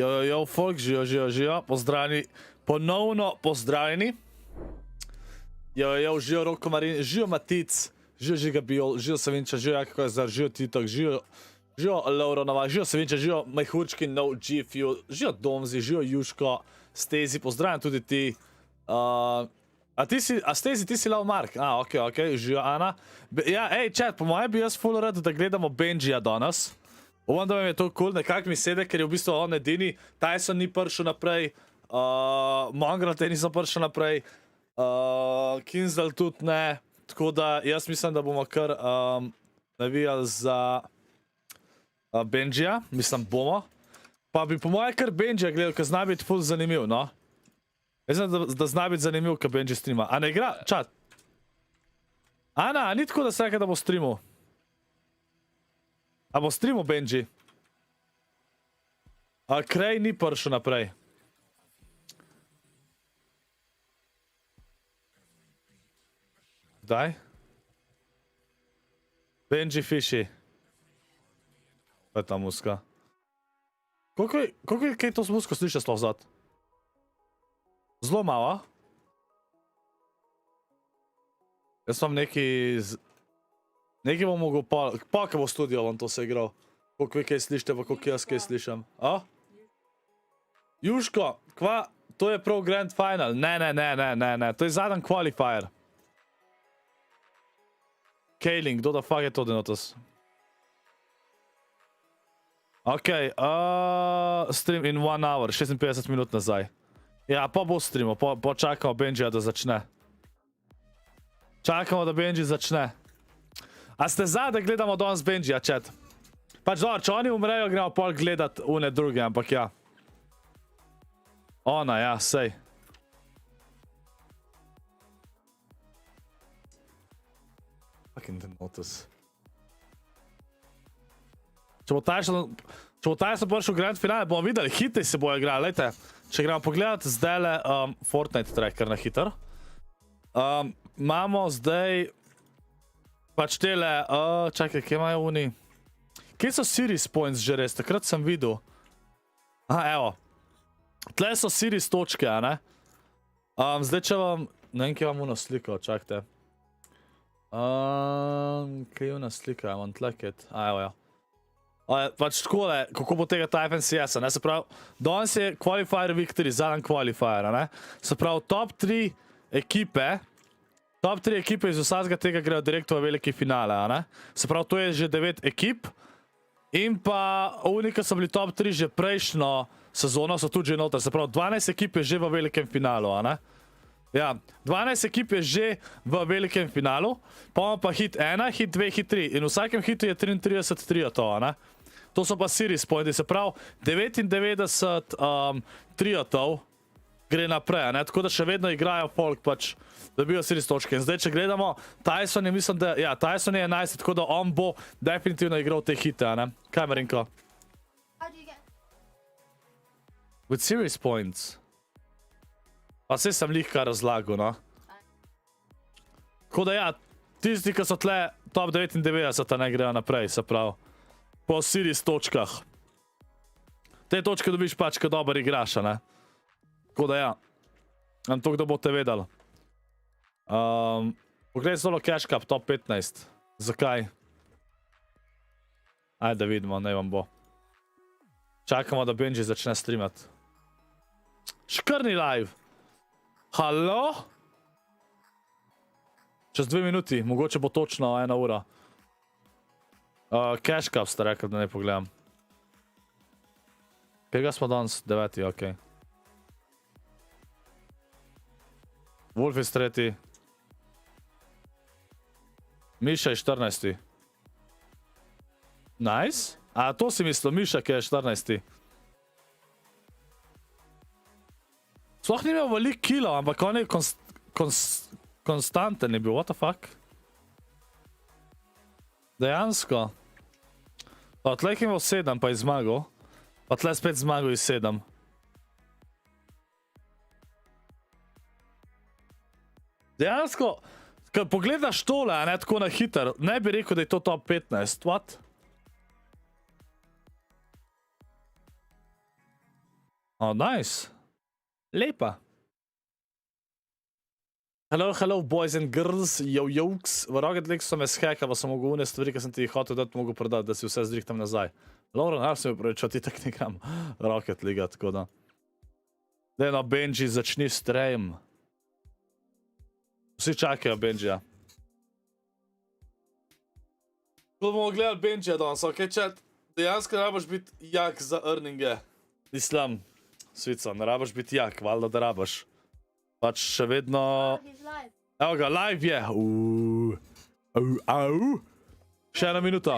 Jo, folk, žijo, pozdravljeni, ponovno pozdravljeni. Jo, žijo Roko Marin, žijo Matic, žijo Žiga Biol, žijo Savinča, žijo Jakako Jezar, žijo Titok, žijo Lauro Nova, žijo Savinča, žijo Majhurčki, No GFU, žijo Domzi, žijo Juško, Stezi, pozdravljam tudi ti. A Stezi, ti si Lau Mark? Ok, žijo Ana. Ja, ej, chat, po mojem bi jaz full rad, da gledamo Benjy-ja danes. Upam, da vam je to cool, nekak mi sede, ker je v bistvu on edini. Tyson ni prišel naprej, Mongrel te nisem prišel naprej, Kinsdale tudi ne. Tako da jaz mislim, da bomo kar navijali za Benjy-ja, mislim bomo. Pa bi po mojem kar Benjy-ja gledal, ker zna biti full zanimiv, no. Mislim, da zna biti zanimiv, ker Benjy streama. A ne igra? Čat. Ana, ni tako, da se reka, da bo streamal. A bo streamal Benjy? Krej ni prišel naprej. Daj. Benjy Fishy. Kaj je ta muska? Koliko je kaj to musko sliša sploh zad? Zelo malo. Jaz vam nekaj bom mogel pa kaj bo studio vam to se igral. Koliko vi kaj slišite pa koliko jaz kaj slišam. Juško, kva? To je prav grand final. Ne. To je zadnji qualifier. Kailing, kdo da fuck je to Denotes? Ok, stream in 1 hour, 56 minut nazaj. Ja, pa bo streamo, pa čakamo Benjy-ja, da začne. Čakamo, da Benjy začne. A ste za, da gledamo danes Benjy-ja, chat? Pač dobro, če oni umrejo, gremo pol gledat une druge, ampak ja. Ona, ja, sej. Fucking Denotes. Če bo Tyson prišel v grand finale, bomo videli, hitri se bojo igrali, lejte. Če gremo pogledat zdajle Fortnite tracker na hiter. Imamo zdaj pač tele, čakaj, kje imajo oni? Kje so series points že res? Takrat sem videl. Evo. Tle so series točke, a ne? Zdaj, če vam, ne vem, kje vam uno sliko, čakajte. Kje je una slika, imam tleket? Evo, ja. Pač takole, kako bo tega Type NCS-a, ne? Se pravi, danes je qualifier victory, zadnji qualifier, ne? Se pravi, top 3 ekipe iz vsakega tega grejo direkt v veliki finale, a ne? Se pravi, to je že 9 ekip. In pa oni, ki so bili top 3 že prejšnjo sezono, so tudi že noter. Se pravi, 12 ekip je že v velikem finalu, a ne? Ja, 12 ekip je že v velikem finalu, pa imamo pa hit 1, hit 2, hit 3. In v vsakem hitu je 33 triotov, a ne? To so pa series pointi, se pravi 99 triotov gre naprej, a ne? Tako da še vedno igrajo folk pač, da bijo series točke. In zdaj, če gledamo, Tyson je, mislim, da, ja, Tyson je 11, tako da on bo definitivno igral te hite, a ne? Kaj, Marinko? With series points. Pa vse sem lih kar razlagal, no. Tako da ja, tisti, ki so tle top 99, ne grejo naprej, se pravi. Po series točkah. Te točke dobiš pač, ko dober igraš, ne. Tako da ja. Nam to, kdo boste vedeli. Poglej solo cash cup, top 15. Zakaj? Ajde, da vidimo, ne vam bo. Čakamo, da Benjy začne streamat. Škrni live. Halo? Čez 2 minuti, mogoče bo točno 1 ura. Cash cup ste rekli, da ne pogledam. Kjega smo danes? 9, ok. Wolf je 3. Miša je 14. Nice. A to si mislil, Miša, ki je 14. Sploh ni imel veliko kilo, ampak on je konstanten je bil, what the fuck? Dejansko. Pa tle je imel 7, pa je zmagal. Pa tle spet zmagal iz 7. Dejansko, ko pogledaš tole, a ne tako na hiter, ne bi rekel, da je to top 15, what? Oh, nice. Lepa. Hello, boys and girls, jokes. V Rocket League so me shekala, sem mogel une stvari, ki sem ti jih hotel dati, mogel prodati, da si vse zdrihtam nazaj. Lauren, ali se mi pravi, če ti tak ne igram Rocket League, tako da. Daj no, Benji, začni stream. Vsi čakajo Benji-ja. Ko bomo gledali Benji-ja danes, ok, chat, dejansko ne rabaš biti jak za earninge. Islam, Svica, ne rabaš biti jak, valjda da rabaš. Pač še vedno... Evo ga, live je! Še ena minuta.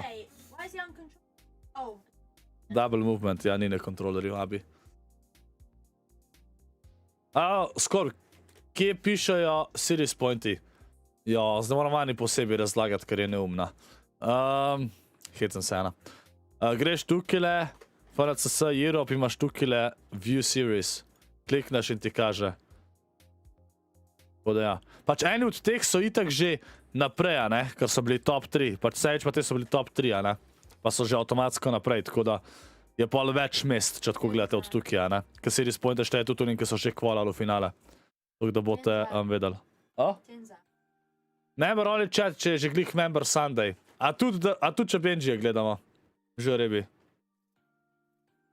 Double movement, ja, ni na kontrolerju, abi. Skor, kje pišejo series pointi? Ja, zdaj moram vani posebej razlagati, ker je neumna. Hecam se ena. Greš tukile, FNCS Europe, imaš tukile view series. Klikneš in ti kaže. Tako da ja. Pač eni od teh so itak že naprej, ne? Ker so bili top 3. Pač seč pa te so bili top 3, ne? Pa so že avtomatsko naprej, tako da je pol več mest, če tako gledate od tukaj, ne? Ker series pointe šteje tudi oni, ki so že kvalali v finale. Tako da boste vedeli. Member only chat, če je že glih Member Sunday. A tudi če Benji-ja gledamo. Že rebi.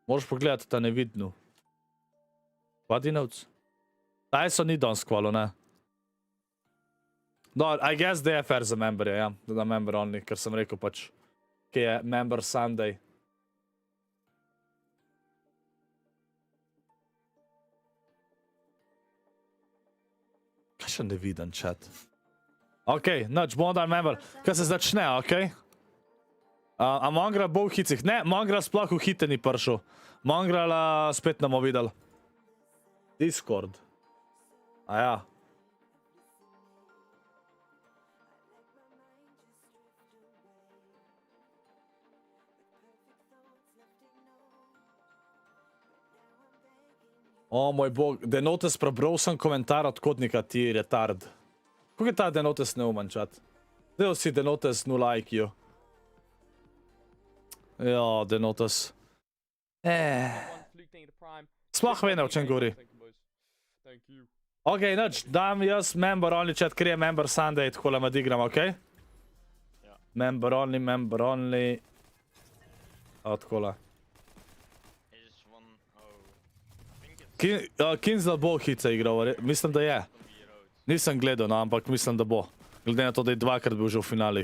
Moraš pogledati ta nevidnu. Pa Denotes? Taj so ni danes kvalo, ne? No, I guess they are fair za memberje, ja. Da member only, ker sem rekel pač, ki je Member Sunday. Kaj še neviden chat? Ok, noč, bomo dal member. Kaj se začne, ok? A Mongrel bo v hicih? Ne, Mongrel sploh v hite ni pršel. Mongrela spet ne bomo videli. Discord. A ja. O moj bog, Denotes, prebral sem komentar od kodnika, ti retard. Kako je ta Denotes neumen, čat? Zdaj si Denotes no like you. Ja, Denotes. Sploh vene, o čem govori. Ok, noč, dam jaz member only chat, ker je Member Sunday, tako le igram, ok? Member only. Tako le. Kinzel bo hice igral, mislim, da je. Nisem gledal, no, ampak mislim, da bo. Glede na to, da je dvakrat bil že v finalih.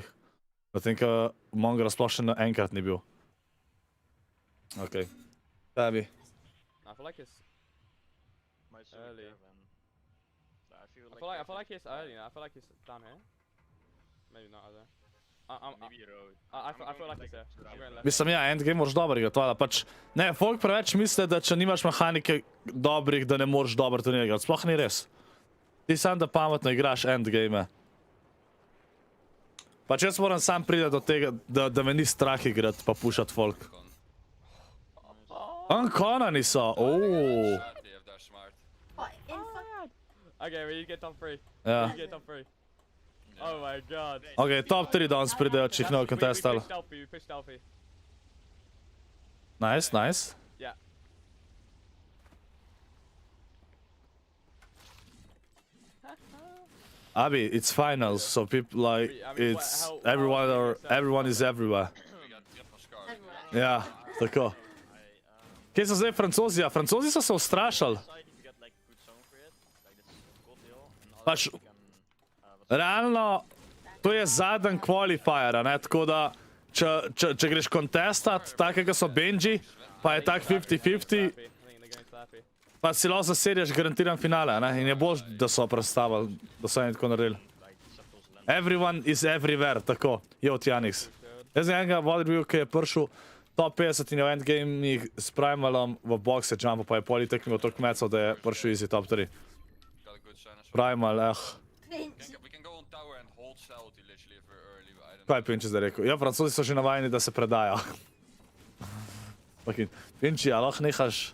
Potem, ko Mongrel sploh še enkrat ni bil. Ok. Tebi. I feel like it's early. I feel like it's early now. I feel like it's down here. Maybe not either. I feel like it's there. I'm going left. Mislim, ja, endgame moraš dobro igrati, toda pač... Ne, folk preveč misle, da če nimaš mehanike dobrih, da ne moraš dobro turnir igrati. Sploh ni res. Ti sam da pametno igraš endgame. Pač jaz moram sam priti do tega, da me ni strah igrati pa pušati folk. Unconani so, ooo. Okay, we get top 3. Ja. We get top 3. Oh my god. Ok, top 3 danes pridejo, če jih ne bo contestalo. We push stealthy. Nice, nice. Yeah. Abi, it's finals, so people like, it's, everyone is everywhere. Ja, tako. Kje so zdaj Francozi? Ja, Francozi so se ustrašali. Pač, realno, to je zadnji qualifier, ne, tako da, če greš contestat, takega so Benji, pa je tak 50-50, pa si lahko zasedeš garantiran finale, ne, in je bolj, da so predstavili, da so eni tako naredili. Everyone is everywhere, tako, jo, Tjanix. Jaz sem enega vodir bil, ki je prišel top 50 in je v endgame s Primalom v boxe jumpu, pa je poli tekmil toliko mecov, da je prišel easy top 3. Primal, Kaj je Pinči zdaj rekel? Ja, Francozi so že navajeni, da se predajo. Pinči, a lahko nehaš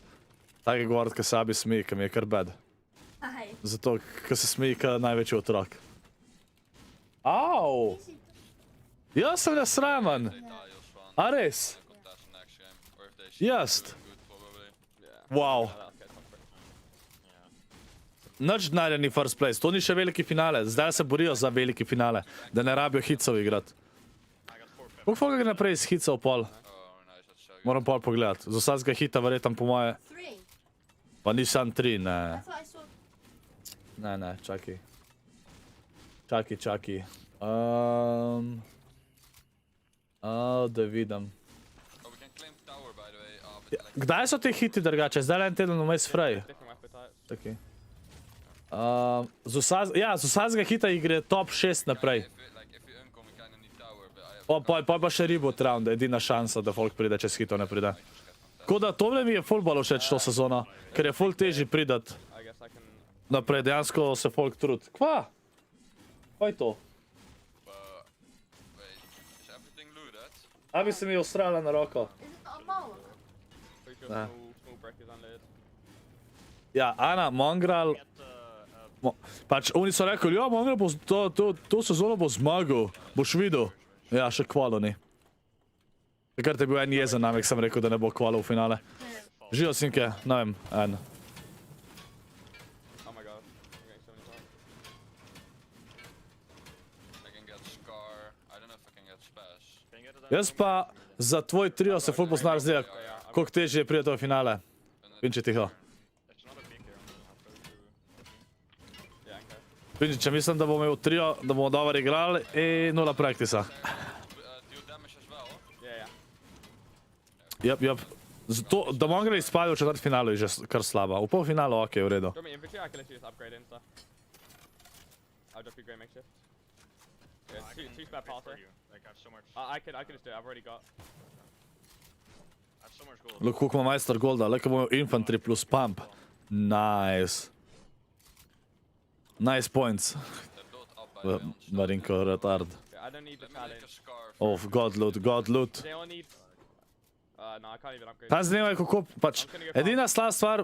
take govoriti, ko se abi smeji, ko mi je kar bad. Zato, ko se smeji, ko največji otrok. Au! Jaz sem nesramen! A res? Jaz? Wow. nič denarja ni first place, to ni še veliki finale, zdaj se borijo za veliki finale, da ne rabijo hitsov igrati. Koliko folga gre naprej iz hitsa v pol? Moram pol pogledati, z vsakega hita verjetam po moje. Pa ni sam 3, ne. Ne, čakaj. Čakaj. Da vidim. Kdaj so te hiti drugače? Zdaj le en teden vmes fraj. Čakaj. Z vsakega hita jih gre top 6 naprej. Poj pa še reboot round, edina šansa, da folk pride, če s hitov ne pride. Tako da tole mi je ful bolj všeč to sezono, ker je ful težji pridati naprej, dejansko se folk trud. Kva? Kaj je to? A bi se mi ustrala na roko. Ne. Ja, Ana, Mongral... Pač, oni so rekli, ja, Mongral bo to sezono bo zmagal, boš videl. Ja, še kvalo ni. Takrat je bil en jezen namek, sem rekel, da ne bo kvalo v finale. Živo, sinke, ne vem, en. Jaz pa za tvoj trio se ful pozna razdelja, koliko težje je prijeti v finale. Vinči, tiho. Vinči, če mislim, da bomo imel trio, da bomo dobro igrali in 0 praktisa. Jep. Da bomo gre izpadli v četrt finalu je že kar slaba. V pol finalu ok, v redu. Look, koliko ima majster golda, le ko bomo infantry plus pump. Nice. Nice points. Marinko retard. Oh, god loot. Ta zanima je kako, pač, edina slaba stvar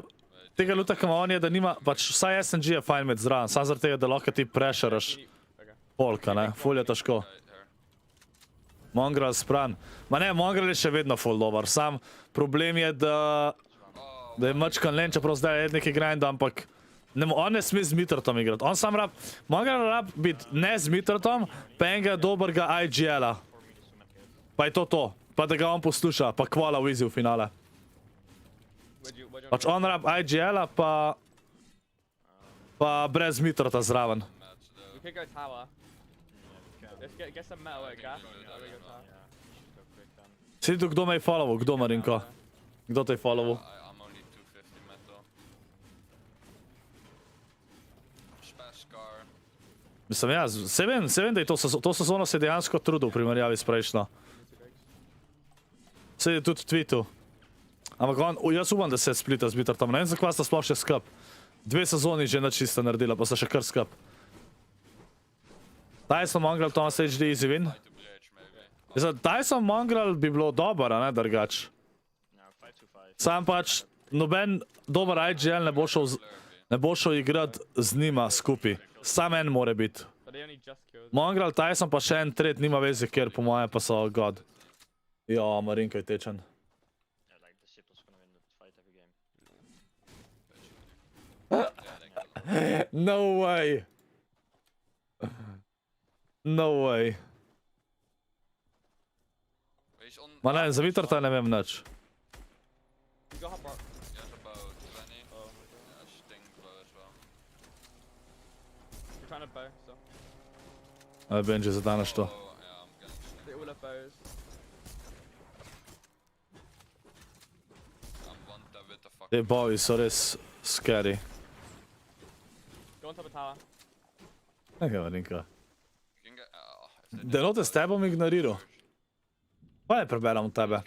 tega loota, ki ima on je, da nima, pač vsaj SNG je fajn med zraven, sam zaradi tega, da lahko ti prešaraš polka, ne, ful je težko. Mongral spran. Ma ne, Mongral je še vedno full dobar, sam problem je, da je mačkan len, čeprav zdaj je neki grind, ampak on ne sme z Mitratom igrati, on sam rab, Mongral rab biti ne z Mitratom, pa enega dobrega IGL-a. Pa je to. Pa da ga on posluša, pa kvala v easy v finale. Pač on rab IGL-a, pa brez Mitrata zraven. Sedi tu, kdo me je followal, kdo Marinko? Kdo te je followal? Mislim, ja, se vem, da je to sezono se dejansko trudil v primerjavi s prejšnjo. Se je tudi v tweetu. Ampak jaz upam, da se je splita z Mitratom. Ne vem, zakaj sta sploh še skup. 2 sezoni že nič nista naredila, pa sta še kar skup. Tyson Mongral, Thomas HD, easy win. Tyson Mongral bi bilo dober, a ne drugač. Sam pač noben dober IGL ne bo šel igrati z njima skupaj. Sam en more biti. Mongral, Tyson pa še en tret nima veze, ker po moje pa so god. Jo, Marinko je tečen. No way. No way. Ma ne, za Mitrata ne vem nič. Benjy, zadaneš to. Te boji so res scary. Nekaj Marinka. Denotes tebe bom ignoriral. Pa ne preberam od tebe.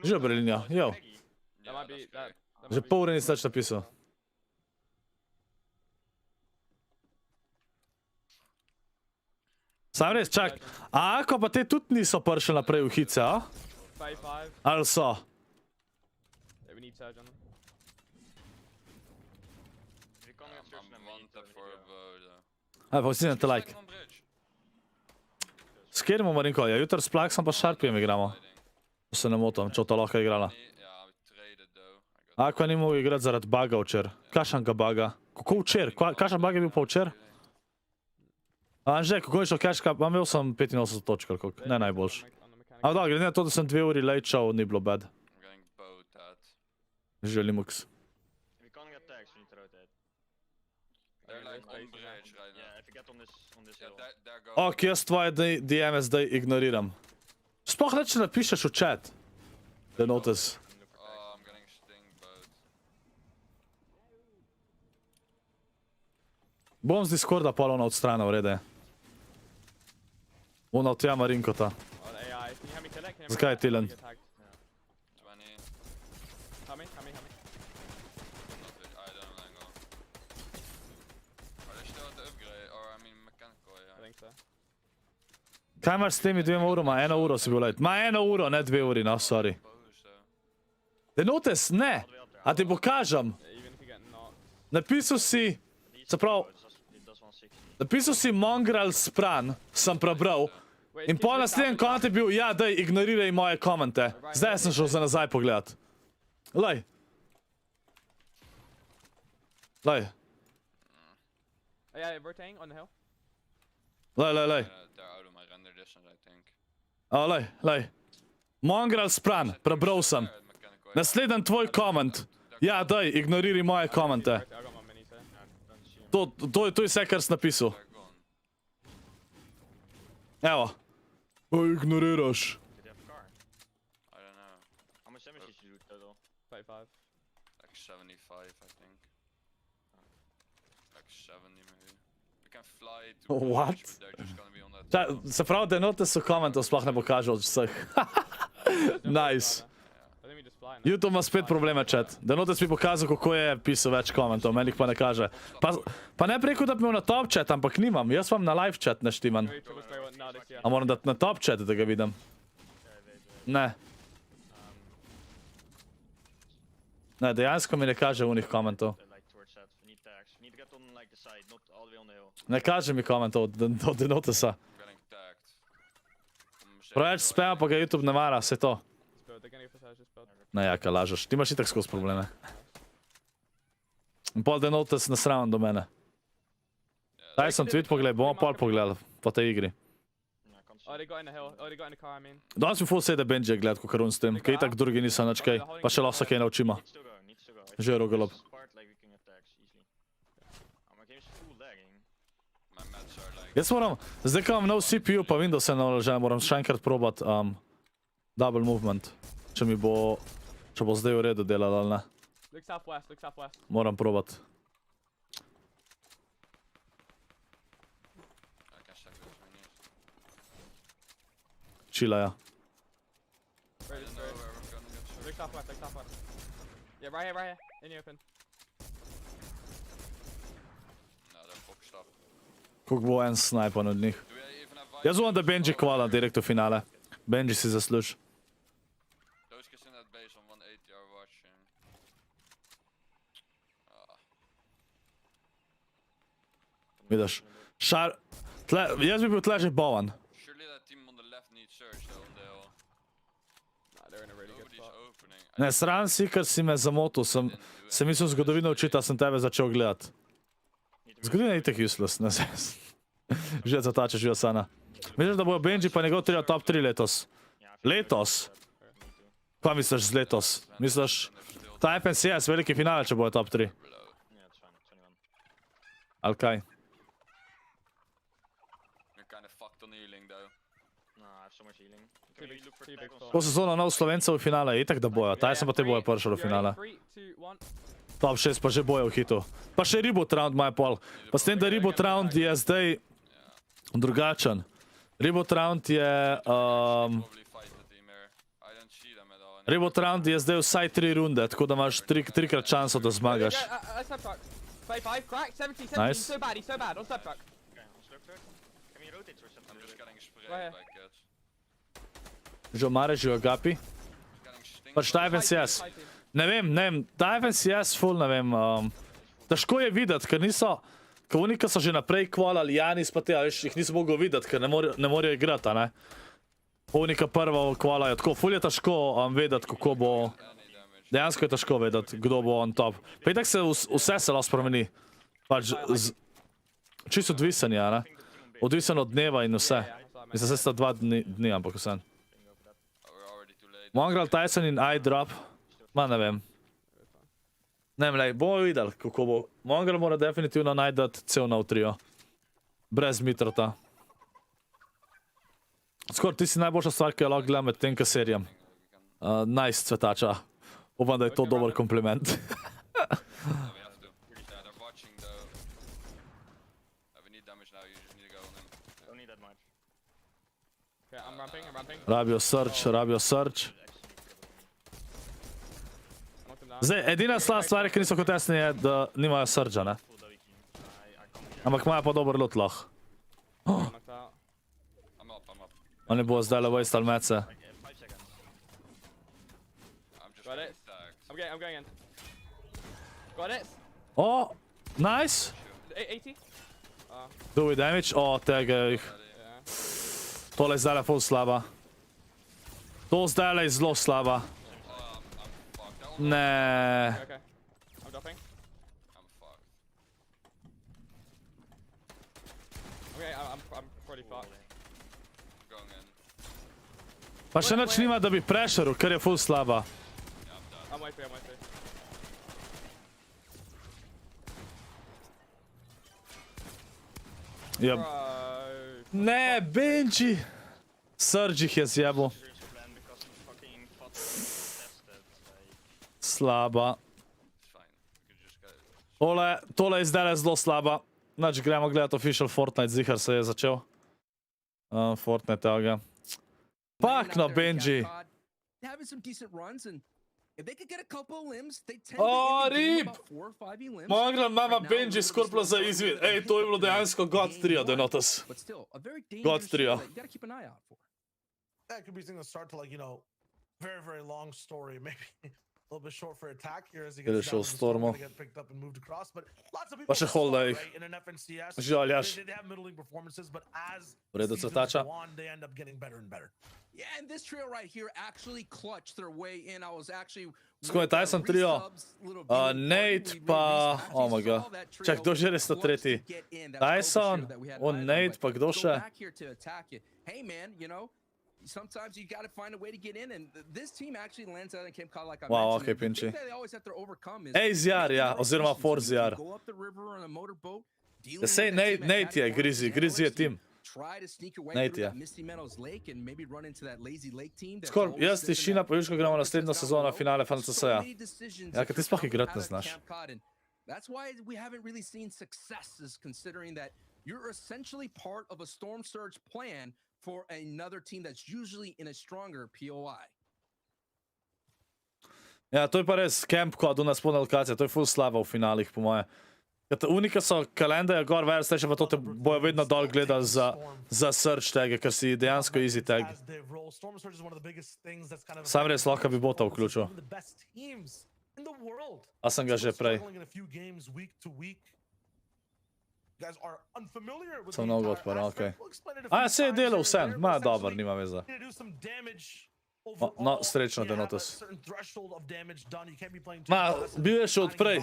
Že Berlinja, jo. Že pol ure nisi nič napisal. Sam res, čak. A ako pa te tudi niso prišli naprej v hitce, a? Ali so? Aj, pa vsi na te like. Skirimo Marinko, ja, jutr s Plaksom pa Sharpijem igramo. To se ne motam, če to lahko igrala. Ako ni mogel igrati zaradi buga včer. Kašanka buga. Kako včer? Kakšen bug je bil pa včer? Anže, kako je šel cash cup? Imel sem 85 točk, ali koliko? Ne najboljš. Ampak da, glede na to, da sem 2 uri late šel, ni bilo bad. Že Linux. Ok, jaz tvoje DM zdaj ignoriram. Sploh neč napišeš v chat. Denotes. Bom z Discorda polovno odstranil, rede. Ona od tja Marinkota. Zakaj je Tilen? Kaj imaš s temi 2 uroma? 1 uro si bil late. Ma 1 uro, ne 2 uri, no, sorry. Denotes, ne! A ti pokažem? Napisal si... Se pravi... Napisal si Mongrel Spran, sem prebral. In po naslednjem koment je bil, ja, daj, ignoriraj moje komente. Zdaj sem šel za nazaj pogledat. Lej. Lej. Lej. Lej. Mongrel Spran, prebral sem. Naslednji tvoj koment. Ja, daj, ignoriraj moje komente. To je vse, kar si napisal. Evo. Ignoriraš. What? Se pravi, Denotes so komentov sploh ne pokažu od vseh. Nice. YouTube ima spet probleme, chat. Denotes mi pokazal, kako je pisal več komentov, meni jih pa ne kaže. Pa ne preko, da bi imel na top chat, ampak nimam. Jaz vam na live chat neštiman. A moram dati na top chat, da ga vidim? Ne. Ne, dejansko mi ne kaže unih komentov. Ne kaže mi komentov od Denotesa. Preveč spema, pa ga YouTube ne mara, vse to. Ne, jaka lažeš. Ti imaš itak skozi probleme. In pol Denotes nasravan do mene. Daj sem tweet pogledal, bomo pol pogledali po tej igri. Danes mi ful sede Benjy-ja gledati, ko karun s tem, kaj itak drugi niso nič kaj, pa še lahko se kaj naučimo. Že je rogolob. Jaz moram, zdaj ko imam nov CPU pa Windows je naložen, moram še enkrat probat double movement. Če mi bo, če bo zdaj v redu delal ali ne. Moram probat. Chilla, ja. Kako bo en snajpan od njih. Jaz upam, da Benjy kvala direkt v finale. Benjy si zasluži. Vidiš. Jaz bi bil tle že bovan. Ne, sram si, ker si me zamotil. Sem mislil zgodovino učiti, a sem tebe začel gledati. Zgodovina je itak useless, ne se. Že zatačeš Jasana. Misliš, da bojo Benjy pa njegov trio top 3 letos? Letos? Kva misliš z letos? Misliš, ta FNCS, veliki finale, če bojo top 3? Ali kaj? Po sezono nov Slovencev v finale, itak da bojo. Taj sem pa te bojo prišel v finale. Top 6 pa že bojo v hitu. Pa še reboot round maj pol. Pa s tem, da reboot round je zdaj drugačen. Reboot round je... Reboot round je zdaj vsaj 3 runde, tako da imaš 3krat šanso, da zmagaš. Nice. Že omare, že agapi. Pač ta FNCS. Ne vem, ta FNCS full, ne vem. Težko je videti, ker niso... Kavonika so že naprej kvalali, Janis pa te, a veš, jih nisem mogel videti, ker ne morajo igrati, ne. Kavonika prvo kvalajo, tako full je težko vedeti, kako bo... Dejansko je težko vedeti, kdo bo on top. Pa itak se vse se lahko spremeni. Pač čisto odvisen je, ne? Odvisen od dneva in vse. Mislim, da sta 2 dni, ampak vse. Mongrel, Tyson in iDrop. Ma ne vem. Ne vem, bomo videli, kako bo. Mongrel mora definitivno najdati cel nov trio. Brez Mitrota. Skor, ti si najboljša stvar, ki jo lahko gledam med tem kaserjem. Nice cvetača. Upam, da je to dober kompliment. Rabijo search. Zdaj, edina slaba stvar, ki niso kotesni, je, da nimajo searcha, ne? Ampak imajo pa dober loot lahko. Oni bo zdaj le wastal mece. I'm going in. Got it. O, nice. 80. Do we damage? O, tega jih. Tole je zdaj full slaba. To zdaj je zelo slaba. Ne. Okay. I'm dropping. Okay, I'm pretty fucked. Pa še nič nima, da bi pressuril, ker je full slaba. I'm way free. Yep. Ne, Benji! Surge jih je zjebal. Slaba. Tole je zdaj zelo slaba. Znači, gremo gledati official Fortnite, zihar se je začel. Fortnite, evo ga. Fuck no, Benji! O, rip! Mongrel, mama, Benji, ScorpLZ, izvid. Ej, to je bilo dejansko God trio, Denotes. God trio. That could be something to start to, like, you know, very long story, maybe a little bit short for attack here as he gets down to the storm, gonna get picked up and moved across, but lots of people in an FNCS, they did have middling performances, but as seasons go on, they end up getting better and better. Yeah, and this trio right here actually clutched their way in. I was actually Skoro Tyson trio. Nate pa... Oh my god. Čak, kdo že res na tretji? Tyson, on Nate, pa kdo še? Hey man, you know, sometimes you got to find a way to get in, and this team actually lands out and came caught like I wow, mentioned. okay, Pinči. They always have to overcome is Zjar, ja, oziroma Zjar. go up the river on a motorboat. Da sej Nate je, Grizi je tim. Try to sneak away Nate, through ja. that Misty Meadows Lake and maybe run into that lazy lake team. Skor, jaz tišina, pa juško gremo naslednjo sezono finale FNCS-ja. Ja, ker ti sploh igrat ne znaš. That's why we haven't really seen successes, considering that you're essentially part of a storm surge plan for another team that's usually in a stronger POI. Ja, to je pa res camp kod u nas spodna lokacija, to je full slaba v finalih, po moje. Unika so kalendarja gor, ver, steče pa to te bojo vedno dol gledali za search tagge, ker si dejansko easy tag. Sam res lahko bi bota vključil. A sem ga že prej. Sem mnogo odprl, okej. A, se je delal vsem, ma dober, nima veze. No, srečno, Denotes. Ma, bil je še odprej.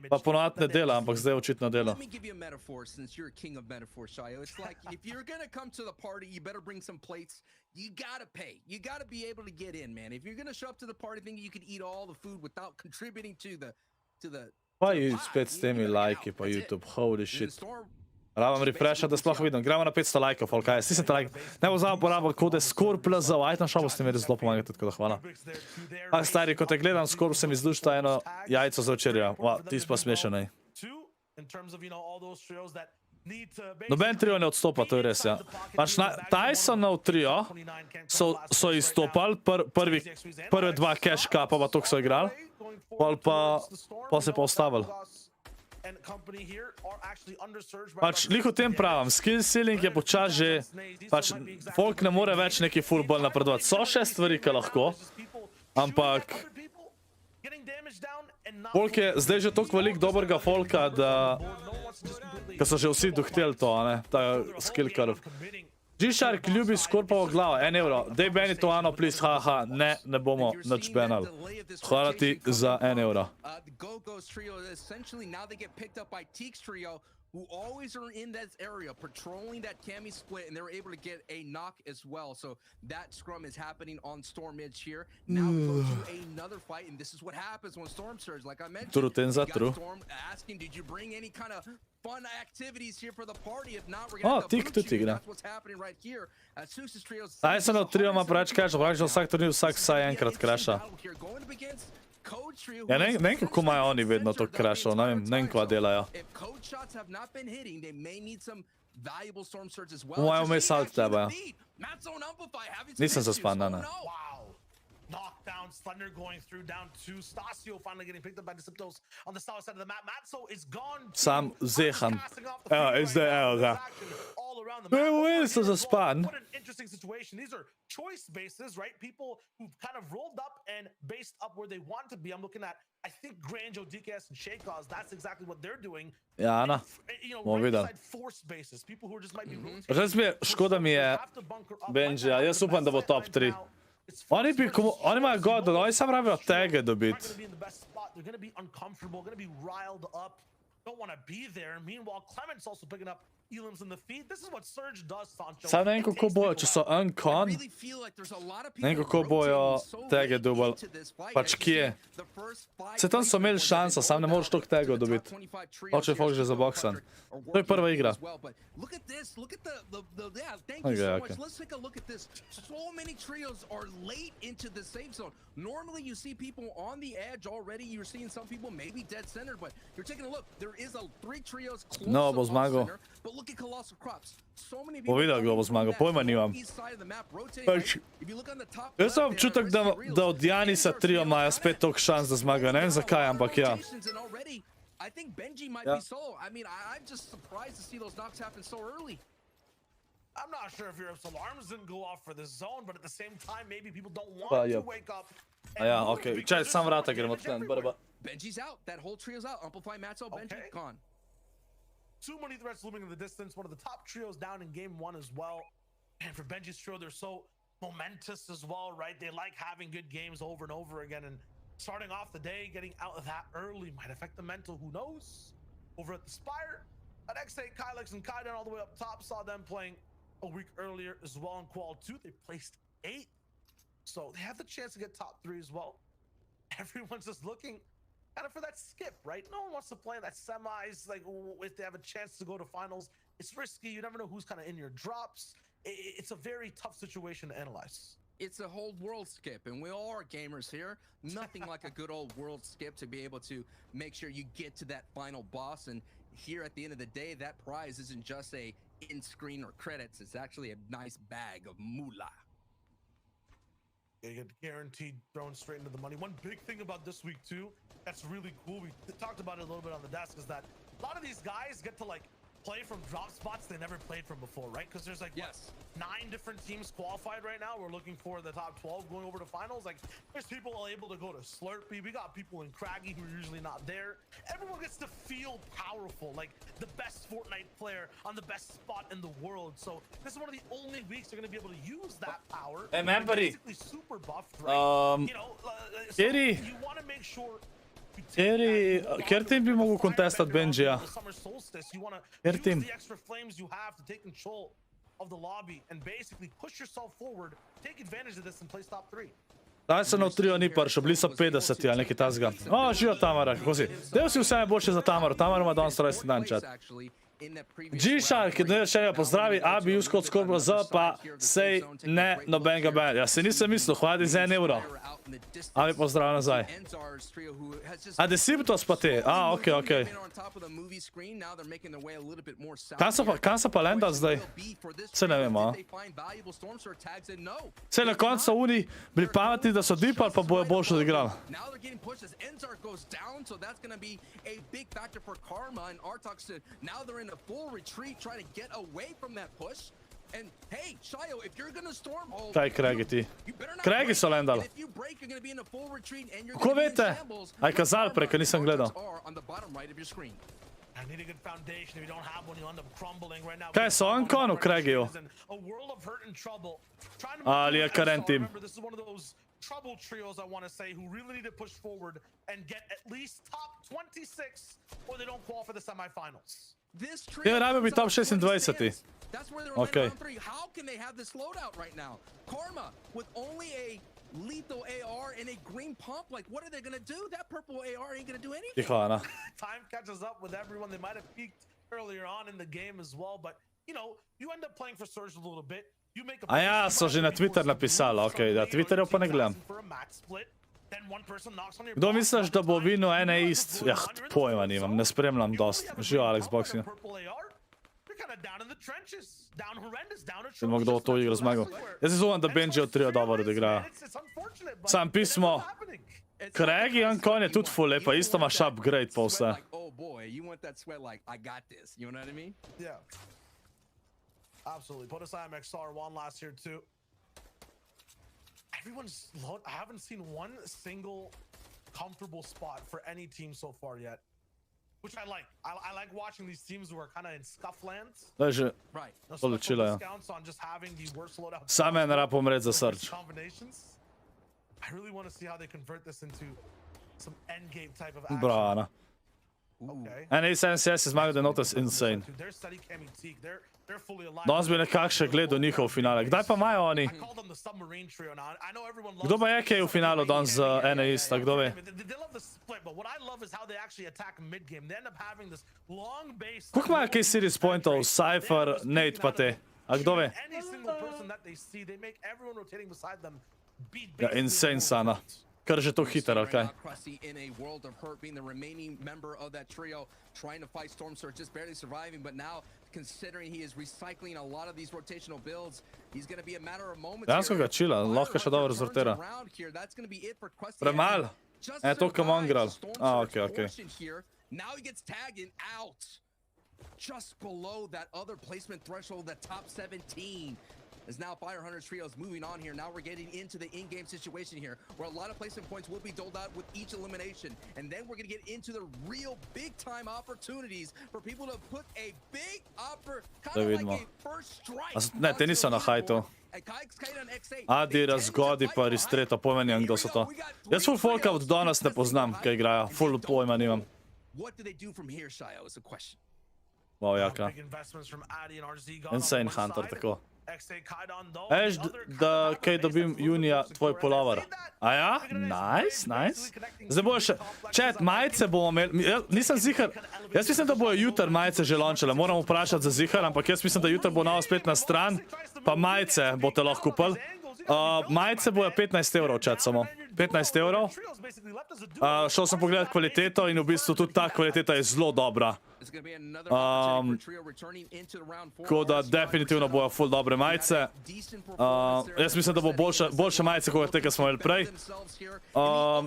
Pa ponovadi ne dela, ampak zdaj očitno dela. Let me give you a metaphor, since you're a king of metaphors, Shayo. It's like, if you're gonna come to the party, you better bring some plates. You gotta pay. You gotta be able to get in, man. If you're gonna show up to the party thinking you could eat all the food without contributing to the Pa je spet s temi lajki pa YouTube, holy shit. Rabam refresha, da sploh vidim. Gremo na 500 lajkov, folk, kaj je, stisnite like. Ne bo znamo porabiti kode ScorpLZ, item shopu ste mi res zelo pomagali, tako da hvala. A stari, ko te gledam, Scorp se mi zdušta eno jajco za večerjo. Ti pa smešenej. Noben trio ne odstopa, to je res, ja. Pač Tysonov trio so izstopali, prve dva cash cupa pa toliko so igrali, pa se pa ustavili. Pač, lih v tem pravim, skill ceiling je počas že, pač, folk ne more več neki full bolj napredovati. So še stvari, ki lahko, ampak folk je zdaj že toliko velik dobrega folka, da so že vsi dohteli to, ne, ta skill curve. G-Shark ljubi Scorpovo glavo, 1 euro. Dej meni to ano, please, haha, ne bomo nič banali. Hvala ti za 1 euro. The Go-Go's trio, essentially now they get picked up by Teek's trio, who always are in that area, patrolling that Cammy split, and they're able to get a knock as well. So that scrum is happening on Storm Edge here. Now we go to another fight, and this is what happens when Storm Surge, like I mentioned. True, You got Storm asking, did you bring any kind of fun activities here for the party? If not, we're gonna have to boot you. That's what's happening right here. Susa's trio. Arsenal trio ima preveč krasha, praktično vsak turnir vsak vsaj enkrat kraša. Ja, ne vem, kako imajo oni vedno to krašo, ne vem, kva delajo. Morajo vmes alt tebe. Nisem zaspan, ne. Knockdowns, Thunder going through, down 2. Stasio finally getting picked up by Deceptos on the south side of the map. Matzo is gone. Sam zehan. Evo, zdaj, evo ga. Evo, sem zaspan. What an interesting situation. These are choice bases, right? People who've kind of rolled up and based up where they want to be. I'm looking at, I think, Granjo, DKS, and Shakeoz. That's exactly what they're doing. Ja, Ana. Bomo videli. Res mi je, škoda mi je Benjy-ja. Jaz upam, da bo top 3. Oni imajo god, oni sam rabijo tege dobiti. Sam ne vem, kako bojo, če so uncon, ne vem, kako bojo tege dobili. Pač kje? Se tam so imeli šanso, sam ne moreš toliko tegov dobiti. Oče je folk že zaboksan. To je prva igra. Normally you see people on the edge already. You're seeing some people maybe dead center, but you're taking a look. There is 3 trios close No, bo zmagal. but look at Colossal Crops. So many Bo videl, kdo bo zmagal, pojma nimam. Pač, jaz sem občutek, da od Janisa trio imajo spet toliko šans, da zmagajo. Ne vem zakaj, ampak ja. I think Benjy might be solo. I mean, I'm just surprised to see those knocks happen so early. I'm not sure if Europe's alarms didn't go off for this zone, but at the same time, maybe people don't want to wake up. Ja, okej. Čaj, sam vrata gremo tlen. Benjy's out. That whole trio's out. Amplify, Matzo, Benjy, gone. Too many threats looming in the distance. One of the top trios down in game 1 as well. And for Benjy's trio, they're so momentous as well, right? They like having good games over and over again. And starting off the day, getting out of that early might affect the mental. Who knows? Over at the Spire, at X8, Kylex, and Kaidan all the way up top, saw them playing a week earlier as well in Qual 2. They placed 8. So they have the chance to get top 3 as well. Everyone's just looking kind of for that skip, right? No one wants to play that semis. Like, if they have a chance to go to finals, it's risky. You never know who's kind of in your drops. It's a very tough situation to analyze. It's a whole world skip, and we all are gamers here. Nothing like a good old world skip to be able to make sure you get to that final boss. And here at the end of the day, that prize isn't just a in-screen or credits. It's actually a nice bag of moolah. You get guaranteed thrown straight into the money. One big thing about this week too, that's really cool. We talked about it a little bit on the desk, is that a lot of these guys get to like play from drop spots they never played from before, right? Because there's like what, 9 different teams qualified right now. We're looking for the top 12 going over to finals. Like, there's people able to go to Slurpee. We got people in Craggy who are usually not there. Everyone gets to feel powerful, like the best Fortnite player on the best spot in the world. So this is one of the only weeks they're going to be able to use that power. Hey man, buddy. Basically super buffed, right? You know, so you want to make sure. Kjer tim bi mogel kontestat Benjy-ja? Kjer tim? Daj se na trio ni prišel, bili so 50 ali nekaj tasga. O, živo Tamara, kako si? Del si vse najboljše za Tamaro, Tamara ima danes rojstni dan, čat. G-Shark, ne še jo pozdravi, Abi, Usko od ScorpLZ, pa sej ne nobenega band. Ja, se nisem mislil, hvadi za 1 euro. Abi, pozdrav nazaj. A Deceptos pa te? A, okej. Kam so pa landali zdaj? Se ne vemo, a? Se na koncu so oni bili pametni, da so dipali, pa bojo boljše odigrali. In a full retreat, trying to get away from that push. And hey, Shayo, if you're gonna storm hold, Kaj Cragi ti? Cragi so landali. If you break, you're gonna be in a full retreat and you're Kako gonna be in veste? shambles. Aj kazali preko, nisem gledal. On the bottom right of your screen. I need a good foundation. If you don't have one, you'll end up crumbling right now. Kaj so on konu, Kregiju? A world of hurt and trouble. Trying to Ali je karen tim. Remember, this is one of those trouble trios, I want to say, who really need to push forward and get at least top 26, or they don't qualify for the semifinals. This Ja, rabi bi top 26. That's where they're Okay. round 3. How can they have this loadout right now? Karma with only a lethal AR and a green pump. Like, what are they gonna do? That purple AR ain't gonna do anything. Tiho, Ana. Time catches up with everyone. They might have peaked earlier on in the game as well, but you know, you end up playing for Surge a little bit. You make a A ja, so že na Twitter napisali, okej, da Twitterja pa ne gledam. Kdo misliš, da bo vinil NA East? Ja, pojma nimam, ne spremljam dost. Živo, Alex Boxing. Vidimo, kdo to igro zmagal. Jaz se zovem, da Benjy od 3 dobro odigrajo. Sam pismo. Kregi, on kon je tudi full lepa, isto imaš upgrade pa vse. Oh boy, you want that sweat like I got this. You know what I mean? Yeah. Absolutely. Put aside MXR one last year too. Everyone's I haven't seen one single comfortable spot for any team so far yet. Which I like. I like watching these teams who are kind of in scuff lands. To je že Right. polučilo, ja. On just having the worst loadout. Sam je narab umret za Surge. Combinations. I really want to see how they convert this into some end game type of action. Bra, Ana. Okay. NA 76 je zmagal Denotes insane. They're steady camming Teak. They're fully alive. Danes bi nekak še gledal njihov finale. Kdaj pa imajo oni? I call them the submarine trio now. I know everyone loves Kdo pa je kaj v finalu danes z NA Easta, kdo ve? They love the split, but what I love is how they actually attack mid game. They end up having this long base. Koliko imajo kaj series pointov? Cypher, Nate pa te. A kdo ve? Any single person that they see, they make everyone rotating beside them beat Ja, insane sana. Kar že to hiter, ali kaj? Crusty in a world of hurt, being the remaining member of that trio, trying to fight Storm Surge, just barely surviving, but now considering he is recycling a lot of these rotational builds, he's going to be a matter of moments. Dejansko ga chila, lahko še dobro rezortira. Premal. To kam on igral. A, okej. Now he gets tagged and out. Just below that other placement threshold, the top 17. As now Fire Hunters Trio is moving on here. Now we're getting into the in-game situation here, where a lot of placement points will be doled out with each elimination. And then we're going to get into the real big-time opportunities for people to put a big kind of like a first strike. Ne, te niso na hajtu. Adi, razgodi pa Ristreto, pojma nimam, kdo so to. Jaz full folka od danes ne poznam, kaj igrajo. Full pojma nimam. What do they do from here, Shayo, is the question. Wow, jaka. Insane Hunter, tako. Eš, da kaj dobim junija tvoj polover. A ja? Nice. Zdaj bojo še... Chat, majice bomo imeli... Nisem zihar... Jaz mislim, da bojo jutr majice že launčale. Moram vprašati za zihar, ampak jaz mislim, da jutr bo nova spletna stran, pa majice boste lahko kupili. Majice bojo 15 €, chat, samo. 15 €. Šel sem pogledat kvaliteto in v bistvu tudi ta kvaliteta je zelo dobra. Tako da definitivno bojo full dobre majice. Jaz mislim, da bo boljše majice, kot te, ki smo imeli prej.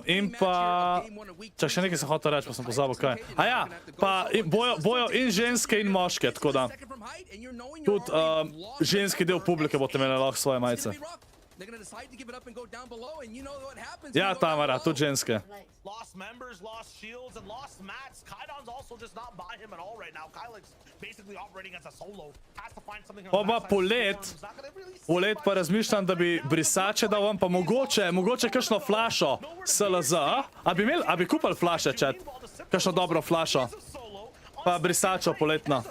In pa... Čak, še nekaj sem hotel reči, pa sem pozabil kaj. A ja, pa bojo in ženske in moške, tako da... Tudi ženski del publike boste imeli lahko svoje majice. Ja, Tamara, tudi ženske. Lost members, lost shields, and lost mats. Kaidon's also just not by him at all right now. Kylix basically operating as a solo. Has to find something. Pa polet pa razmišljam, da bi brisače dal vam, pa mogoče kakšno flašo SLZ. A bi kupili flaše, chat? Kakšno dobro flašo. Pa brisačo poletno.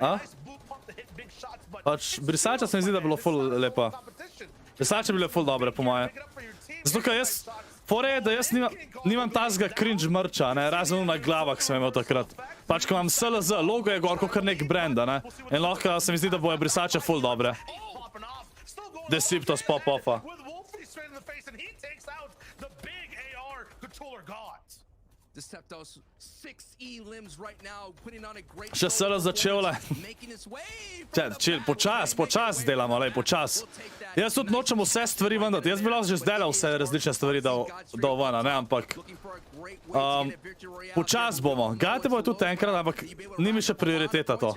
A? Pač brisača se mi zdi, da bi bilo full lepa. Brisače bi bile full dobre, po moje. Zato, ker jaz... Fore je, da jaz nimam tazga cringe merča, ne, razen na glavah sem imel takrat. Pač, ko imam SLZ, logo je gor kot nek brenda, ne. In lahko se mi zdi, da bojo brisače full dobre. Deceptos pop-offa. Še SLZ začel, le. Počas delamo, lej, počas. Jaz tudi nočem vse stvari vendati. Jaz bi lahko že zdaj vse različne stvari dal ven, ne, ampak počas bomo. Gate bojo tudi enkrat, ampak ni mi še prioriteta to.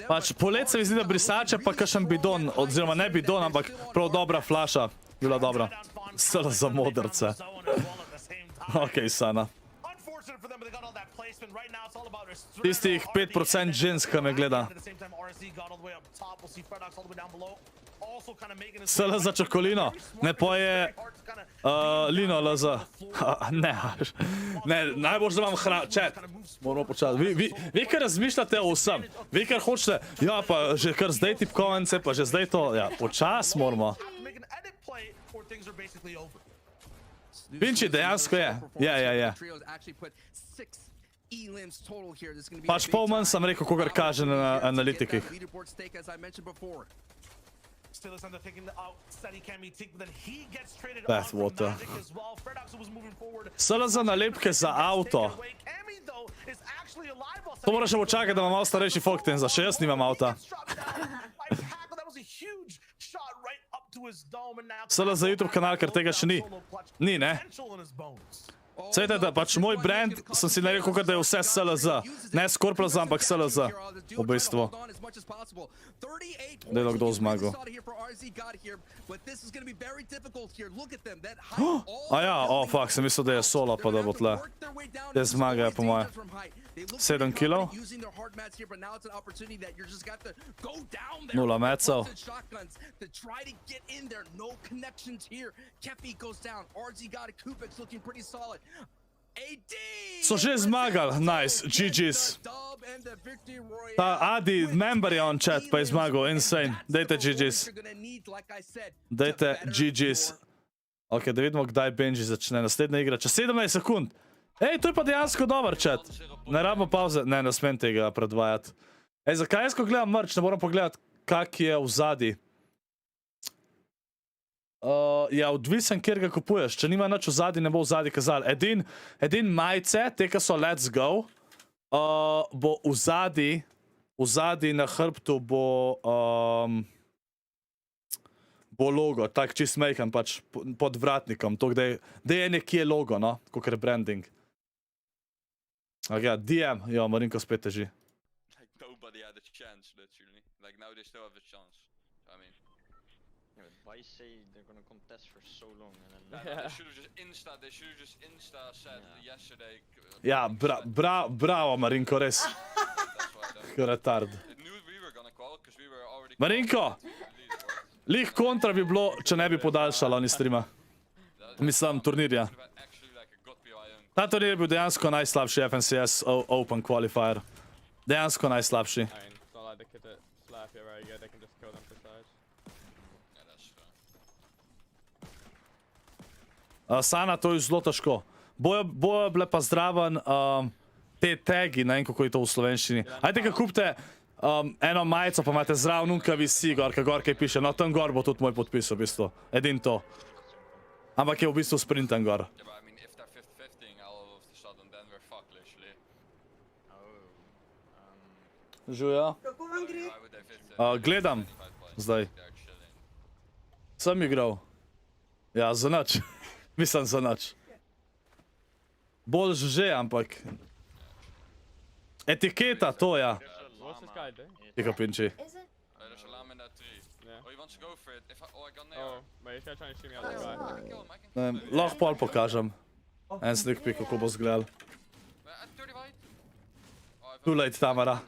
Pač polet se mi zdi, da brisače pa kakšen bidon, oziroma ne bidon, ampak prav dobra flaša. Bila dobra. Selo za modrce. Okej, Sana. Tistih 5% žensk, ki me gleda. Selo za čokolino. Ne poje Lino LZ. Ne, najbolj, da vam hrana. Čet, moramo počati. Vi kar razmišljate o vsem. Vi kar hočete, ja pa že kar zdaj tipkovance, pa že zdaj to. Ja, počas moramo. Benjy dejansko je. Je. Pač pol manj sem rekel, kogar kaže na analitikih. Bathwater. SLO za nalepke za avto. To moraš še počakati, da imam malo starejši Foktenza, še jaz nimam avta. SLO za YouTube kanal, ker tega še ni. Ni, ne? Sejte, da pač moj brand sem si narekel, da je vse SLZ. Ne ScorpLZ, ampak SLZ. V bistvu. Da je kdo zmagal. Aja, fuck, sem mislil, da je solo, pa da bo tle. Te zmagajo, po moje. 7 kilov. 0 mecov. So že zmagali, nice, GG's. Ta Adi, member je on chat, pa je zmagal, insane. Dajte GG's. Dajte GG's. Ok, da vidimo, kdaj Benjy začne naslednja igra. Čez 17 sekund. Ej, to je pa dejansko dober chat. Ne rabimo pauze, ne smem tega predvajati. Ej, zakaj jaz, ko gledam merch, ne moram pogledati, kak je v zadnji. Ja, odvisen, kjer ga kupuješ. Če nima nič v zadnji, ne bo v zadnji kazal. Edin majice, te, ki so Let's Go, bo v zadnji na hrbtu bo logo, tak čist majhen, pač pod vratnikom. To, da je nekje logo, no, kakor je branding. Ja, DM, jo, Marinko spet teži. Nobody had a chance, literally. Like, now they still have a chance. I mean... Yeah, but why say they're gonna contest for so long and then... They should have just Insta said yesterday... Ja, bravo, Marinko, res. Retard. Marinko! Lih kontra bi bilo, če ne bi podaljšala oni streama. Mislim, turnirja. Ta turnir je bil dejansko najslabši FNCS Open Qualifier. Dejansko najslabši. Sana, to je zelo težko. Bojo bile pa zdraven te tagi, ne vem, kako je to v slovenščini. Ajde, kaj kupite eno majico, pa imate zraven unka visi gor, kaj piše. No, tam gor bo tudi moj podpis, v bistvu. Edin to. Ampak je v bistvu sprinten gor. Žuja. Kako vam gre? Gledam. Zdaj. Sem igral. Ja, za nič. Mislim, za nič. Bolj že, ampak... Etiketa, to ja. Tiho, Benjy. Lahko pol pokažem. En sneak peek, kako bo zgledal. Too late, Tamara.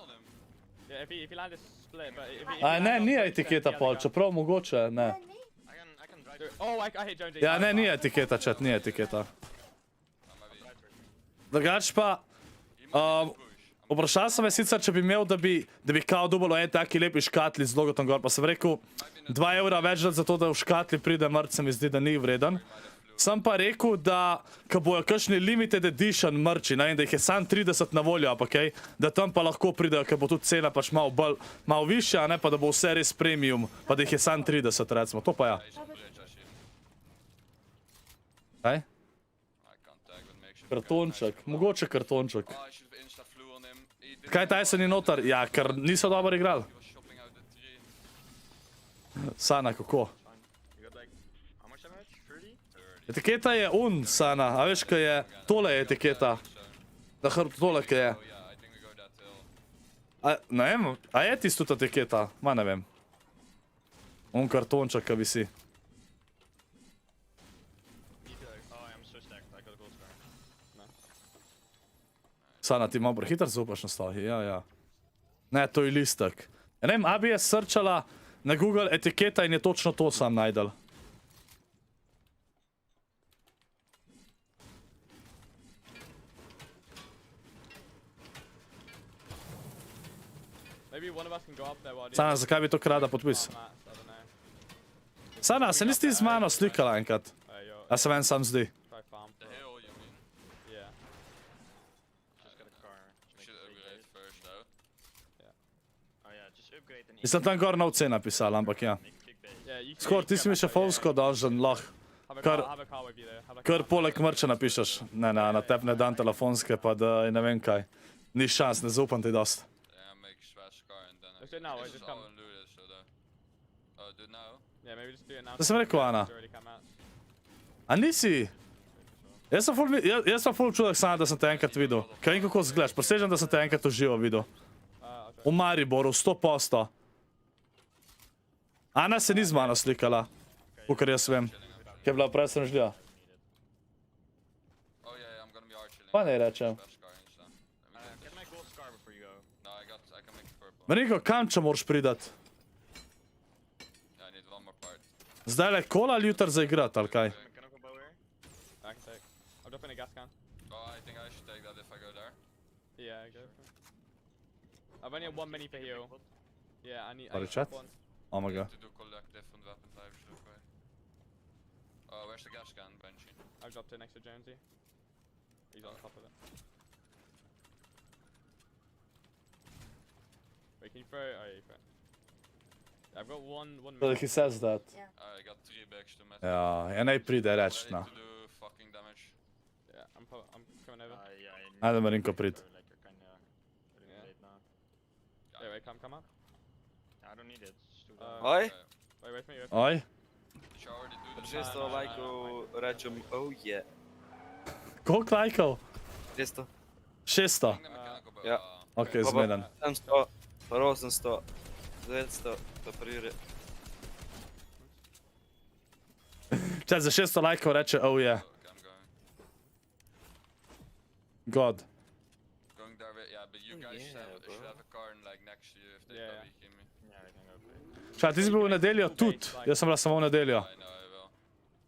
Ne, ni etiketa pol, čeprav mogoče, ne. Ja, ne, ni etiketa, chat, ni etiketa. Drugač pa, vprašal sem je sicer, če bi imel, da bi kao dubalo en taki lepi škatli z logotom gor, pa sem rekel, 2 evra več dati za to, da v škatli pride mrč, se mi zdi, da ni vreden. Sem pa rekel, da ko bojo kakšni limited edition mrči, da jih je sam 30 na voljo, da tam pa lahko pridejo, ker bo tudi cena pač malo višja, pa da bo vse res premium, pa da jih je sam 30, recimo. To pa ja. Kaj? Kartonček, mogoče kartonček. Kaj Tyson ni noter? Ja, ker niso dobro igrali. He was shopping out the tree. Sana, kako? You got like, how much damage? 30? Etiketa je Sana, a veš, kaj je? Tole je etiketa. Na hrbtu tole, kaj je. Oh yeah, I think we go that hill. Ne vem, a je tisto ta etiketa? Ma ne vem. Kartonček, kaj bi si. Need to like, oh, I'm so stacked. I got a gold scar. Sana, ti malo prehitro zaupaš na stvari, ja. Ne, to je listek. Ja, ne vem, Abi je srčala na Google etiketa in je točno to sam najdel. Maybe one of us can go up there while the Sana, zakaj bi to krada podpis? I don't know. Sana, se nisi z mano slikala enkrat? Yo, A se meni sam zdi? try farm. The for- hill, you mean? Yeah. Just got a car. to make Should it big upgrade base. first though. Oh yeah, just upgrade and Mislim tam gor nov C napisala, ampak ja. make a big base. Yeah, you Skor, you ti can si mi get še back there, Folsko dolžen, lahko. Have a Kar- car, have a car with you there. Have a Kar car. poleg mrča napišeš. Ne, na tebi ne dam telefonske, pa da ne vem kaj. Ni šans, ne zaupam ti dost. Then I make smash car and then Let's do it now, this just is all come. unlooted, so the... Oh, do it now? Yeah, maybe just do it now. Da sem rekel, Ana. It's already come out. A nisi? Jaz sem ful čudak sam, da sem te enkrat videl. Kaj vem kako zgledaš, presežem, da sem te enkrat uživo videl. I'll try. V Mariboru, 100%. Ana se ni z mano slikala, kakor jaz vem. Kaj je bila presražljiva. Oh yeah, I'm gonna be arching. Pa ne rečem. Smash car instead. Let me Get my gold scar before you go. No, I can make purple. Marinko, kam če moraš pridati? Yeah, I need one more part. Zdaj le kola ali jutr zaigrat, ali kaj? Mechanical bow here. I can take. I'll drop in a gas can. Oh, I think I should take that if I go there. Yeah, go for it. I've only got 1 mini per heal. Yeah, I need. Sorry, I need chat. one. Oh my god. To do collect different weapon types real quick. Oh, where's the gas can, Benji? I've dropped it next to Jonesy. He's on top of it. Wait, can you throw? Oh, yeah, you throw. Yeah, I've got one So mini. he says that. I got 3 bags to met. Ja, ja naj pride reč, Ready no. to do fucking damage. Yeah, I'm coming over. Yeah, I Ajde, need Marinko, to prid. go, like you're kinda getting Yeah. late now. Yeah, wait, come up. I don't need it. It's too Uh, bad. Oj, Wait for me. Wait for me. Oj, Did you already do the čisto no, no, lajkov rečem, oh yeah. koliko lajkov? 300, 600. the mechanical bow? yeah. Ok, Pa zmeden. 700, pa 800, 900, pa priri. Če za 600 lajkov reče, oh yeah, Okay, I'm going. god. Going there with, yeah, but you guys yeah, should bro. have a car like next to you if they Yeah, probably kill me. Yeah, I can go for it. Čaj, ti si bil v nedeljo tudi, jaz sem bila samo v nedeljo. I know I will.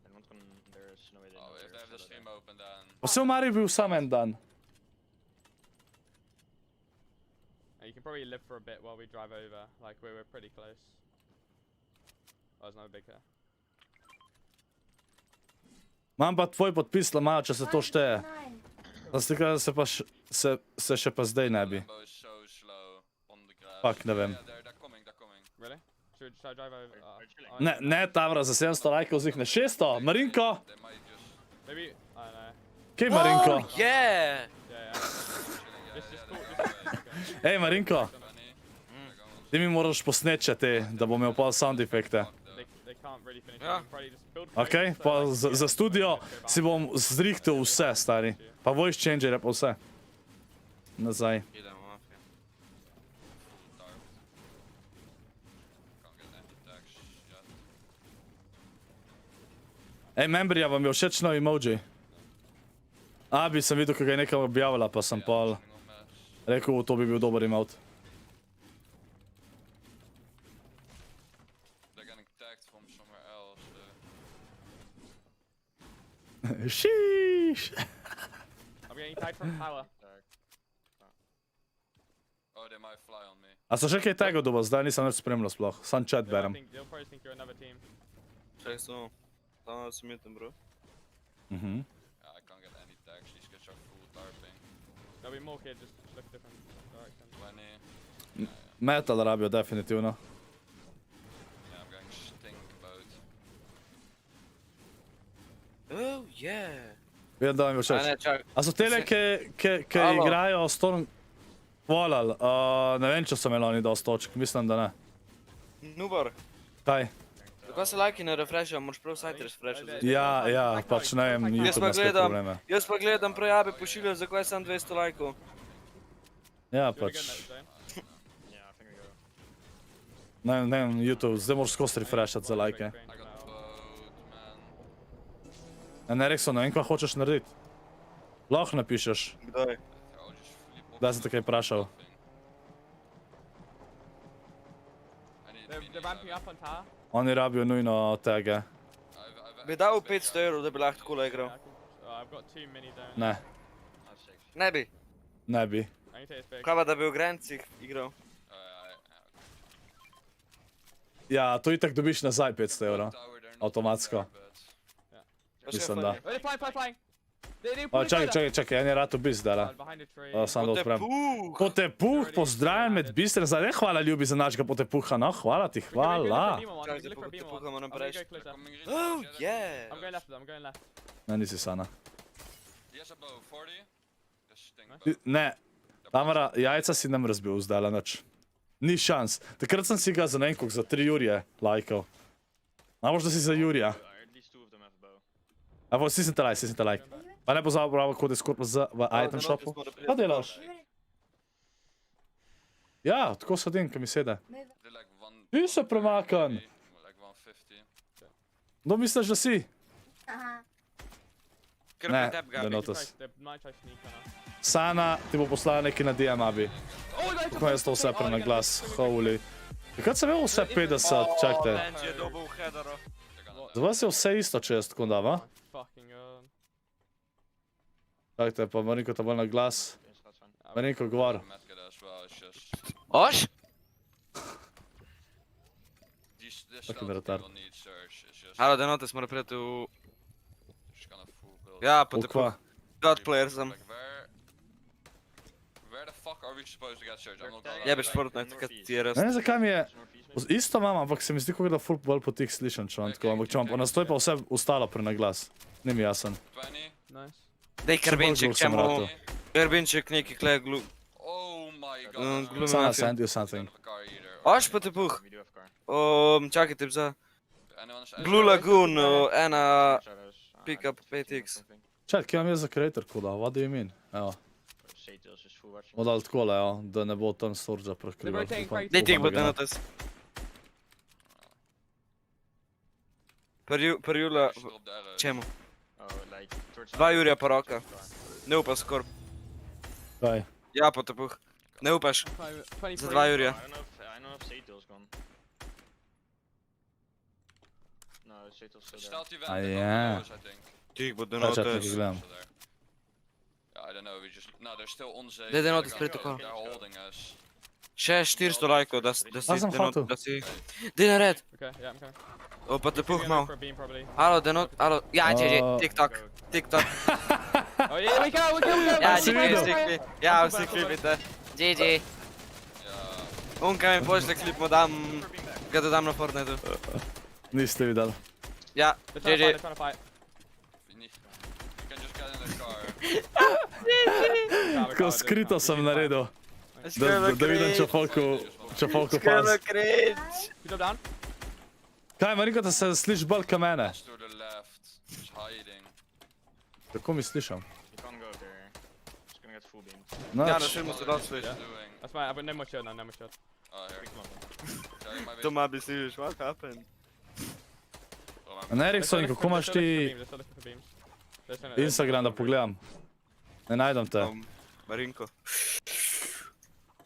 They're not gonna. There's no way they Oh, know if they have the there's stream Shadow open then... Pa se v Mari bil sam en dan. You can probably live for a bit while we drive over. Like we're pretty close. Oh, there's no big here. Imam pa tvoj podpis, Lama, če se to šteje. Da se tega se pa se še pa zdaj ne bi. Limbo is so slow on the grass. Fuck, ne vem. Yeah, they're coming, they're coming. Really? Should I drive over? Are chilling. Oh, Ne, ne, Tamra, za 700 lajkov zihne 600. Marinko, They might just... Maybe I don't know. kje je Marinko? Oh yeah! Yeah. chilling, Just yeah, cool. yeah, Hej, Marinko, Funny. They're going ti mi moraš posneče te, da bom imel pol sound efekte. They can't really finish. Yeah. You can probably just build. Ok, crates, so, pa like, za studio si bom zrihtel vse, stari. Pa voice changer pa vse. Nazaj. Idemo, mafija. full dark. Can't get any attacks yet. Ej, memberja, vam je všeč nov emoji? Abi, sem videl, kako je nekaj objavila, pa sem pol Single mess. rekel, to bi bil dober emote. They're getting tagged from somewhere else. Sheesh. I'm getting tagged from power. Oh, they might fly on me. A so še kaj tega dobil, zdaj nisem več spremljal sploh. Sam chat berem. They'll probably think you're another team. Čakaj samo, tam da sem jutem, bro. Mhm. Yeah, I can't get any tags. These kids are full tarping. There'll be more kids. Just look different directions. 20. Metal rabijo, definitivno. Yeah, I'm going stink boat. Oh yeah! Vidim, da vam je A všeč. ne, čak, A so tele, ki Halo. igrajo Storm... Volal, ne vem, če so imeli oni dosti točk, mislim, da ne. Nubar. Kaj? Kako se lajki ne refreshajo, moraš prav sajt refreshati. Ja, pač ne vem, YouTube ima spet probleme. Jaz pa gledam projabe pošiljajo, zakaj sam 200 lajkov. Ja, Do we pač, get notes, eh? Yeah, I think we go. ne vem, YouTube, zdaj moraš skozi refreshati za lajke. I got man. Erikson, ne vem, kaj hočeš narediti. Lahko napišeš, Kdaj? I'll just flip off da sem te kaj vprašal. I need They're ramping up on tower. Oni rabijo nujno tege. Bi dal 500 evrov, da bi lahko tako igral. Yeah, I've got 2 mini down. Ne, Ne bi. ne bi. I need to take this big. Kaj pa, da bi v Grancih igral? Ja, to itak dobiš nazaj 500 evrov. Automatsko. Mislim, da. Oh, they're flying! Čakaj, en je rad obisk zdaj. Behind the tree. Samo da odprem. Potepuh! Potepuh, pozdravljen med bistren, zdaj hvala ljubi za našega potepuha, no, hvala ti, hvala. Čakaj, Look for a beam one. potepuha moram I'm gonna preći. go closer. Oh, yeah! I'm going left, I'm going left. Ne, nisi sana. Yes, above 40. This thing. Ne, Tamara, jajca si nam razbil zdaj, nič. Ni šans. Takrat sem si ga za nekog, za 3 Jurije lajkal. A možda si za Jurija. At least 2 of them have bow. A bo, si te lajk. Pa ne pozabil kod je ScorpLZ v item shopu. Kaj delaš? Ja, tako sedim, ko mi sede. They're like one. Ti se premakan. Like 150. No misliš, da si? Ker Ne, pretep ga. Denotes. They might try sneak on us. Sana ti bo poslala neki na DM, abi. Kako jaz to vse na glas, holy. Takrat sem imel vse 50, čakajte. Benji je dobil v headero. Za vas je vse isto, če jaz tako dam, a? Fucking god. Čakajte, pa Marinko ta bolj na glas. Yes, that's fine. Marinko, govor. Medkit as well. It's just. Oš? This Fucking stuff retard. people need search. It's just. Halo, Denotes mora priti v... Just kind of full build. Ja, Ukva. potepuh. God player sem. Like where the fuck are we supposed to get search? I'm not gonna. Jebeš Fortnite, kad ti je res. Ne vem, zakaj mi je... Northeast, maybe? Isto imam, ampak se mi zdi, kot da ful bolj po tih slišam, če vam tako, ampak če vam pa nastoj pa vse ustalo pre na glas. Ni mi jasen. 20. Nice. Dej Krbinček, Še bolj gluh sem čemu... ratal. Krbinček neki kle glu... Oh my god. Glumi Sana, mafija. send you something. Don't have a car either. Oš, potepuh. We do have car. Čakajte, za... Anyone Glue Lagoon, ena... Shadows. pick up 5x. Čet, kje vam je za creator koda? What do you mean? Evo, Satel's just full watching. bomo dali takole, evo, da ne bo tam storja They're prekrival. rotating crates. Dej ti bo Upam, da ga ne. Denotes. Prjula... Stop the arrows. Čemu? Oh, like towards. 2 Jurija pa roka. Ne upaš Scorp. Kaj? Ja, potepuh. Ne upaš. 23. Za 2 Jurija. I don't know if Satel's gone. No, Satel's still there. Stealthy Ah, vent yeah. I think. Tih bo Čet, nekaj Denotes. gledam. So there. Yeah, I don't know. We just no. They're still on safe. Dej Denotes They're priti gonna- tako. They're holding us. Še 400 lajkov, da si A sem hotel. Denotes, da si... Dej na red. Okay, yeah, I'm coming. O, potepuh We're mal. going for a beam probably. Halo, Denotes, halo. Ja, GG, Oh. TikTok, TikTok. Oh yeah, we go! Ja, si GG, videl? vsi klipi. Ja, vsi klipite. GG. Yeah. Unka mi pošle klip, mu dam... Ga dodam na Fortniteu. Niste videli. Ja, They're trying to fight, GG. they're trying to fight. You can just get in the car. Tako skrito sem naredil, da vidim, če folku Skrlo pas. cringe. You go down? Kaj, Marinko, da se sliš bolj ka mene? It's to the left. Just hiding. Kako mi slišam? You can't go there. Just gonna get full beam. Ja, na Nač. filmu se da sliši. Doing. That's fine, I've got no more shield now, no more shield. Oh, here. Come on. Okay, my To ma bi slišiš, what happened? Erikson, kako imaš ti They're still looking for beams. They're still looking for beams. Instagram, da pogledam? Ne najdem te. Marinko.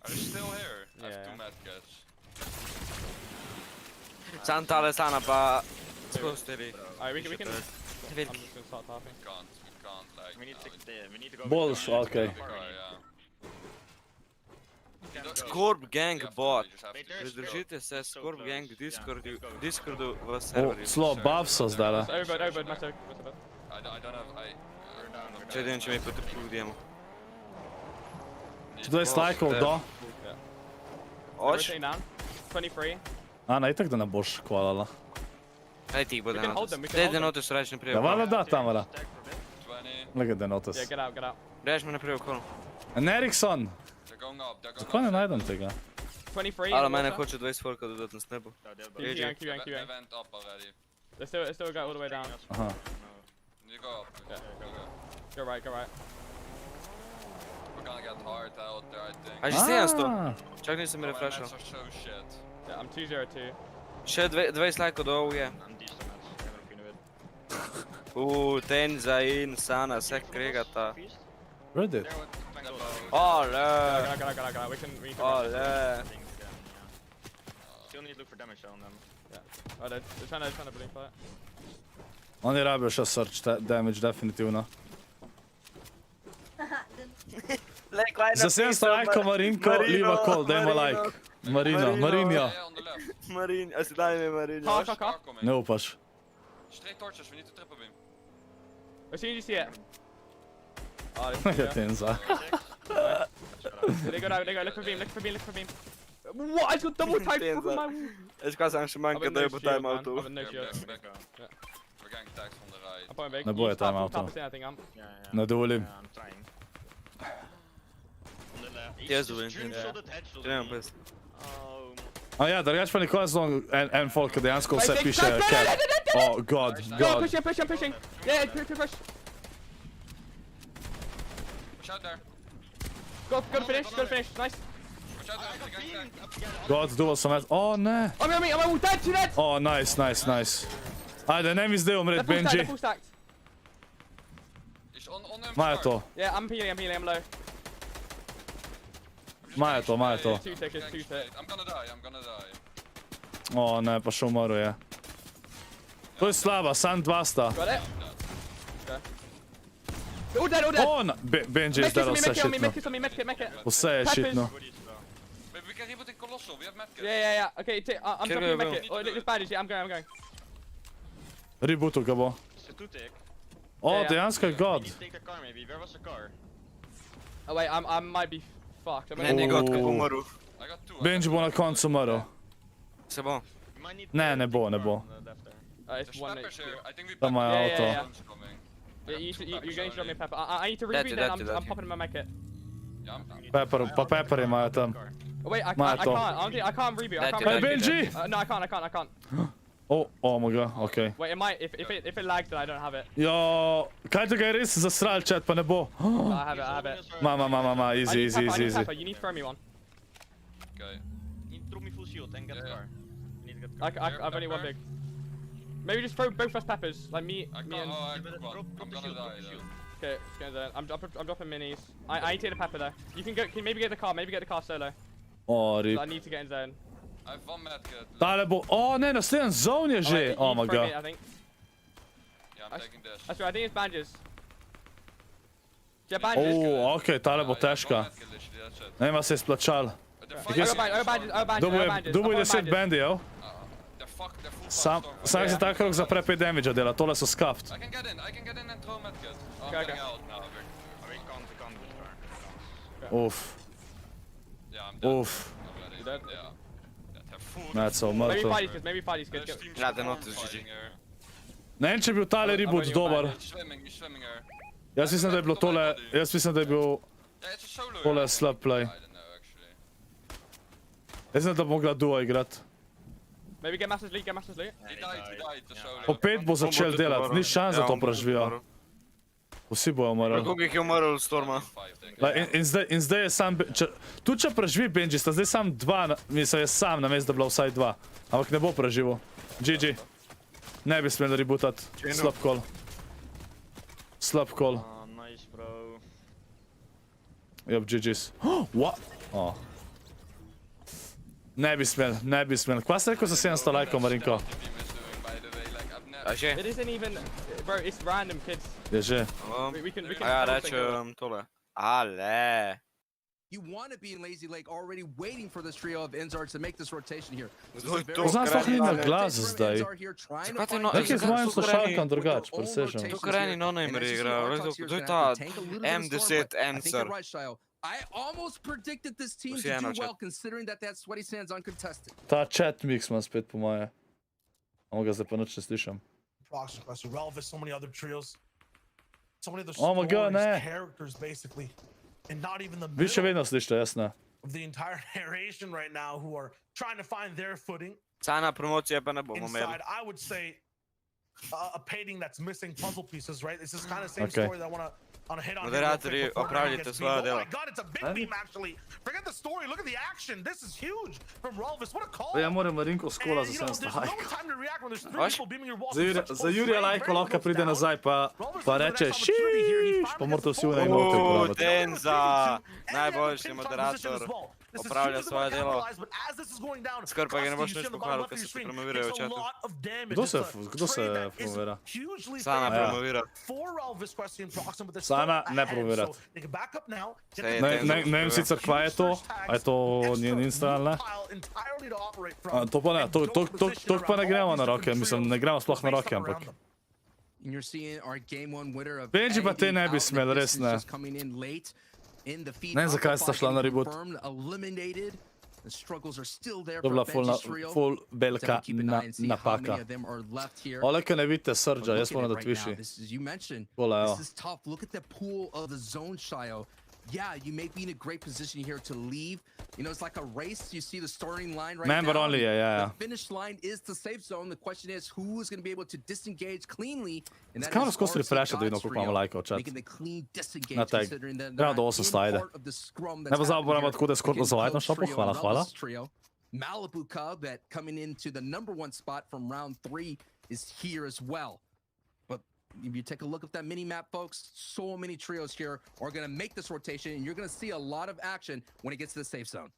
Are they still here? I have Yeah. 2 medkits. Sam tale sana pa... Spustili. Alright, we can. I'm Veliki. just gonna start tapping. We can't, like. We need to we need to go. Boljš, okej. The car, yeah. Scorp Gang bot. You just have to- Pridružite se Scorp Gang Discordu v serverju. Slo, bav so zdaj. So overbird, Mato. I don't have. Če vidim, če mi potepuh dijemo. 20 lajkov do. Oč? Rotating down. 23. A, ne, itak da ne boš kvalala. Aj ti bo We can hold them, we Denotes. can Dej hold them. Denotes reč naprej. Ja, valjda da, Tamara. 20. Lega Denotes. Yeah, get out, get out. Reč mi naprej okolo. Erikson, They're going up, they're going Zakaj ne up. najdem tega? 23. Ali in mene water. hoče 20 folka dodati na snapu. Yeah, they're Keep going, keep going, keep They going. went up already. Let's still go all the way down. Aha. You go up. Yeah. Go, go. Go right, go right. We're gonna get hard out there, I think. A že 700. Ah, Čak nisem mi Oh, my refreshal. mats are so shit. Yeah, I'm 202. Še 20 lajkov do OU je. I'm decent match. Never been with. Tenza in Sana, se kregata. Feast? Reddit. There with Bengal. Ole. Go. We can Ole. I think, still need to look for damage on them. Oh, they're trying to blink for it. Oni rabijo še search damage, definitivno. Za 700 lajkov Marinko, leave a call, dajmo like. Marinjo. Yeah, on the left. Marin, a si daj mi Marin. Car. Car coming. Ne upaš. Straight torches, we need to triple beam. As soon as you see it. Oh, this is Tenza. They go, look for beam. What? I just got double tagged Tenza. from my wall. Veš kaj sem še I've manjka, got da no je po shield, man. timeoutu. I've got no shield. Back. We're getting tagged from the right. I'm point big. Ne boje You start full timeoutu. tappers in, I think I'm. Yeah. Ne dovolim. I'm trying. On the left. Yes, He's win. just dream-shotted headshot Gremo me. pes. Oh, A ja, drugač pa nikoli znam en folk, ki dejansko vse piše cat. Oh, god. Go, pushing. Yeah, push. Push out there. Go to finish. Nice. Push out there, they're getting tagged. God, duval sem met. O, ne. I'm all dead, too dead. O, nice. Ajde, ne mi zdaj umret, They're Benji. full stacked. He's on him. Majo to. Yeah, I'm healing, I'm low. Majo to. Two tick. I'm gonna die. O, ne, pa še umrl je. To je slaba, sam 2 sta. Got it? Okay. All dead. O, Benji je zdaj vse šitno. Make it. Vse je šitno. Wait, we can reboot in Colossal, we have medkits. Yeah. Okay, I'm Kill dropping me, make it. Oh, this bandage, yeah, I'm going. Rebootu ga bo. it's a two-tick. O, Ja, ja. dejansko je We god. need to take the car maybe. Where was the car? Oh wait, I might be fucked. Meni je god, ko umrl. I got two. Benji bo na koncu umrl. Se bo. You might need Ne, to ne take bo, the ne car bo. on the left there. It's There's one peppers HP. here. I think we Tam ima Yeah, auto. yeah. Bombs coming. Yeah, I have two you're peppers going to drop me a only. pepper. I need to That's reboot it, then. that's it, I'm that's popping my mech it. Yeah, I'm Pepper imajo tam. Oh wait, I Ma can't. to. I can't reboot. I can't That's Hey, it, reboot. Benji! No, I can't. O moj, okej. Wait, it might. If it lags, then I don't have it. Jo, kaj tega je res zasral chat, pa ne bo. I have it. Ma, I easy. need pepper. You need to throw me one. Okay. You need to throw me full shield and get the Yeah. car. You need to get the car. I've only one big. Maybe just throw both us peppers, like me I and. can't. Oh, I But took one. drop I'm the gonna shield, drop die the shield. though. Okay, let's go there. I'm dropping minis. I need to get a pepper there. You can go. Can you maybe get the car? Maybe get the car solo. O, 'Cause rip. I need to get in zone. I have one medkit. Tale bo. O, ne, naslednji zone je že. Alright, O you moj throw me god. it, I think. Yeah, I'm taking this. That's right. I think it's bandages. Yeah, bandages. O, okej, tale bo težka. Ne vem, se je splačal. Dubuj 10 bendijev. Sam se tak rok zapre 5 damage dela, tole so scuffed. I can get in and throw a medkit. Oh, I'm Okay, getting okay. out now. We can't get the car. Uf, Yeah, I'm dead. uf. Already. You dead? Yeah. They're full. Ne, so Maybe mrtev. fight these. Maybe fight these. Good. There's teams Ja, from Denotes home GG. fighting here. Ne vem, če je bil tale reboot dober. He's swimming here. Jaz mislim, da je bilo tole, jaz mislim, da je bil Yeah, it's a solo. tole slab play. I don't know actually. Jaz mislim, da bo mogla duo igrati. Maybe get Masters League. He died, the solo. Po 5 bo začel delati, ni šans, da to preživijo. Vsi bojo umrli. Koliko jih je umrl od Storma? In zdaj je sam, tudi če preživi Benji, sta zdaj sam 2, mislim, je sam namesto, da bila vsaj 2. Ampak ne bo preživel. GG. Ne bi smeli rebootat. Slab call. Slab call. Oh, nice, bro. Yep, GG's. What? Oh. Ne bi smel. Kva ste rekel za 700 lajkov, Marinko? A že? It isn't even, bro. It's random kids. Je že. We can. A ja, rečem tole. Ale. You want to be in Lazy Lake already waiting for this trio of Enzards to make this rotation here. This is Kdo a je very to? Poznam sploh ni na Grani, glas zdaj. Zakaj ti no- Nekaj z mojim Zakaj slušalkam grani- drugače, presežem. To grani no-namer igra, kdo je ta M10 Answer? I almost predicted this team Vsi to eno do chat. well considering that that sweaty sand's uncontested. Ta chat mix ima spet po moje. Amo ga zdaj pa nič ne slišam. Proxy Quest, Relvis, so many other trios. So many other Oh my God, stories, ne. characters, basically. and not even the Vi še middle vedno slišite, jasno. of the entire narration right now, who are trying to find their footing Cena promocije pa ne bomo imeli. inside. I would say a painting that's missing puzzle pieces, right? This is kind of the same Okay. story that I want to hit on. Moderatori, opravljajte svoje Oh delo. my god, it's a big beam actually. Forget the story, look at the action. This is huge from Rolvis. What a call. Ja moram Marinko skola And, za you know, 700 there's no hajka. time to react when there's three Vaš? people beaming your walls. Za Jurija Lajko lahko pride nazaj pa reče šiš, pa morate vsi v eno minuto uporabiti. Denza, najboljši moderator, opravlja svoje delo. Skoraj pa ga ne boš več pohvalil, ker se promovirajo v chatu. Kdo se promovira? Sana Ja. promovira. Sana ne promovira. Ne vem sicer kva je to, a je to njen install, ne? To pa ne, to pa ne gremo na roke, mislim, ne gremo sploh na roke, ampak. Benji pa te ne bi smel, res ne. Ne vem, zakaj sta šla na reboot. To je bila ful velika napaka. Ole, ko ne vidite Srdža, jaz moram dati višji. Pola, evo. This is tough. Look at the pool of the zone, Shio. Yeah, you may be in a great position here to leave. You know, it's like a race. You see the starting line right Member now. only, yeah. The finish line is the safe zone. The question is, who is going to be able to disengage cleanly? And that Skoro is skozi RC refresha, da vidimo, God's koliko imamo trio, lajkov v chat. making the clean disengage, Na tag. considering that Gremo they're do not 800 in ajde. part of the scrum Ne that's pozabimo, happening tako da je here ScorpLZ against šopu, Trio, hvala, hvala. Melvis Trio. Malibu Cub that coming into the #1 spot from round 3 is here as well. But if you take a look at that mini map, folks, so many trios here are going to make this rotation, and you're going to see a lot of action when it gets to the safe zone.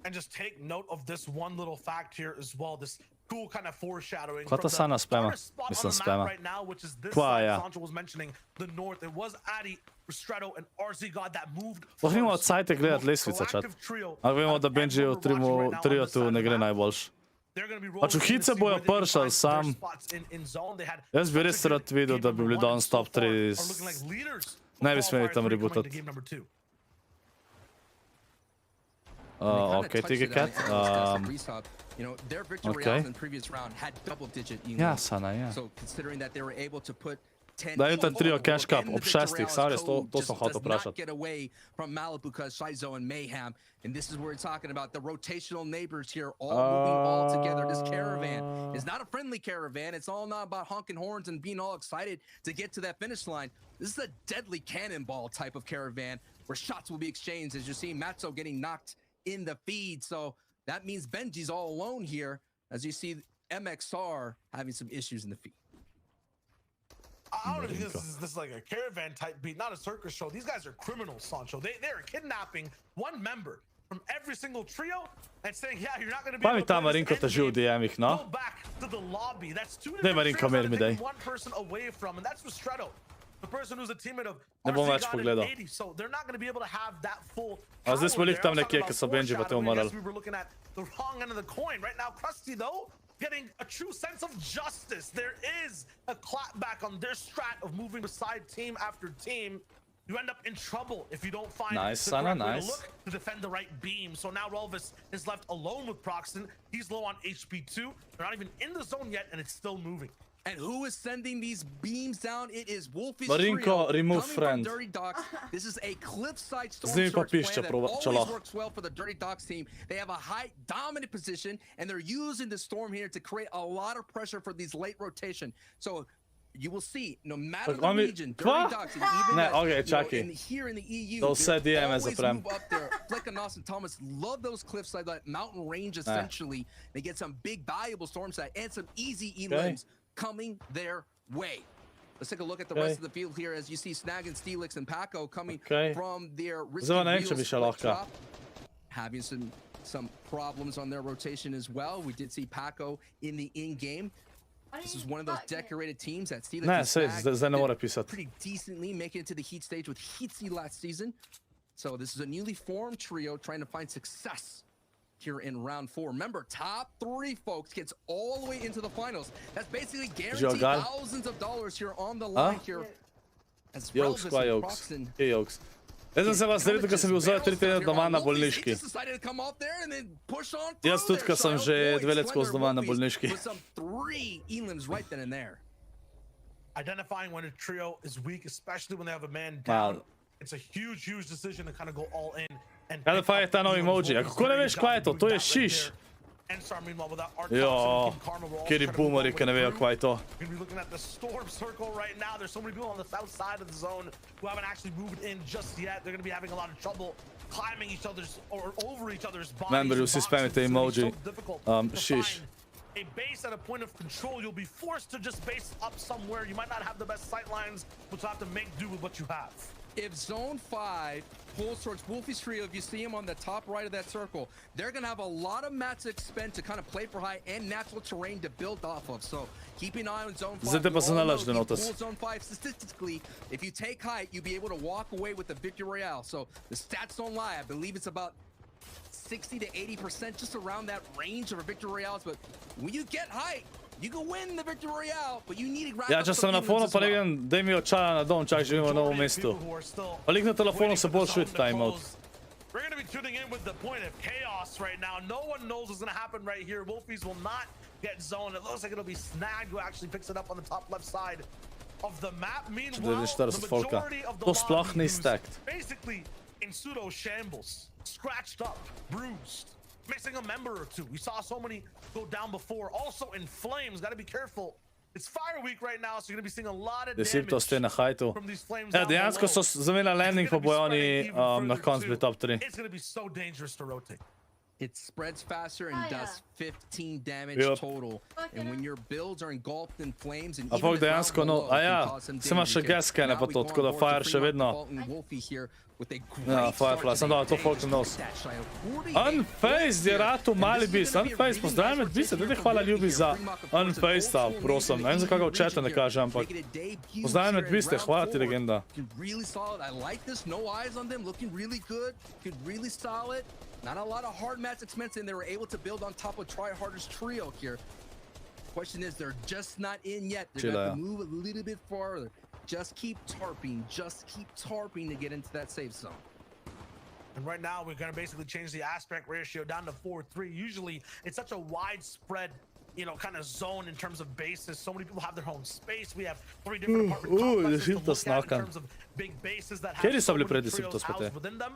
And just take note of this one little fact here as well. This cool kind of foreshadowing. Kva ta Sana spema? Mislim, spema. Right now, which is this Kva, side, ja. Sancho was mentioning the north. It was Adi, Ristretto, and RZ God that moved. Pohnimo od first. sajte gledat The most lesvice, čat. proactive trio Ampak vemo, da out of Benji v everyone we're watching right now on trio this tu side ne of gre the map. najboljš. They're gonna be Pač v rolling hit se in to see bojo where they can pršali, find sam. their spots in zone. They had Jaz bi such a res good rad videl, game da bi number bili one, danes and so top far 3 are s- looking like leaders Ne bi of smeli qualifier tam 3 coming rebootati. to game number 2. Ok, Tigecat. You know, their victory Okay. rounds in previous round had double-digit Ja, Sana, ja. So considering that they were able to put 10 Daj ten trio cash cup in the ob victory 6, rounds, sam res, to Code sem just hotel does not vprašati. get away from Malibu because Shizo and Mayhem. And this is where we're talking about the rotational neighbors here all moving all together. This caravan is not a friendly caravan. It's all not about honking horns and being all excited to get to that finish line. This is a deadly cannonball type of caravan where shots will be exchanged, as you're seeing Matzo getting knocked in the feed. So that means Benji's all alone here, as you see MXR having some issues in the feed. I don't think this is like a caravan type beat, not a circus show. These guys are criminals, Sancho. They're kidnapping one member from every single trio and saying, yeah, you're not going to be Pa mi able to ta play this Marinko end teži v game. DM-ih, Go no? back to the lobby. That's two Daj, different Marinko, trios that mir mi are taking daj. one person away from, and that's Ristretto, the person who's a teammate of Ne bom RC več God and pogledal. 80. So they're not going to be able to have that full A zdaj smo power lih there. tam I was nekje, talking ko so about Benji pa te foreshadowing. I guess umarali. we were looking at the wrong end of the coin. Right now, Krusty, though, getting a true sense of justice. There is a clapback on their strat of moving beside team after team. You end up in trouble if you don't find Nice, the Sana, correct way to nice. look to defend the right beam. So now Rolvis is left alone with Proxton. He's low on HP 2. They're not even in the zone yet, and it's still moving. And who is sending these beams down? It is Wolfish Marinko, Trio remove coming friend. from Dirty Docks. This is a cliffside storm Z njimi pa search pišče plan that always čelo. works well for the Dirty Docks team. They have a high dominant position, and they're using the storm here to create a lot of pressure for these late rotation. So you will see, no matter Tak the oni- region, Kva? Dirty Docks, and even Ne, that, okej, you know, čakaj. here in the EU, To vse they DM-e always zaprem. move up there. Flick and Austin Thomas love those cliffside, that mountain range essentially. They get some big valuable storm side and some easy elims coming their way. Let's take a look at the rest of the field here as you see Snag and Steelix and Paco coming from their risky Zdaj ne vem, če wheel bi še split lahko. drop, having some problems on their rotation as well. We did see Paco in the in-game. This is one of those decorated teams that Steelix Ne, and sej, Snag zdaj ne did more pisati. pretty decently making it to the heat stage with Heatsy last season. So this is a newly formed trio trying to find success here in round 4. Remember, top 3 folks gets all the way into the finals. That's basically guaranteed Jogar. thousands of dollars here on the line here. As Jokes, Relvis kva and Jokes? Proxton Kje Jokes? Jaz sem se vas zredil, ko sem bil zdaj 3 tedne doma na bolniški. He just decided to come out there and then push on Jaz through tudi, there. ko sem So, že oh boy, 2 let skozi Slender doma na Wolfies bolniški. with some 3 elims right then and there. Identifying when a trio is weak, especially when they have a man Mal, down. it's a huge decision to kind of go all in. And Kada faj je ta novi emoji? A kako ne veš kaj je to? To je šiš. Jo, kjeri boomeri, ki ne vejo kaj je to. We're gonna be looking at the storm circle right now. There's so many people on the south side of the zone who haven't actually moved in just yet. They're gonna be having a lot of trouble climbing each other's or over each other's bodies. Remember, vsi spamite emoji. Šiš. A base at a point of control, you'll be forced to just base up somewhere. You might not have the best sight lines, but you'll have to make do with what you have. If Zone 5 pulls towards Wolfie's trio, if you see him on the top right of that circle, they're going to have a lot of mats to expend to kind of play for height and natural terrain to build off of. So keep an eye on Zone 5. Zde pa se nalaž, Denotes. Zone 5 statistically, if you take height, you'll be able to walk away with the victory royale. So the stats don't lie. I believe it's about 60 to 80%, just around that range of a victory royales. But when you get height, you can win the victory royale, but you need to grab Ja, če sem na fonu, pa legam, daj mi očala na dom, čak živimo v novem mestu. Pa lik na telefonu se bolj švit ta emote. We're going to be tuning in with the point of chaos right now. No one knows what's going to happen right here. Wolfies will not get zoned. It looks like it'll be Snag who actually picks it up on the top left side of the map. Meanwhile, the majority of the lobby is basically in pseudo shambles, scratched up, bruised, missing a member or two. We saw so many go down before. Also in flames. Got to be careful. It's Fire Week right now, so you're going to be seeing a lot of damage from these flames. Ja, dejansko so zamenjali landing, pa bojo oni na koncu bili top 3. It's going to be so dangerous to rotate. It spreads faster and does 15 damage total. And when your builds are engulfed in flames and even dejansko, no, a ja, se imaš še gas scanne pa to, tako da Fire še vedno. Ja, Firefly, sem dal to Falcon Nose. Unfaced je ratu mali beast. Unfaced, pozdravim med beast, tudi hvala ljubi za Unfaced, prosim. Ne vem, za kakega v chatu ne kaže, ampak pozdravim med beast, hvala ti legenda. Not a lot of hard mats expensive, and they were able to build on top of Tryharder's trio here. Question is, they're just not in yet. They're going to have to move a little bit farther. Just keep tarping to get into that safe zone. And right now, we're going to basically change the aspect ratio down to 4:3. Usually, it's such a widespread, you know, kind of zone in terms of bases. So many people have their own space. We have 3 different apartment complexes to look at in terms of big bases that have so many trios housed within them.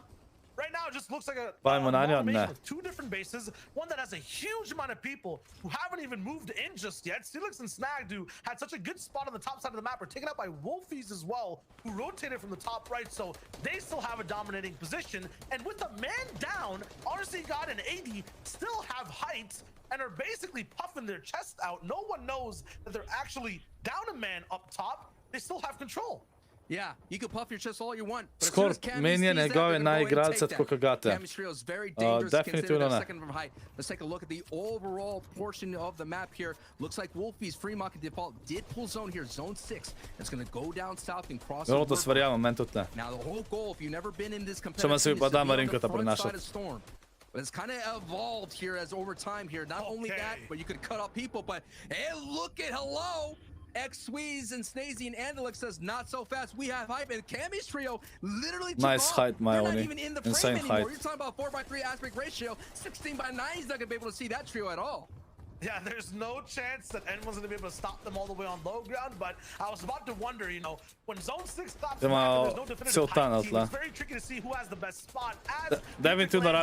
Right now, it just looks like a combination of 2 different bases. One that has a huge amount of people who haven't even moved in just yet. Steelix and Snagdo had such a good spot on the top side of the map. Are taken out by Wolfies as well, who rotated from the top right. So they still have a dominating position. And with the man down, RC God and AD still have height and are basically puffing their chest out. No one knows that they're actually down a man up top. They still have control. Yeah, you can puff your chest all you want. Scorp menja njegove najigralce tako kagate. Definitivno ne. Let's take a look at the overall portion of the map here. Looks like Wolfie's free market default did pull zone here, zone 6. It's going to go down south and cross over. Now the whole goal, if you've never been in this competitive, is to be on the front side of Storm. But it's kind of evolved here as over time here. Not only that, but you could cut off people, but hey, look at hello. X-Squeeze and Snazy and Andalix says not so fast. We have hype, and Cammy's trio literally took nice height, my not only. even in the frame insane anymore. height. You're talking about 4x3 aspect ratio, 16:9. He's not gonna be able to see that trio at all. Yeah, there's no chance that anyone's gonna be able to stop them all the way on low ground, but I was about to wonder, you know, when Zone 6 stops the map, there's no definitive height team, it's very tricky to see who has the best spot. As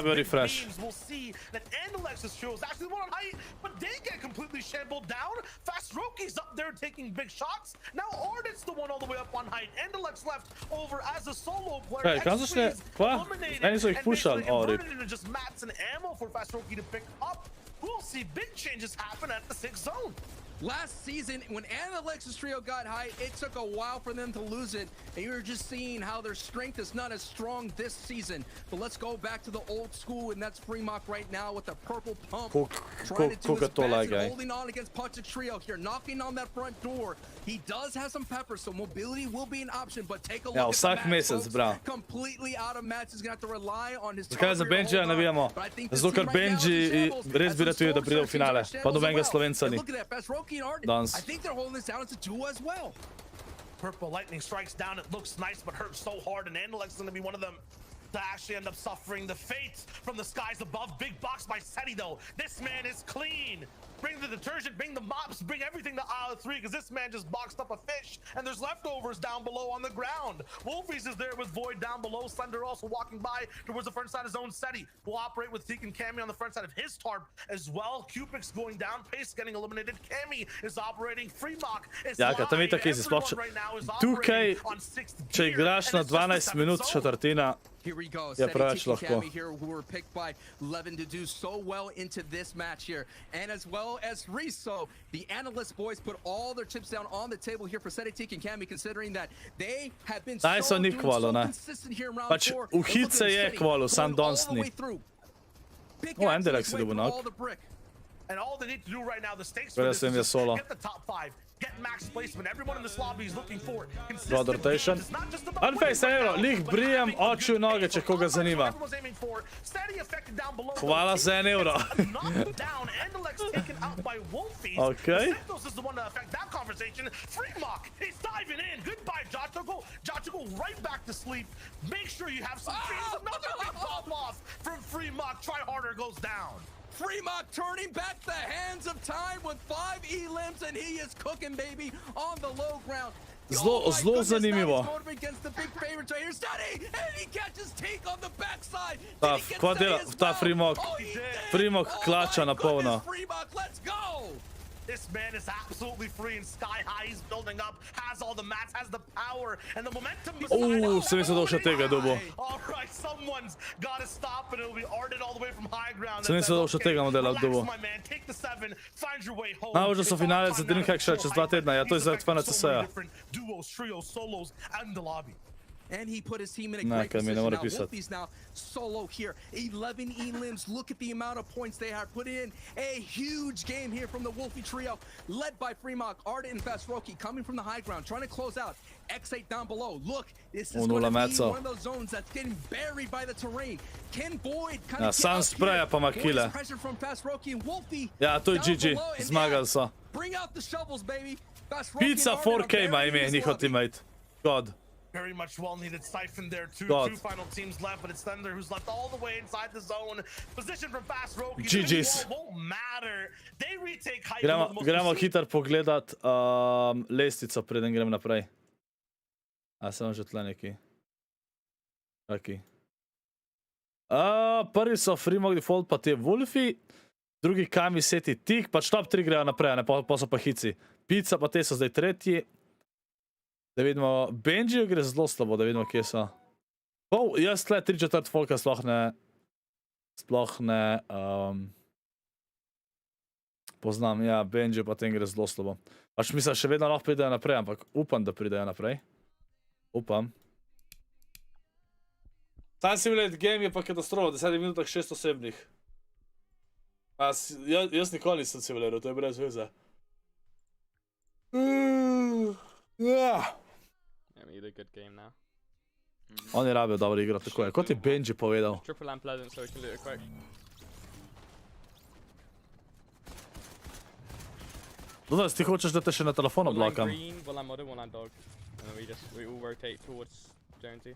refresh. We'll see that Andalex's trio is actually one on height, but they get completely shambled down. Fast Roki's up there taking big shots. Now Ardit's the one all the way up on height. Andalex left over as a solo player. X-Squeeze eliminated and basically converted into just mats and ammo for Fast Roki to pick up. We'll see big changes happen at the 6th zone. Last season, when Andalex's trio got high, it took a while for them to lose it, and you're just seeing how their strength is not as strong this season. But let's go back to the old school, and that's Fremok right now with the purple pump, trying to do his best and holding on against Punch's trio here, knocking on that front door. He does have some pepper, so mobility will be an option, but take a look at the match, folks. Completely out of match. He's going to have to rely on his Zakaj za Benjy-ja navijamo? Zato ker Benjy res bi ratuje, da pride v finale, pa nobenega Slovenca ni. I think they're holding this down as a duo as well. Purple lightning strikes down. It looks nice, but hurts so hard, and Andalex is going to be one of them to actually end up suffering the fate from the skies above. Big box by Seti, though. This man is clean. Bring the detergent, bring the mops, bring everything to aisle 3 because this man just boxed up a fish and there's leftovers down below on the ground. Wolfies is there with Void down below. Slender also walking by towards the front side of his own SETI. Will operate with Teak and Cammy on the front side of his tarp as well. Cupix going down, Pace getting eliminated. Cammy is operating. Freemock is Ja, kad tam live. itak izi, sploh Everyone right now is tukaj, operating on 6th če gear, igraš and na it's just the 12 7th minut zone. četrtina, Here we go. Ja, Seti, preveč Tiki, lahko. Cammy here, who were picked by Levin to do so well into this match here. And as well as Riso, the analyst boys put all their chips down on the table here for Seti, Tiki, and Cammy, considering that they have been Daj so ni doing kvalu, so ne. consistent here in round Pač 4. v hitce je kvalu, sam danes ni. Endelek si dobil nok. And all they need to do right now, the stakes Gleda for this se is jim je just solo. get the top 5, get max placement. Everyone in this lobby is looking for God consistent rotation. games. It's not just about Unface, winning right evo, now, lih but brijem having oči v good noge, games. če koga So zanima. everyone's aiming for. Steady affected down below. Hvala za 1 euro. Knocked down. Endelek's taken out by Wolfies. Okay. Santos is the one to affect that conversation. Freemock, he's diving in. Goodbye, Jachogo. Jachogo right back to sleep. Make sure you have some feeds. Another big pop off from Freemock. Try harder goes down. Freemock turning back the hands of time with 5 E-limbs, and he is cooking, baby, on the low ground. Zelo zanimivo. Against the big favorites right here. Steady, and he catches Teak on the backside. Ta, kva dela, ta Freemock, Freemock klača na polno. Freemock, let's go. This man is absolutely free and sky high. He's building up, has all the mats, has the power and the momentum. Sem mislil, da bo še tega dobil. All right, someone's got to stop and it'll be Arden all the way from high ground. Sem mislil, da bo še tega modela dobil. My man, take the 7, find your way home. Najbolj so finale za Dreamhack še čez 2 tedna, ja, to je za FNCS-ja. Duos, trios, solos and the lobby. And he put his team in a Nah, great kaj mi ne position. more Now pisati. Wolfie's now solo here. 11 E-limbs. Look at the amount of points they have put in. A huge game here from the Wolfie trio, led by Freemock, Arda, and Vasroki, coming from the high ground, trying to close out. X8 down below. Look, this is going to be one of those zones that's getting buried by the terrain. Can Void kind of sam spreja pa ma kile. pressure from Vasroki and Wolfie. Ja, to je down GG, below, and zmagali so. Bring out the shovels, baby. Vasroki Pizza and Arda 4K ima are ime burying this njihov lobby. teammate. God. Very much well-needed siphon there. Two final teams left, but it's Thunder who's left all the way inside the zone. Position from Fast Roki. GG's. Won't matter. They retake height. Gremo hitro pogledat lestvico, preden grem naprej. A sem že tle neki. Taki. Prvi so Freemock, Default, pa te Wolfi. Drugi Kami, Seti, Tik, pač top 3 grejo naprej, ne, pa so pa hici. Pizza pa te so zdaj tretji. Da vidimo, Benjy-ju gre zelo slabo, da vidimo, kje so. Jaz tle 3/4 folka sploh ne poznam. Ja, Benjy pa tem gre zelo slabo. Pač mislim, še vedno lahko pridejo naprej, ampak upam, da pridejo naprej. Upam. Sam Simulate Game je pa katastrofa, v 10 minutah 6 osebnih. Jaz nikoli nisem simulator, to je brez veze. You did a good game now. Oni rabijo dobro igro, tako je. Kot je Benjy povedal. Triple unpleasant so we can loot it quick. Denotes, ti hočeš, da te še na telefonu One line blokam. green, one line modern, one line dog. And then we all rotate towards Jonesy.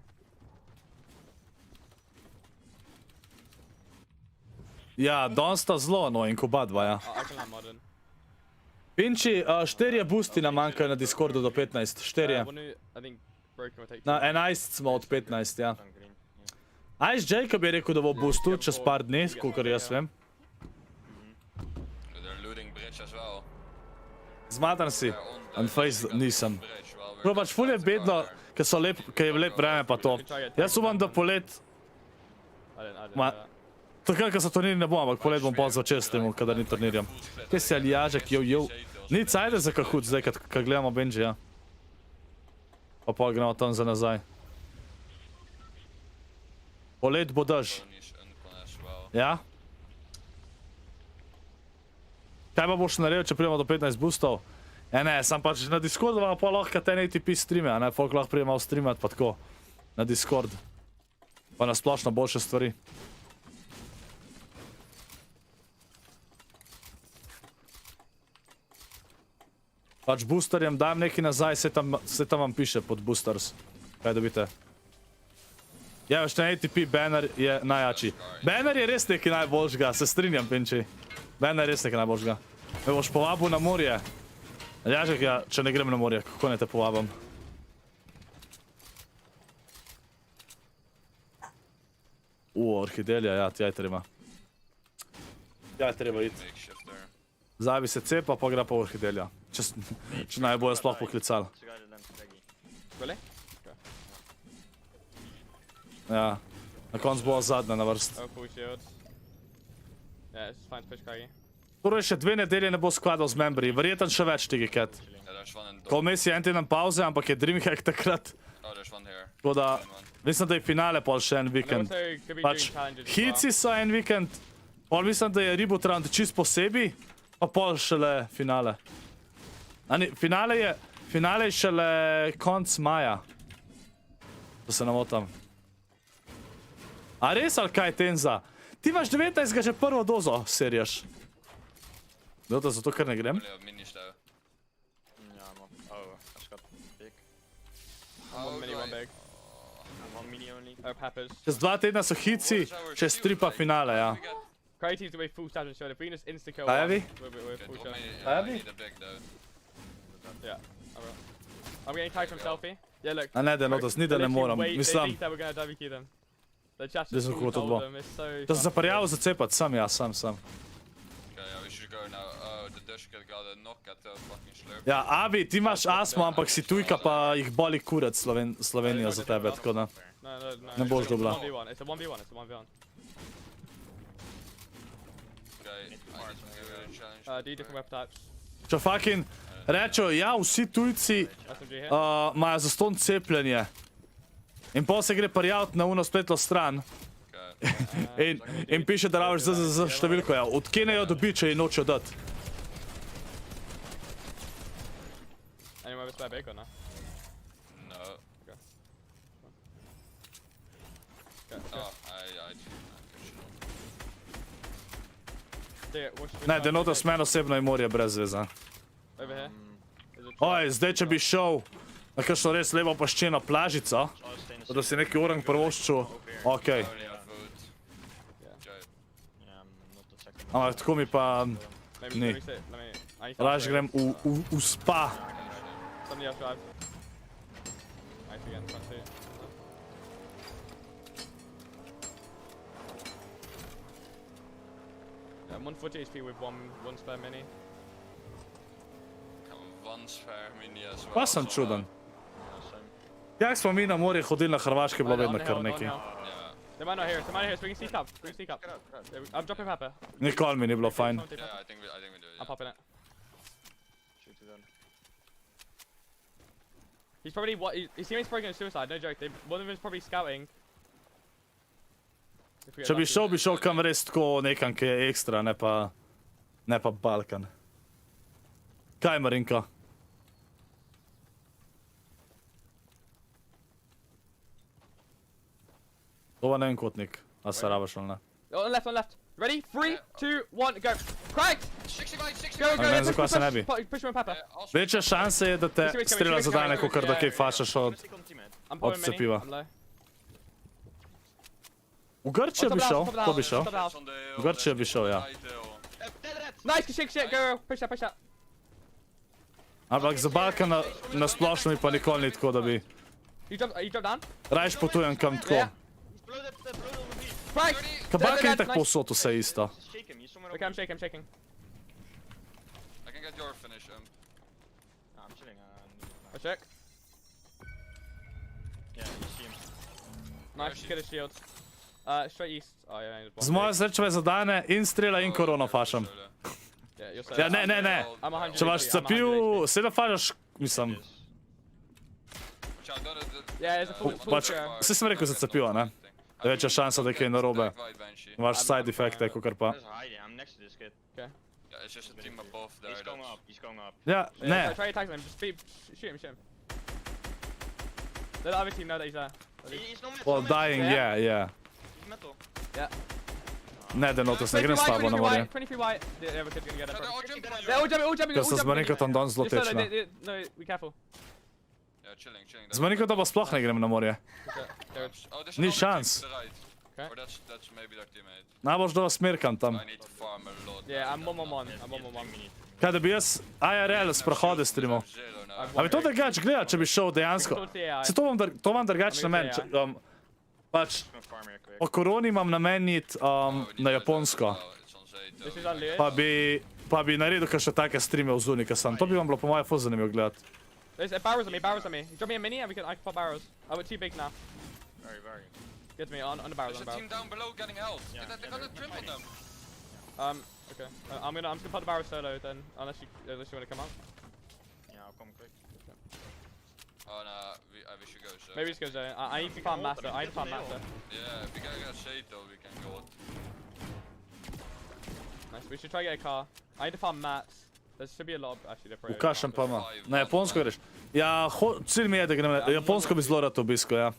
Ja, danes sta zelo annoying, oba dva, ja. I can line modern. Pinči, 4 boosti nam manjkajo na Discordu do 15, 4. I think broken will take Na 11 smo od 15, ja. Ice Jacob je rekel, da bo boostil čez par dni, kolikor jaz vem. They're looting bridge as well. Zmatan si. Unface nisem. No pač ful je bedno, ker je lep vreme pa to. Jaz upam, da polet... I didn't Ma- know that. Takrat, ko so turniri ne bom, ampak polet bom pol začel s tem, kadar ni turnirjem. Kje si Aljažek, jo. Ni cajde za Kahoot zdaj, kad gledamo Benjy-ja. Pa pol gremo tam za nazaj. Polet bo dež. Tony's uncon as well. Ja? Kaj pa boš naredil, če prijemo do 15 boostov? Ne, sam pač na Discordu vam pa lahko 1080p streame, a ne, folk lahko prije malo streamat pa tako. Na Discord. Pa na splošno boljše stvari. Pač boosterjem dam nekaj nazaj, se tam vam piše pod boosters. Kaj dobite? Ja, veš, ten ATP banner je najjači. Banner je res nekaj najboljšega, se strinjam, Benjy. Banner je res nekaj najboljšega. Me boš povabil na morje. Aljažek, ja, če ne grem na morje, kako ne te povabim? Orhidelija, ja, tja je treba. Tja je treba iti. Zdaj bi se cepa, pa gre pa orhidelija. Če naj bojo sploh poklicali. Really? Ja, na koncu bo zadnja na vrst. Oh, full shield. Yeah, it's fine to push Kagi. Torej še 2 nedelje ne bo skladal z membri, verjetno še več tigi cat. Ko vmes je en teden pauze, ampak je Dreamhack takrat. Tako da, mislim, da je finale pol še en vikend. Pač, hici so en vikend, pol mislim, da je Ribotrand čist posebej, pa pol šele finale. Finale je šele konc maja. Da se namotam. A res ali kaj, Tenza? Ti imaš 19. že prvo dozo, serijaš. Zato, zato ker ne grem. Čez 2 tedna so hitci, čez 3 pa finale, ja. Kaj je vi? Kaj je vi? A ne, Denotes, ni da ne moram, mislim. Da sem kako to bo. Da sem zaparjal zacepat, sam ja, sam. Ja, Avi, ti imaš astmo, ampak si tujka, pa jih boli kurac Slovenija za tebe, tako da ne boš dobila. Če fucking rečejo, ja, vsi tujci imajo zaston cepljenje. In pol se gre parjavt na uno spletno stran. In piše, da rabiš z številko, ja. Odkje ne jo dobi, če ji nočejo dati? Ne, Denotes meni osebno je morje brez veze. Oj, zdaj če bi šel na kakšno res lepo paščeno plažico, da si neki orang prvoščil, okej. Ampak tako mi pa ni. Raž grem v spa. I'm 140 HP with one spare mini. Pa sem čuden. Jak smo mi na morje hodili na Hrvaške, bilo vedno kar nekaj. They might not hear us, so we can sneak up. I'm dropping pepper. Nikoli mi ni bilo fajn. I'm popping it. He's probably, his teammate's probably going to suicide, no joke. One of them is probably scouting. Če bi šel kam res tako nekam, ki je ekstra, ne pa Balkan. Kaj, Marinka? To je ne vem kotnik, a se rabaš ali ne. On left. Ready? 3, 2, 1, go. Cracked! Go, Ne vem, zakaj se ne bi. Push him on pepper. Večja šanse je, da te strela zadane, kakor da kaj fašaš od cepiva. V Grčijo bi šel, ko bi šel. V Grčijo bi šel, ja. Nice, shake, go, push that. Ampak za Balkan na splošno mi pa nikoli ni tako, da bi... You drop down? Rajš potujem kam tako. Ka Balkan je tak povsod vse isto. Okay, I'm shaking. I can get your finish. I'm chilling. I check. Yeah, you see him. Nice, get a shield. Straight east. Oh, yeah, Z moje srčeve zadane in strela in korona fašam. Ja, ne. Če imaš cepil, seveda fašaš, mislim. Pač, vse sem rekel za cepivo, ne? Večja šansa, da je kaj narobe. Imaš side efekte, kakor pa. I'm next to this kid. Okay. Yeah, it's just a team above there. He's going up. Ja, ne. Try attacking him, just shoot him. Let the other team know that he's there. He's no metal. Well, dying, yeah. He's metal. Yeah. Ne, Denotes, ne grem s tabo na morje. 23 white. The other kid's gonna get it. They're all jumping. Ker sem z Marinko tam danes zelo Just tečna. no, be careful. Yeah, chilling. Z Marinko to pa sploh ne grem na morje. Ni šans. Okay. Or that's maybe their teammate. Najboljš, da vas smerkam tam. I need to farm a lot. Yeah, I'm 1-1-1. I'm 1-1-1. Kaj, da bi jaz IRL sprehode streamal. Zero now. I'm A bi to drugače gledal, če bi šel dejansko? Towards the AI. Se to imam drugačen namen. Pač, po koroni imam namen iti na Japonsko. It's on Zeta. This is unlimited. Pa bi naredil kakšne take streame v Urnika sam. To bi vam bilo po mojem ful zanimivo gledati. There's barrows on me, barrows on me. Drop me a mini and I can pop barrows. I went too big now. Very, very. Get me on the barrows, There's on a the team barrows. down below getting health. Yeah, They're gonna trip on them. Okay. I'm just gonna pop the barrows solo then, unless you wanna come out. Yeah, I'll come quick. Oh no, we should go so. Maybe just go zone. I need to farm master. I need to farm master. Yeah, if we gotta get Sato, we can go. Nice. We should try to get a car. I need to farm mats. There should be a lot of actually V kakšnem pa ima? Na Japonsko greš? Ja, cilj mi je, da grem na Japonsko bi zelo rad obiskal, ja.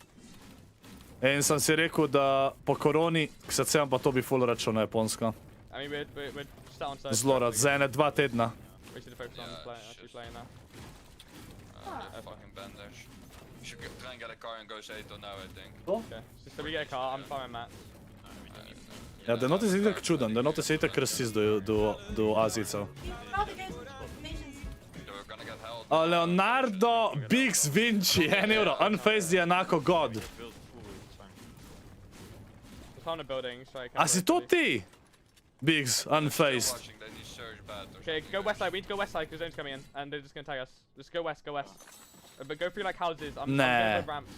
In sem si rekel, da po koroni, k srcem pa to bi ful račal na Japonsko. I mean, we're set on side. Zelo rad, za ene 2 tedna. We should focus on Yeah, actually playing now. Fucking benders. We should try and get a car and go Sato now, I think. Okay. So we get a car. I'm farming mats. Ja, Denotes je itak čuden, Denotes je itak rasis do Azijcev. So we're gonna get held. Leonardo Biggs Vinci, 1 euro, unfazed je enako god. Build full, it's fine. Just on the building, so I can. A si to ti? Biggs, unfazed. Watching, they need surge bad. or Okay, something. go west side. We need to go west side because zone's coming in, and they're just gonna tag us. Just go west, go west. But go through like houses. I'm Nah. gonna go ramps.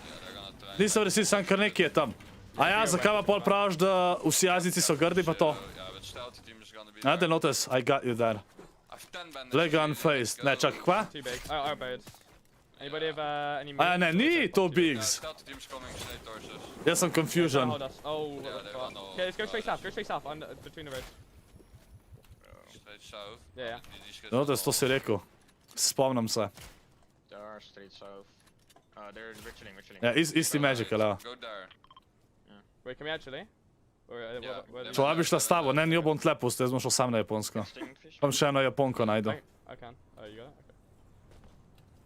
Yeah, they're gonna try. Nisem resnici sam kar nekje je tam. A ja, zakaj pa pol praviš, da vsi Azijci so grdi pa to? Yeah, but stealthy team is gonna be. Ja, there. Denotes, I got you there. I've 10 benders. Lega unfazed. Ne, čakaj, kva? Too big. Our birds. Anybody have any? A ja, ne, ni to Yeah, Biggs. stealthy team's coming straight towards us. Jaz sem confusion. Hold us. Oh, what Yeah, the they fuck. run all- Okay, let's go straight south. Go straight south, between the roads. Straight south. Yeah, yeah. These guys Denotes, to all- si rekel. Spomnim se. They are straight south. They're chilling, we're chilling. Ja, isti magical, ja. Go there. Wait, can we actually? Or Yeah, what? Če bi šla s tabo, ne, njo bom tle pustil, jaz bom šel sam na Japonsko. Stingfish. Tam še eno Japonko najdu. I can. Oh, you got it. Okay.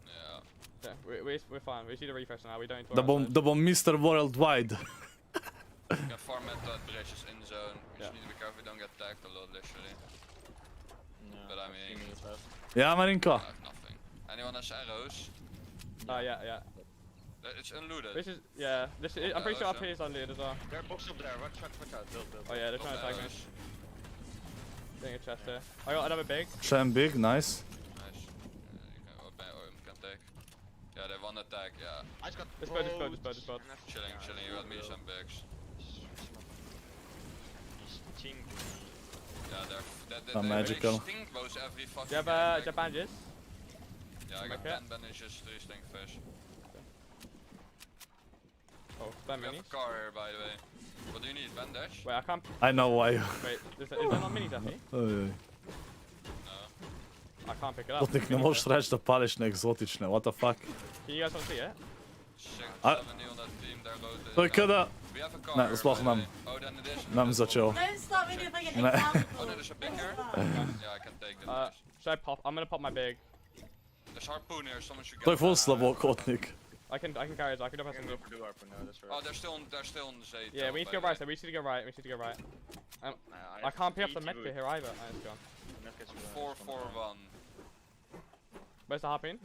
Yeah. Yeah, we're fine. We see the refresh now. We don't. Da bom Mr. Worldwide. We can farm at that bridges in zone. We Yeah. just need to be careful we don't get tagged a lot, literally. Yeah, But I 3 mean- minutes left. Ja, Marinko. I have nothing. Anyone has arrows? Yeah. It's unlooted. This is This is, I'm pretty sure up here is unlooted as well. They're boxed up there, watch out, build. Oh yeah, they're trying to tag me. Getting a chest here. I got another big. Še en big, nice. Nice. You can take. Yeah, they won attack, yeah. I just got This boat. Chilling. You got me some bigs. He's team. Yeah, they're Ah, magical. stink bows every fucking Do you have game, do you have bandages? Yeah, I got Okay. 10 bandages, 3 stinkfish. Oh, spam We have minis. a car here, by the way. What do you need? Bandage? Wait, I can't. I know why. Wait, is there not minis up here? Ojej. I can't pick it up. Potnik, ne možeš reči, da pališ na egzotične, what the fuck. Can you guys want to see it? 70 on that team, they're loaded. To je kada... We have a car Ne, here, sploh by the nam. way. Oh, then it is. Nam začel. Don't stop me if I get Ne. example. Oh, there's a big here? Yeah, I can take that. Should I pop? I'm gonna pop my big. There's harpoon here, someone should get To je ful that. slabo, kotnik. I can carry it. I can drop We us can some. go for the harpoon now, that's right. Oh, they're still on the Zeta. Yeah, we need to go right. So we need to go right. We need to go right. I can't pick up the medkit here either. Oh, it's gone. 4-4-1. Where's the harpoon?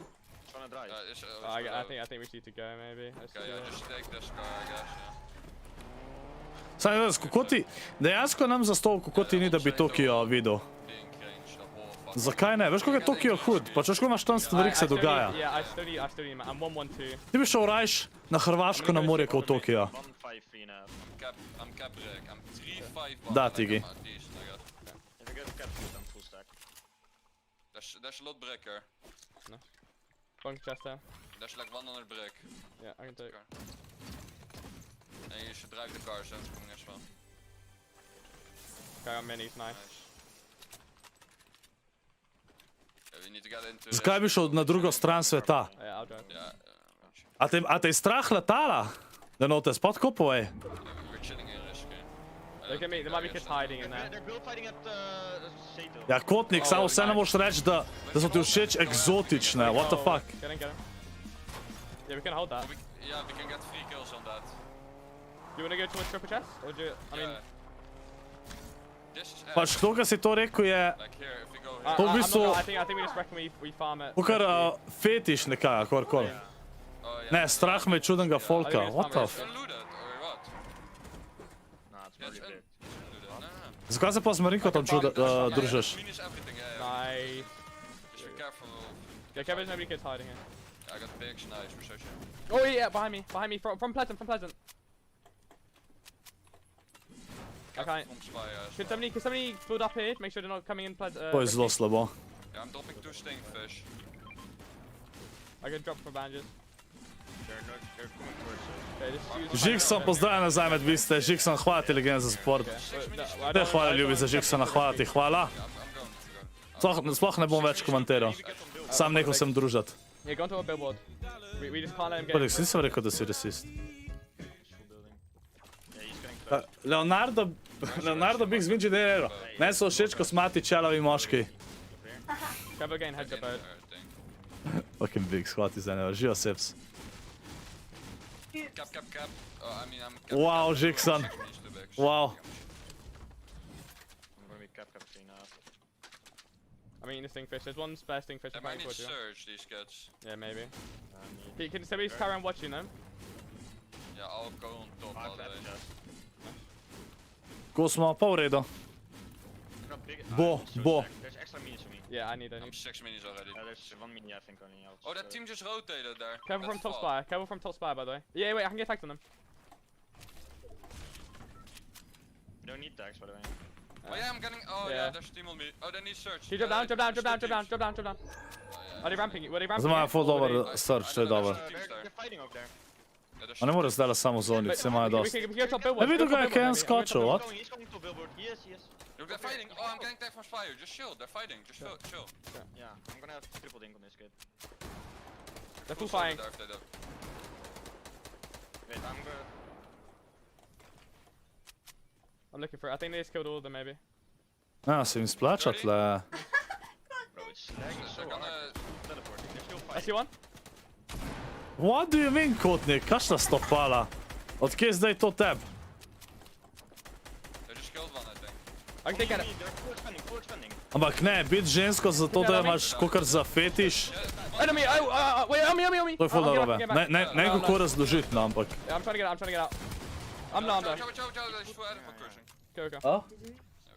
It's gonna drive. I think we need to go maybe. Let's Okay, do yeah, it. just take this car, I guess, yeah. Saj, veš, kako ti... Dejansko nam zastol, kako ti ni, da bi Tokio videl. Being cringed, the whole fucking... Zakaj ne? Veš, kako je Tokio hud? Pa češ, ko imaš tam stvari, ki se dogaja. Yeah, I still need. I'm 1-1-2. Ti bi šel rajš na Hrvaško na morje kot v Tokio. 1-5-3 now. I'm cap break. I'm 3-5-1. Da, like, Tigi. I'm decent, I guess. If I get cap food, I'm full stack. There's a lot breaker. Bunk chest there. There's like 100 brick. Yeah, I can take. And you should drive the car, so it's coming as well. Okay, I got minis. Nice. Nice. Yeah, we need to get into Zakaj bi šel na drugo stran sveta? Yeah, I'll drive. Yeah, A te je strah letala? Denotes, pa tako povej. we're chilling in risky. There might be kids hiding in there. They're build fighting at Sato. Ja, kotnik, samo vse ne moš reči, da so ti všeč egzotične, what the fuck. Get him. Yeah, we can hold that. Yeah, we can get 3 kills on that. Do you want to go towards triple chest? Or do you, I mean... This is Pač to, kar si to rekel, je like here, if we go I, here. To v I'm not bistvu- gonna, I think we just reckon we farm it. kar fetiš nekaj, kakorkoli. Oh, yeah. Ne, strah me je čudenga folka. I think What the it's f... Can loot it, or what? Nah, it's Yeah, probably it's in. big. Loot it. No. Zakaj se pa z Marinkotom družiš? Finish everything, Nice. Just be careful. Yeah, Kevin's nobody kids hiding here. I got pigs, nice, we're so sure. Oh yeah, behind me, from Pleasant, from Pleasant. Okay. From Spy, Can somebody build up here to make sure they're not coming in Pleasant? To je zelo slabo. Yeah, I'm dropping 2 stinkfish. I can drop for bandages. They're coming towards us. Okay, just use... Žigson, pozdravljam nazaj med viste. Žigson, hvala ti legend za support. Te hvala ljubi za Žigsona, hvala ti, hvala. Sploh ne bom več komentiral. Sam nehal sem družati. Yeah, go onto a billboard. We just can't let him get... Kolik, nisem rekel, da si rasist. Full building. Yeah, he's getting close. Leonardo Big z Benjy-ja. Meni so všeč kosmati čelovi moški. Kevo getting heads up out. Fucking Big, hvala ti za njega. Živo seps. Cap. Oh, I mean, I'm cap. Wow, Žigson. These 2 bigs. Wow. I'm gonna be cap 3 now. I'm eating the stinkfish. There's one spare stinkfish They I'm might coming need towards you. surge, these kids. Yeah, maybe. Need... Can somebody just carry on watching them? Yeah, I'll go on top all I've had day. chest. Ko smo pa v redu. They're not big. Bo, I'm so bo. stacked. There's extra minis for me. Yeah, I need. I'm 6 minis already. There's 1 mini I think only. Oh, that team just rotated there. Careful from top spire. Careful from top spire, by the way. Yeah, wait, I can get tagged on them. You don't need tags, by the way. Oh yeah, I'm getting. Oh Yeah. yeah, there's team on me. Oh, they need search. Can you drop down, drop down. Are they ramping? Were they ramping? Zdaj imajo full Or were dober they- search, to je dobro. They're fighting over there. A ne more zdaj samo zoni, vse imajo We dosti. can go top billboard. Ne vidim ga, kaj je en skočil, what? He's going to billboard. Yes. Look, they're fighting. Oh, I'm getting tagged from Spire. Just chill. They're fighting. Just chill. Yeah, I'm gonna have triple dink on this kid. They're full firing. There, if they do. Wait, I'm gonna... I'm looking for it. I think they just killed all of them, maybe. Ja, se jim splača tle. Bro, it's lagging so They're hard. gonna. Teleporting. They're still I fighting. see one. What do you mean, kotnik? Kakšna stopala? Od kje je zdaj to tab? They just killed one, I think. I can get it. They're full expanding. Ampak ne, biti žensko zato, da imaš kakor za fetiš, Enemy! Oh, wait, on me! to je ful I'll narobe. get back. Ne kako razložiti, no, ampak. Yeah, I'm trying to get out. I'm not. Chow, they just added for cruising. Go. A? Yeah,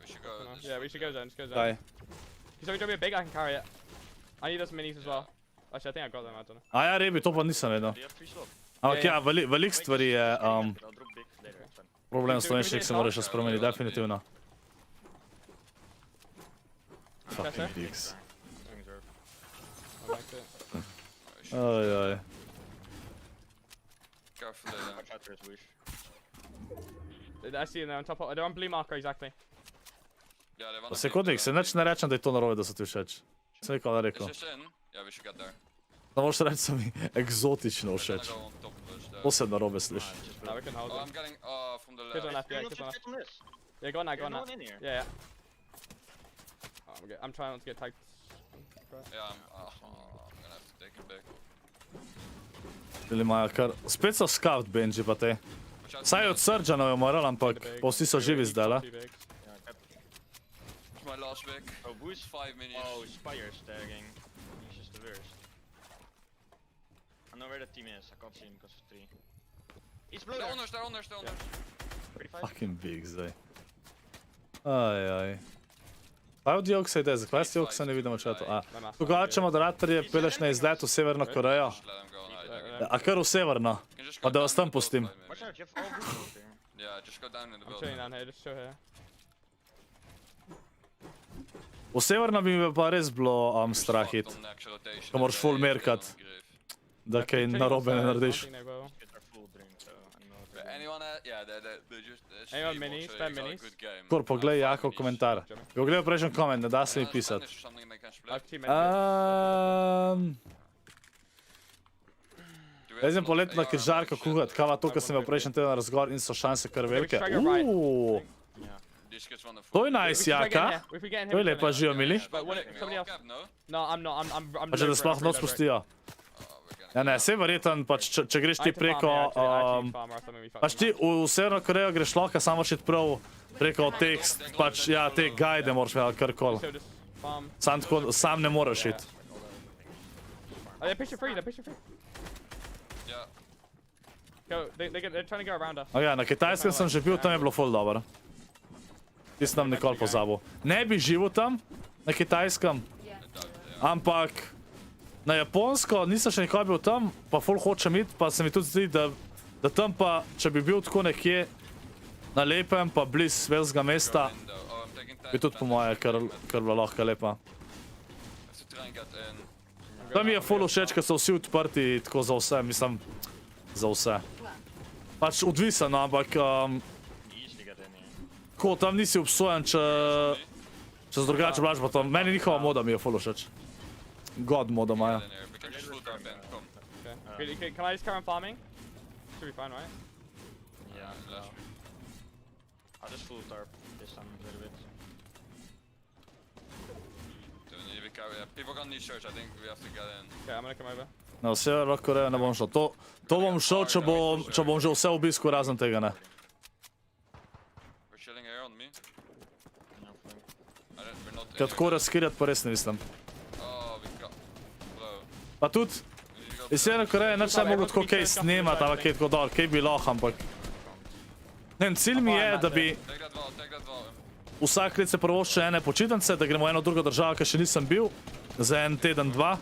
we should go. Yeah, we should go zone. Kaj? Can somebody drop me a big? I can carry it. I need those minis as well. Actually, I think I got them. I don't know. A ja, rebi, to pa nisem vedel. Do you have 3 slots? Ampak ja, veliko stvari je I'll drop big later, it's fine. problem slovenščine, ki se moraš še spremeniti, definitivno. Fucking Bigs. Doing reserve. I liked it. Ojoj. Careful. Watch out for his wish. I see them on top. They're on blue marker exactly. Yeah, they want to. Sekundnik, se nič ne rečem, da je to narobe, da so ti všeč. Sem nikoli ne Is rekel. this in? Yeah, we should get there. Da moraš reči, so mi eksotično We're všeč. gonna go on top of us there. To se narobe sliši. Just No, we can hold Oh, them. I'm getting. From the Kids on left. left, yeah, You're kids not on fit left. on this. Yeah, go on now, go There's on no now. one in here. Yeah. Oh, I'm trying not to get tagged. Yeah, I'm gonna have to take it back. Ili imajo kar... Spet so scout Benji pa te. Watch out. Saj od Surgeona je umoral, ampak pa vsi so živi zdaj, le. Too big. Yeah, cap. It's my last pick. Oh, boost. 5 minis. Oh, Spire's tagging. He's just the worst. I know where the team is. I can't see him because of 3. He's blue. They're on us, they're on us. 35. Fucking big zdaj. Ajaj. Kaj od Joksa ide? Zakaj ste Joksa ne vidimo čatu? A, My mask. drugače moderatorje peleš na izlet v Severno Korejo. Just let him go and hide. A kar v Severno. You can just Pa go da down vas tam in the boat pustim. 5 minutes. Watch out, you have all boost over here. Yeah, just go down in the I'm chilling building. down here. Just chill here. V Severno bi me pa res bilo strah iti. On next rotation. Ko moraš full merkat, da kaj narobe ne narediš. I think they will. Kids are full drink, so I know what But they're doing. anyone, yeah, they just. Anyone minis, spam minis? Kor, poglej Jakov komentar. Ko gledal prejšnji koment, ne da se mi pisati. I have 2 minutes. Jaz sem poletna križarka kuhat, kava to, kar sem imel prejšnji teden razgovor in so šanse kar velike. To je nice, Jaka. To je lepa živa, mili. But what? Somebody else. No, I'm not. I'm. Pa že da sploh noč spustijo. Ja ne, sej verjeten, pač če greš ti preko... Pač ti v Severno Korejo greš lahko samo še prav preko teh, pač ja, te guide moraš imeti karkoli. Sam ne moraš iti. They're pushing free. Yeah. Go, they're trying to go around us. Ja, na Kitajskem sem že bil, tam je bilo ful dobro. Ti sem tam nikoli pozabil. Ne bi živel tam, na Kitajskem, ampak na Japonsko nisem še nikoli bil tam, pa ful hočem iti, pa se mi tudi zdi, da tam pa, če bi bil tako nekje na lepem, pa bliz velikega mesta, bi tudi po moje, kar bila lahko lepa. Tam mi je ful všeč, ker so vsi odprti tako za vse, mislim, za vse. Pač odvisen, ampak ko tam nisi obsojen, če se drugače blaž, pa tam, meni njihova moda mi je ful všeč. God moda imajo. Okay, can I just carry on farming? Should be fine, right? Yeah, no. I'll just full tarp this time a little bit. People got knee shirts, I think we have to get in. Okay, I'm gonna come over. Na Severno Korejo ne bom šel. To bom šel, če bom že vse obisku razen tega, ne. We're chilling here on me. No flank. We're not Ker tako razkirjati pa res ne mislim. Oh, we got... Bro. Pa tudi, iz Severne Koreje nič ne mogo tako kaj snemati, ali kaj tako dol, kaj bi lahko, ampak... Ne vem, cilj mi je, da bi Take that wall. vsak let se prvošče ene počitnice, da gremo v eno drugo državo, ker še nisem bil, za en teden, dva,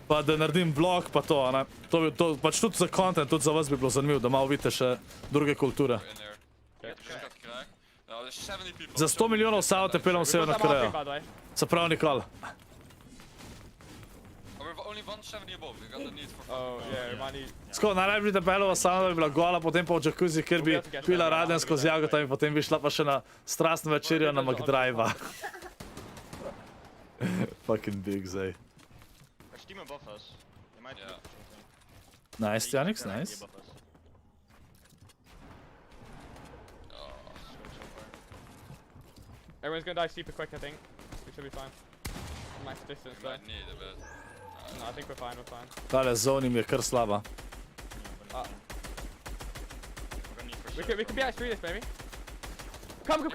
pa da naredim vlog, pa to, ne. To pač tudi za content, tudi za vas bi bilo zanimivo, da malo vidite še druge kulture. In there. Just got cracked. No, there's 70 people. Za 100 milijonov savo te peljem v Severno Korejo. By the way. Se pravi nikoli. We're only 170 above. We got the need for... Oh, yeah, we might need... Tako, najraje bi te peljala samo, da bi bila gola, potem pa v džakuzi, kjer bi pila raden skozi jagota in potem bi šla pa še na strastno večerjo na McDrive-a. Fucking big, zdaj. There's team above us. They might Yeah. do something. Nice, Janix, nice. Above us. Everyone's gonna die super quick, I think. We should be fine. Max distance We though. might need a bit. No, I think we're fine. Tale zoni mi je kar slaba. We're gonna need for We sure. could be actually this, maybe. Come. Oh.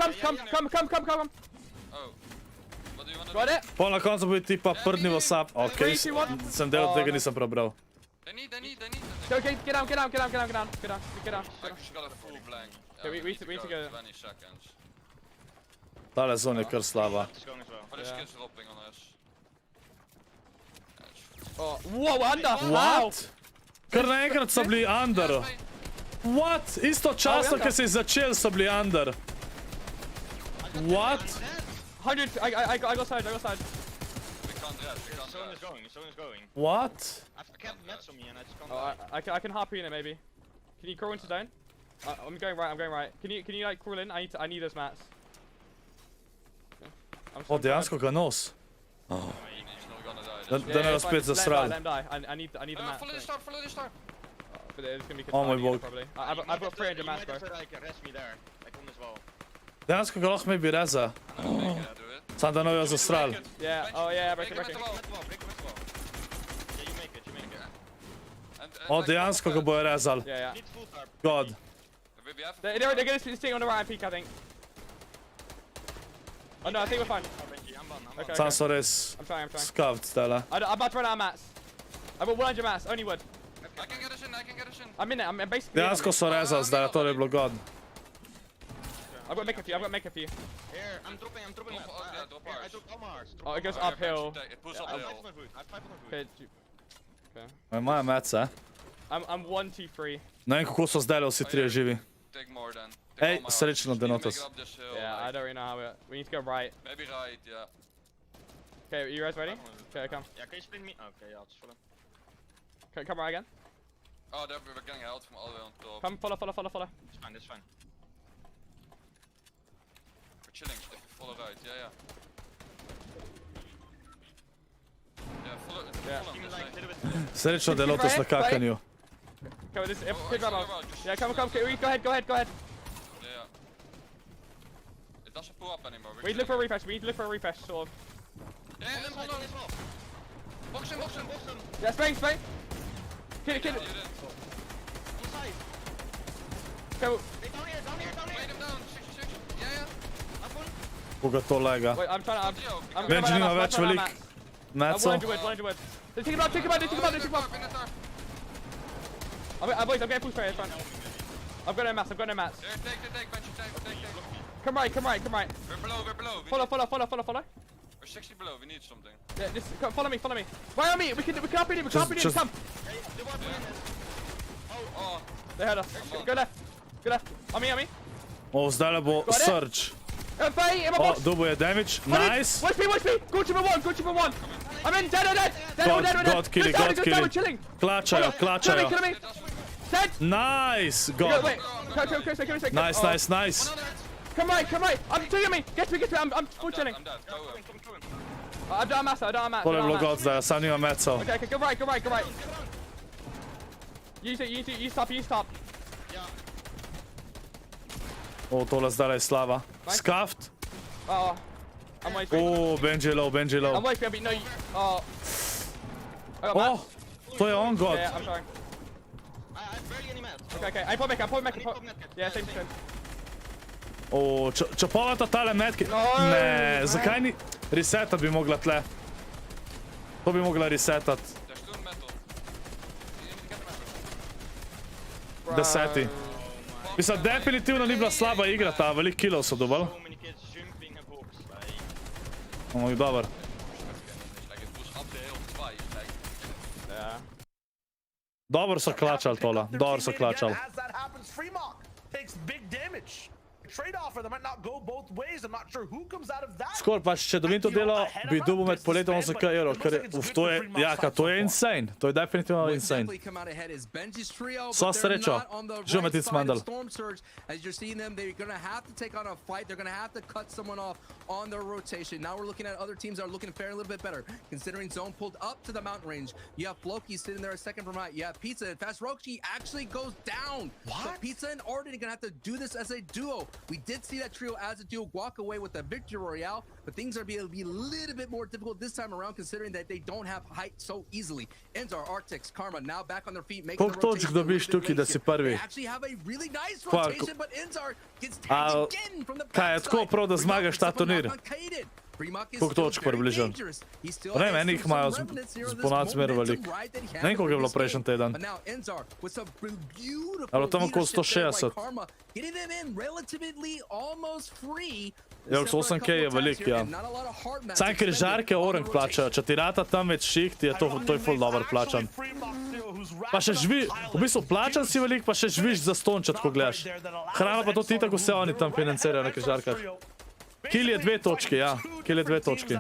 What do you want to Got do? it? Pol na koncu bi ti pa prdni v sap. Okej, sem del tega nisem prebral. They need. Go, get down. I just got a full blank. Okay, we need to go. 20 seconds. Tale zoni je kar slaba. It's going as well. But this Yeah. kid's dropping on us. Oh, whoa, under! Wow! What? Kar naenkrat so bili under. What? Istočasno, ker se je začel, so bili under. What? 100. I got side. We can't rest. Someone is going. What? I've kept mats on me and I just can't Oh, die. I can harp in it maybe. Can you crawl into zone? I'm going right. Can you like crawl in? I need those mats. Okay. I'm O, dejansko ga nos. He's not gonna die. Da ne nas spet zasrali. Let him die. I need the mats. Follow the star. But it's gonna be Oh my Katani God. probably. I've got 300 mats, bro. You might have to like rest me there, like on this wall. Dejansko ga lahko maybe reza. I don't think I do it. Sam da ne jo zasrali. Yeah. Oh yeah. Break it. Break the wall. Yeah, you make it. O, dejansko ga bojo rezali. Yeah. Need full tarp. God. We have a They're gonna stay on the right hand peak, I think. Oh no, I think we're fine. Oh, Benji, I'm done. Okay. Sam so res I'm trying. skavt tele. I'm about to run out of mats. I've got 100 mats. Only wood. I can get us in. I'm in it. I'm basically. in Dejansko it. so rezali zdaj, to je bilo god. I've got to make a few. Here, I'm dropping Drop mats. ours, yeah, drop Here, I ours. dropped all Mars. Oh, it goes Oh, uphill. It pulls I have uphill. 5 on wood. I have 5 on wood. Okay. Imajo mece. I'm 1, 2, 3. Ne vem, kako so zdaj vsi trije živi. Take more then. Ej, srečno, Denotes. Yeah, I don't really know how we need to go right. Maybe right, yeah. Okay, you guys ready? Okay, come. Yeah, can you spin me? Okay, yeah, I'll just follow. Okay, come right again. Oh, we're getting held from all the way on top. Come, follow. That's fine. We're chilling, if you follow right, yeah. Yeah, follow Team him is this like a way. little bit. Srečno, Denotes na kakanju. Go, this. Oh, Good run actually, off. no, just- Yeah, come. Go ahead. Yeah. It doesn't pull up anymore. We need to look for a refresh. We need to look for a refresh, sort of. Yeah, hold on. Box him. Yeah, Spain. Kill it. On the side. Go. Hey, down here. Wait him down, 66. Yeah. Up one. Koga to lega. Wait, I'm gonna Benji run nima out, več I'm gonna velik. run out. Meco. 100 wood. Take him out. I'm getting pushed right in front. I've got no mats. Take, Benji, take. Come right. We're below. Follow. We're 60 below, we need something. Yeah, just follow me. Why on me? We can up in him. Come. Hey, the one in this. Oh, They had us. Go left. On me. O, zdaj bo Got it? search. Fight in my O, box. dobo je damage. Nice. Watch me. Go to my one. I'm in. Dead. God killi. Chilling. Klačajo. Kill me. Dead. Nice. Go, God. wait. Come a sec. Nice. Come right. I'm doing me. Get to me. I'm full chilling. I'm dead. Go. I've done a mass. Tole je bilo God zdaj, sam nima mecov. Okay, go right. You stop. O, tole zdaj je slava. Skaft. Oh, I'm waiting. O, Benji low. I'm waiting, but no. Oh. I got O, mass. to je on God. Yeah, I'm sorry. I barely any mats. Okay. I pull back. Yeah, same. O, če povata tale metke. Ne, zakaj ni... Resetat bi mogla tle. To bi mogla resetat. There's two metal. You need to get the metal. Deseti. Mislim, definitivno ni bila slaba igra ta, veliko killov so dobili. So many kids jumping a box. O, dober. Like it was up the hill twice. Like, Yeah. Dobro so klačali tole. Dobro so klačali. As that happens, Fremont takes big damage. Trade-off, or they might not go both ways. I'm not sure who comes out of that. Skor, pa če dobim to delo, bi dobil med poletom 8k evrov, ker to je, jaka, to je insane. To je definitivno insane. Sva srečo, že me tic mandal. As you're seeing them, they're gonna have to take on a fight. They're gonna have to cut someone off on their rotation. Now we're looking at other teams that are looking to fare a little bit better, considering Zone pulled up to the mountain range. You have Floki sitting there a second from right. You have Pizza, and Fast Roki actually goes down. What? So Pizza and Arden are gonna have to do this as a duo. We did see that trio as a duo walk away with a victory royale, but things are going to be a little bit more difficult this time around, considering that they don't have height so easily. Enzar, Arctix, Karma now back on their feet, making the Koliko točk rotation a dobiš little bit tukaj, da late si here. prvi? They actually have a really nice Pa, rotation, but Enzar gets A, tagged again from the kaj je tako backside. prav, da zmagaš ta Fremont picks up a turnir? knock on Kaden. Fremont is Koliko still točk very približno? dangerous. He still Pa ne vem, has eni jih some imajo remnants here of this ponad smer momentum veliko. ride that he had Ne vem, koliko je bilo with this prejšnji game. teden. But now Enzar with some beautiful Ali tam okolo leadership there by 160. Karma, getting them in relatively almost free. Ja, 8k je veliko, ja. Saj ker žarke orang plačajo, če ti rata tam več šiht, je to je full dober plačan. Pa še živi, v bistvu plačan si veliko, pa še živiš za stončat, ko gledaš. Hrana pa to ti tako vse oni tam financirajo na križarkah. Kill je 2 točki, ja. Kill je 2 točki.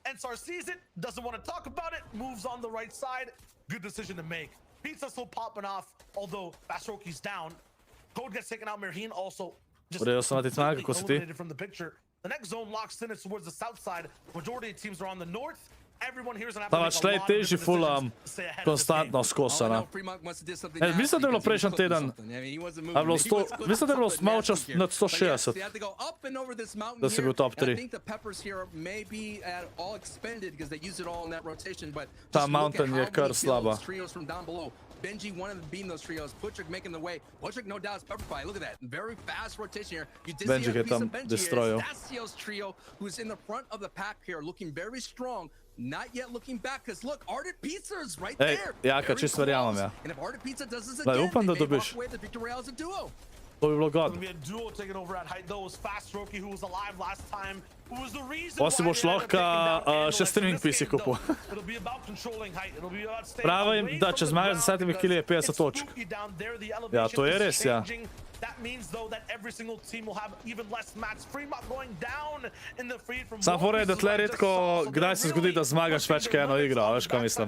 Ensar sees it, doesn't want to talk about it, moves on the right side. Good decision to make. Pizza still popping off, although Basroki's down. Code gets taken out. Mirhin also just Urejo se na ti cnaga, kako si ti? eliminated from the picture. The next zone locks in, it's towards the south side. Majority of teams are on the north. Everyone here is gonna have to Ta make pač a tle je lot of težji different full decisions to stay ahead of this game. konstantno skosana. Mislim, da je bilo prejšnji teden, a bilo 100, mislim, da je bilo smalčas nad 160, da si bil top 3. Ta mountain je kar slaba. Benji, one of them being those trios. Putrick making the way. Putrick, no doubt, is pepperfied. Look at that. Very fast rotation here. You did Benji see a get piece them of Benji destroyo. here. That's trio, who's in the front of the pack here, looking very strong. Not yet looking back, because look, Ardent Pizza is right Ej, there. Jaka, Very čisto verjamem, close. ja. And if Ardent Pizza does this Daj, again, upam, da they may dobiš. walk away the victory royale as a duo. To bi bilo god. It's gonna be a duo taking over at height. Though it was Fast Roki who was alive last time. Who was the reason Pa si why boš they ended up lahko, taking down še Denotes. streaming In this PC game, kupil. though, it'll be about controlling height. It'll be about staying Pravim, away da from če the zmagaš z ground 10 killi je because 50 it's točk. spooky down there. The Ja, elevation to je is res, ja. changing. That means though that every single team will have even less mats. Fremont going down in the feed from Sam fora je, da tle redko, kdaj se zgodi, da zmagaš več kot eno igro, veš, kaj mislim.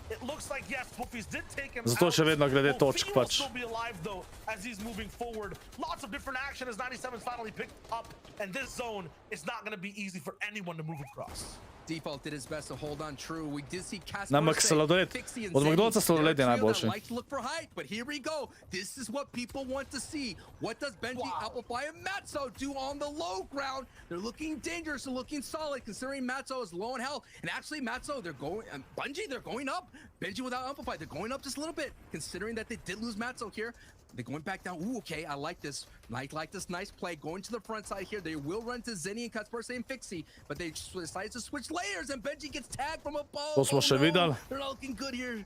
It looks like yes, Woofies did take him Zato out. še vedno glede točk Wolfie will pač. still be alive though as he's moving forward. Lots of different action as 97's finally picked up, and this zone is not going to be easy for anyone to move across. Default did his best to hold on true. We did see Casper Namak sladoled. Od McDonald'sa sladoled je najboljši. Like to look for height, but here we go. This is what people want to see. What does Benji, Amplify, and Matzo do on the low ground? They're looking dangerous and looking solid, considering Matzo is low in health. And actually, Matzo, they're going, Benji, they're going up. Benji without Amplify, they're going up just a little bit, considering that they did lose Matzo here. They're going back down. Ooh, okay, I like this. Like this nice play. Going to the front side here. They will run to Zenny and Cutsburst and Fixie, but they decided to switch layers, and Benji gets tagged from above. To smo še videli. They're not looking good here.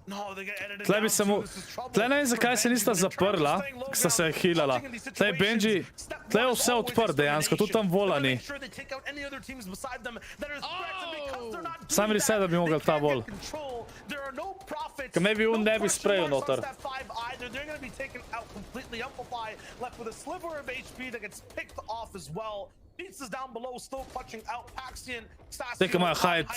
No, they get edited Tle down bi se mu... too. This is trouble Tle ne vem, for zakaj se Benji, nista but in terms of zaprla, staying low ko sta se ground, healala. clutching in these Tle Benji... situations, Tle je step vse one, odprt always dejansko, tudi tam determination. They're vola gonna ni. make sure they take out any other teams beside them that are threats, and because they're not doing Sam reset, da bi that, mogel they ta can't vol. get control. There are no profits, Ker maybe on no ne bi question sprejel marks on noter. step 5 either. They're gonna be taken out completely. Amplify left with a sliver of HP that gets picked off as well. Pizza's down below, still clutching out. Paxian, Stasio, Te, ki imajo height,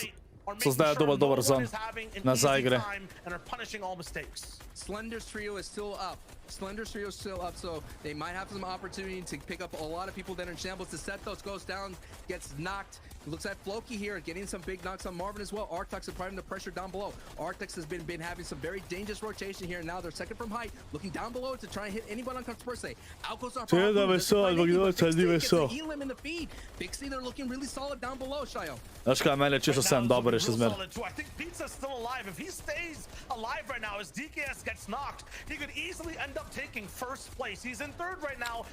are so making zdaj je sure dober no zon. one is having an Nazaj easy gre. time and are punishing all mistakes. Slender's trio is still up. Slender's trio is still up, so they might have some opportunity to pick up a lot of people that are in shambles. The Sethos goes down, gets knocked. Looks like Floki here getting some big knocks on Marvin as well. Arctex applying the pressure down below. Arctex has been having some very dangerous rotation here. Now they're second from height, looking down below to try and hit anyone on Cutsburst. Out goes our Če da meso, ali kdo če zdi meso. Heal him in the feed. Pixie, they're looking really solid down below, Shayo. Veš kaj, meni je čisto vsem dober še zmer. I think Pizza's still alive. If he stays alive right now as DKS gets knocked, he could easily end up taking first place. He's in third right now.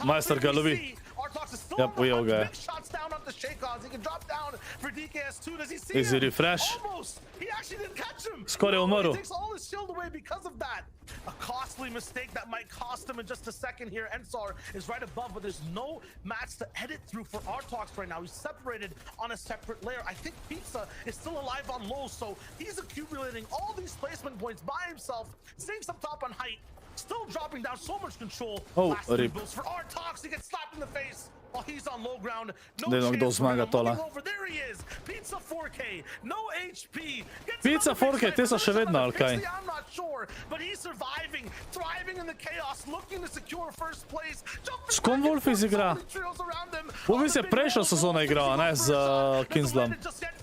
Majster ga lovi. Artox is still Yep, ujel ga je. big shots down on the Shaycons. He can drop down for DKS too. Does he see Easy him? refresh. Almost. He actually didn't catch him. Skoraj je No, umrl. he takes all his shield away because of that. A costly mistake that might cost him in just a second here. Ensar is right above, but there's no mats to edit through for Artox right now. He's separated on a separate layer. I think Pizza is still alive on low, so he's accumulating all these placement points by himself, staying up top on height, still dropping down so much control. Oh, Last three rip. builds for Artox. He gets slapped in the face while he's on low ground. No Deno, kdo chance for zmaga him. tole? Looking over, there he is. Pizza 4K, no HP. Gets Pizza another big 4K, te so sniper. še vedno, ali kaj? Pixie, I'm not sure, but he's surviving, thriving in the chaos, looking to secure first place. S kom Wolfis igra? Wolfis je prejšnjo sezono igral, a ne z Kinslem.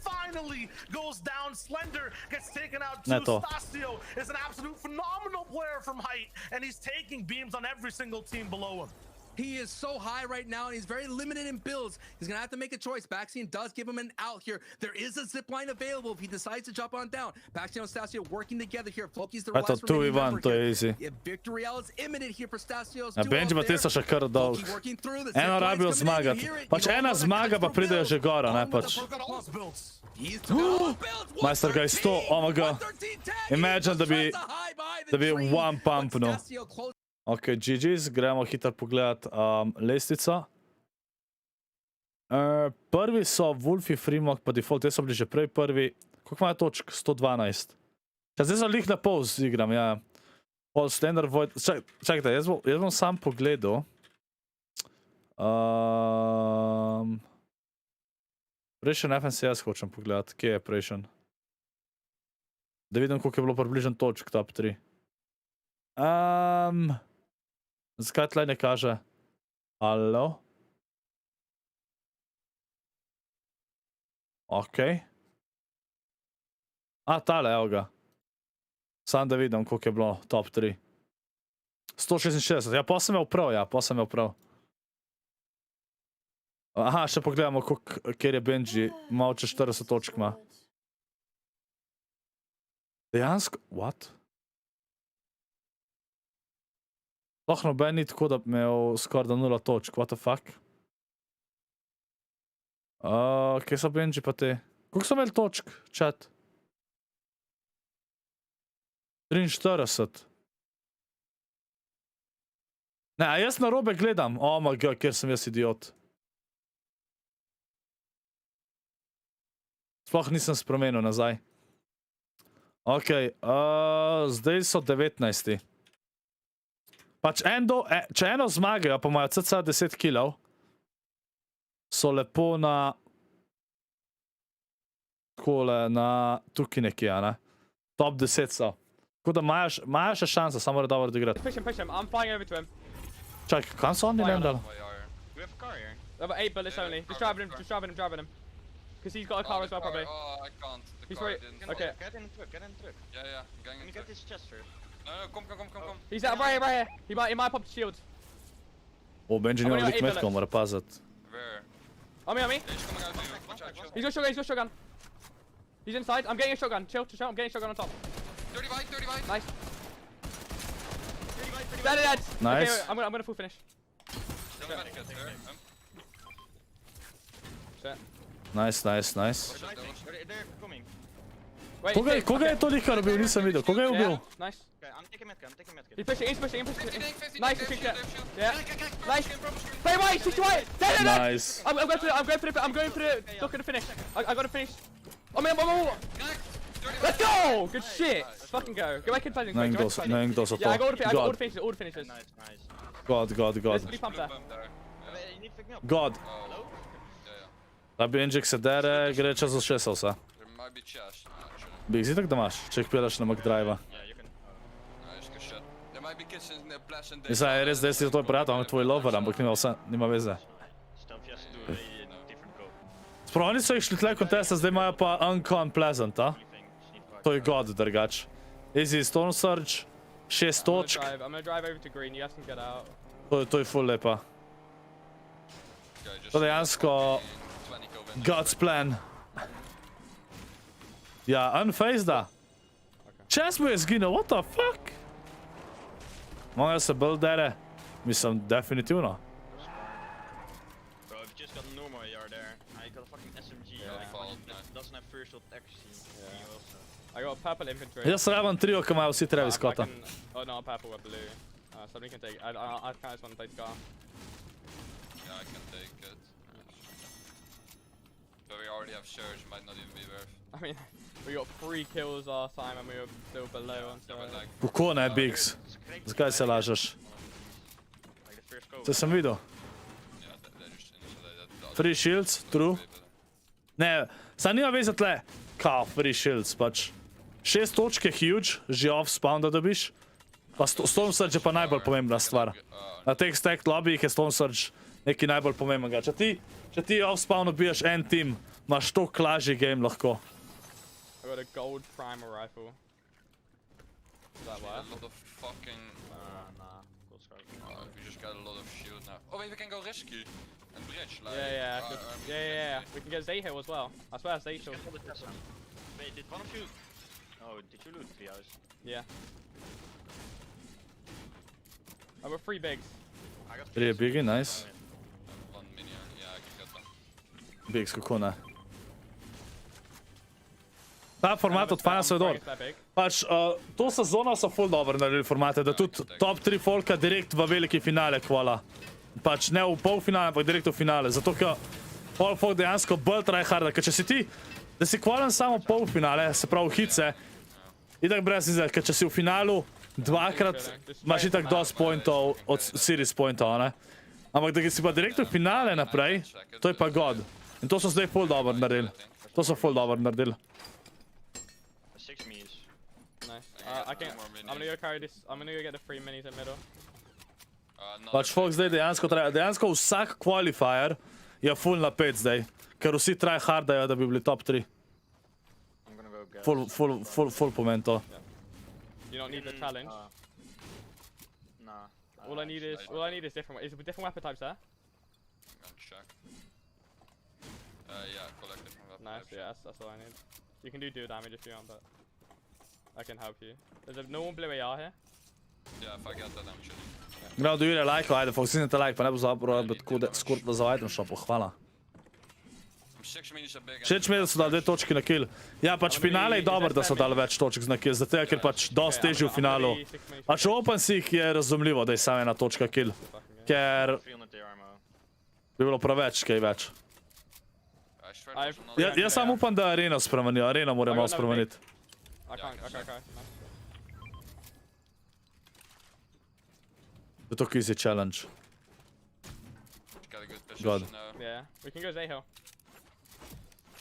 Finally goes down. Slender gets taken out Ne too. to. Stasio is an absolute phenomenal player from height, and he's taking beams on every single team below him. He is so high right now, and he's very limited in builds. He's going to have to make a choice. Baxian does give him an out here. There is a zip line available if he decides to drop on down. Baxian and Stasio working together here. Floki's the Eto, last tu remaining Ivan, member to je here. easy. Yeah, victory is imminent here for Stasio's Ja, duo Benji pa out te so there. še kar dolg. Floki working through. The Eno zip line's rabijo coming in. You zmagati. hear it. Pač You ena all know the zmaga pa Cutsburst pridejo že build. gora, ne On with the pač. Broken All builds. He's Majster ga je 100, oh my god. Imagine, da bi one pumpnil. Ok, GG's, gremo hitro pogledat lestvico. Prvi so Wolfi, Fremog pa Default, te so bili že prej prvi. Koliko imajo točk? 112. Zdaj so lih na pol igram, ja. Pol Slender Void. Čakajte, jaz bom sam pogledal. Prejšen FNCS hočem pogledat. Kje je prejšen? Da vidim, koliko je bilo približen točk, top 3. Zakaj tle ne kaže? Alo? Ok. A, tale, evo ga. Sam da vidim, koliko je bilo top 3. 166, ja, pa sem imel prav, ja, pa sem imel prav. Aha, še pogledamo, kjer je Benji, malo če 40 točk ima. Dejansko, what? Sploh noben ni tako, da bi imel skoraj da 0 točk, what the fuck? Kje so Benji pa te? Koliko so imeli točk, chat? 43. Ne, a jaz narobe gledam. Oh my god, kjer sem jaz idiot. Sploh nisem spremenil nazaj. Ok, zdaj so 19. Pač če eno zmagajo, pa imajo cca 10 kilov, so lepo na takole, na tukaj nekje, a ne? Top 10 so. Tako da imajo še šanse, samo mora dobro odigrati. Push him. I'm flying over to him. Čakaj, kam so oni, ne vem dal? We have a car here. About 8 bullets only. Just driving him. Because he's got a car as well, probably. Oh, I can't. The He's car right- didn't. okay. Get in the truck, get in the truck. Yeah, I'm going Let me in get truck. this chest first. No, come. He's out right here. He might pop the shield. O, Benji nima Ampak veliko ima metkov, mora paziti. Where? On me. Yeah, he's coming out to you. Watch out, chill. He's got shotgun. He's inside. I'm getting a shotgun. Chill. I'm getting a shotgun on top. 35. Nice. Dead. Nice. Okay, I'm gonna full finish. Still a medikit there. Shit. Nice. They're coming. Wait. Koga je to lika robil, nisem videl. Koga je ubil? Yeah, nice. Okay, I'm taking medkit, He's pushing. 50 Nice, there, yeah. shield. Yeah. Nice. Play white, 60 white. Dead. Nice. I'm going for the look at the finish. I gotta finish. Oh man, let's go! Good shit. Let's fucking go. Go back in pleasant. Ne vem, kdo so to. Yeah, I got all the God, finishes. Nice. God. There's three pump there. Bump there. You need to pick me up. God. Oh. Da Benjik se dere, gre čez ušesa vse. There might be chest, actually. Big zitak da imaš, če jih peleš na McDrive-a. Yeah, you can. Nice, good shit. There might be kids in the pleasant. Mislim, je res, da si to prijatelj, on je tvoj lover, ampak nima veze. Stealth has to do a different go. Sprav, oni so jih šli tle kontesta, zdaj imajo pa Uncon Pleasant, a? Only thing, just need To je God, drugač. Easy Stone Surge, 6 točk, I'm gonna drive over to green. You guys can get out. to je full lepa. To dejansko God's plan. Ja, unfazed da. Čas mu je zginil, what the fuck? Moja se bolj dere. Mislim, definitivno. Bro, if you just got normal AR there, I got a fucking SMG. That doesn't have first shot accuracy. You also. I got purple infantry. Jaz rabam trio, ki imajo vsi Travis I Scotta. can- Oh no, purple or blue. Somebody can take. I kind of just want to take the car. Yeah, I can take it. But we already have Surge, might not even be worth. I mean, we got 3 kills last time and we were still below on Yeah, but so. like, Kako ne, Biggs? Zakaj se lažeš? Like the first go. Se sem videl. yeah, they just insulated that. Free shields, true. Ne, saj nima veze tle. Kao, free shields, pač. 6 točk je huge, že off spawn da dobiš. Pa Stone Surge je pa najbolj pomembna stvar. Na teh stacked lobbyjih je Stone Surge nekaj najbolj pomembnega. Če ti off spawn ubiješ en team, imaš toliko lažji game lahko. I got a gold primer rifle. Is that A worth? lot of fucking. Nah. Gold scar. We just got a lot of shield now. Oh wait, we can go rescue and bridge. Like, Yeah. Yeah. We can get Zayhill as well. I swear Zayhill. Get all the chests, man. Wait, did one of you? Oh, did you loot 3 hours? Yeah. I got 3 bigs. I got 3 je biggie, nice. One minion. Yeah, I can get them. Biggs, kako ne. Ta format od Finalu je dol. Pač, to sezono so full dobro naredili formate, da tudi top 3 folka direkt v veliki finale kvala. Pač ne v polfinale, ampak direkt v finale. Zato, ker folk dejansko bolj tryharda, ker če si ti, da si kvalen samo polfinale, se pravi hitce, itak brez izgled, ker če si v finalu dvakrat, imaš itak dosti pointov od series pointov, ne? Ampak da si pa direkt v finale naprej, to je pa God. In to so zdaj full dobro naredili. To so full dobro naredili. 6 meters. Nice. I can't. I'm gonna go carry this. I'm gonna go get the 3 minis in middle. Pač folk zdaj dejansko vsak qualifier je full napet zdaj, ker vsi tryhardajo, da bi bili top 3. I'm gonna go gas. Full pomen to. You don't need the challenge. Nah. All I need is different. Is it different weapon types there? I'm gonna check. Yeah, collect different weapon Nice. types. Yeah, that's all I need. You can do dual damage if you want, but I can help you. There's a normal blue AR here. Yeah, if I get that, I'm chilling. Gremo do Jure lajko, ajde, folk stisnite like, pa ne bo zapravo, tako da ScorpLZ za item shopu, hvala. 6 minis are big. 6 minut so dali 2 točki na kill. Ja, pač finale je dobro, da so dali več točk na kill, zato ker pač dosti težji v finalu. Pač v OpenSeek je razumljivo, da je samo 1 točka kill, ker 300 AR ammo. bi bilo preveč, kaj več. I swear there's another. Jaz samo upam, da areno spremenijo, areno morajo malo spremeniti. I can't. Okay. Nice. To je tako easy challenge. Got a good God. position now. Yeah, we can go Zayhill.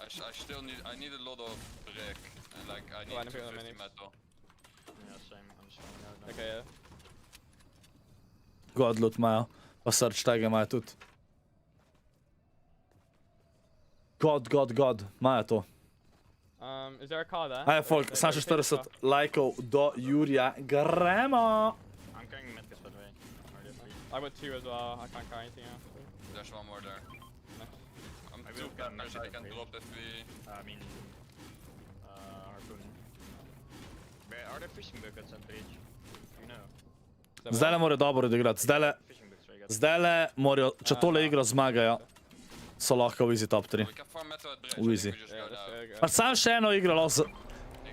I still need. I need a lot of brick and like I need I didn't pick up the 250 minis. metal. Yeah, same. I'm just going out now. Okay, yeah. God loot imajo, pa search tag imajo tudi. God. Maja to. Is there a car there? Ajde, folk, sam še 40 lajkov do Jurija. Gremo! I'm carrying medkits by the way. Already free. I got 2 as well. I can't carry anything else. There's one more there. I'm I two will get banners, I medkit can upgrade. drop if we... I mean, harpoon. Are there fishing buckets at bridge? You know. Zdajle morajo dobro odigrati. Fishing buckets, right? Zdajle morajo, če tole igro zmagajo, so lahko v easy top 3. We can farm metal at bridge, Easy. I think we just Yeah, go let's down. go. Pa sam še eno igro lahko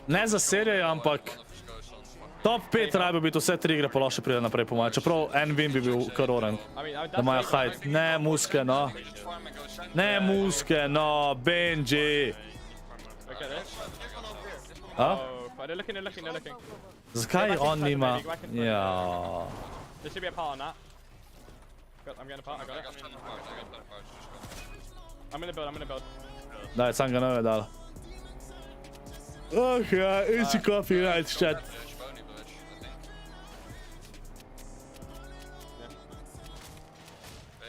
ne za serijo, ampak One of us goes on. top 5 rabijo biti vse 3 igre, pa lahko še pride naprej po moje. Čeprav en win bi bil kar oren. I mean, Da imajo hajt. Ne muske, no. We just farm and go center. Ne muske, no. Benji. Okay, this. A? Oh, they're looking. Zakaj on nima? Ja. There should be a part on that. I'm getting a part, I got I it. got 10 parts, just go. I'm gonna build. Daj, sam ga ne ve dal. Oh ja, easy coffee night chat. Bridge, Boney Bridge, I think.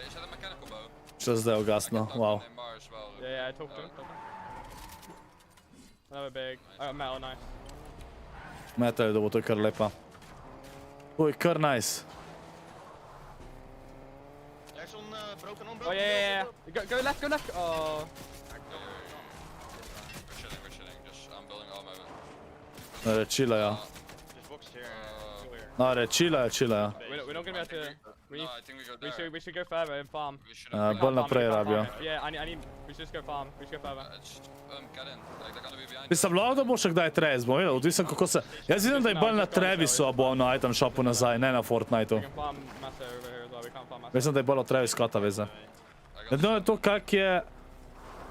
Is that a mechanical bow? Še zdaj ugasno, wow. Yeah, I talked to him. Another big. I got metal, nice. Metal, da bo to kar lepa. Oj, kar nice. There's one broken on Oh, yeah. Go left. Oh. We're chilling, just I'm building all my... Rečilajo. This box here. Clear. No, rečilajo. We're not gonna be able to. No, I think we go there. We should go further and farm. We should Bolj naprej rabijo. Yeah, I need. We should just go farm. We should go further. Get in. Like, they're gonna be behind. Mislim, lahko da bo še kdaj Travis, bom videl, odvisno kako se... Jaz vidim, da je bolj na Travisu, a bo na item shopu nazaj, ne na Fortniteu. We can farm massive over here as well. We can't farm massive. Mislim, da je bolj od Travis Scotta veze. Edino je to, kak je...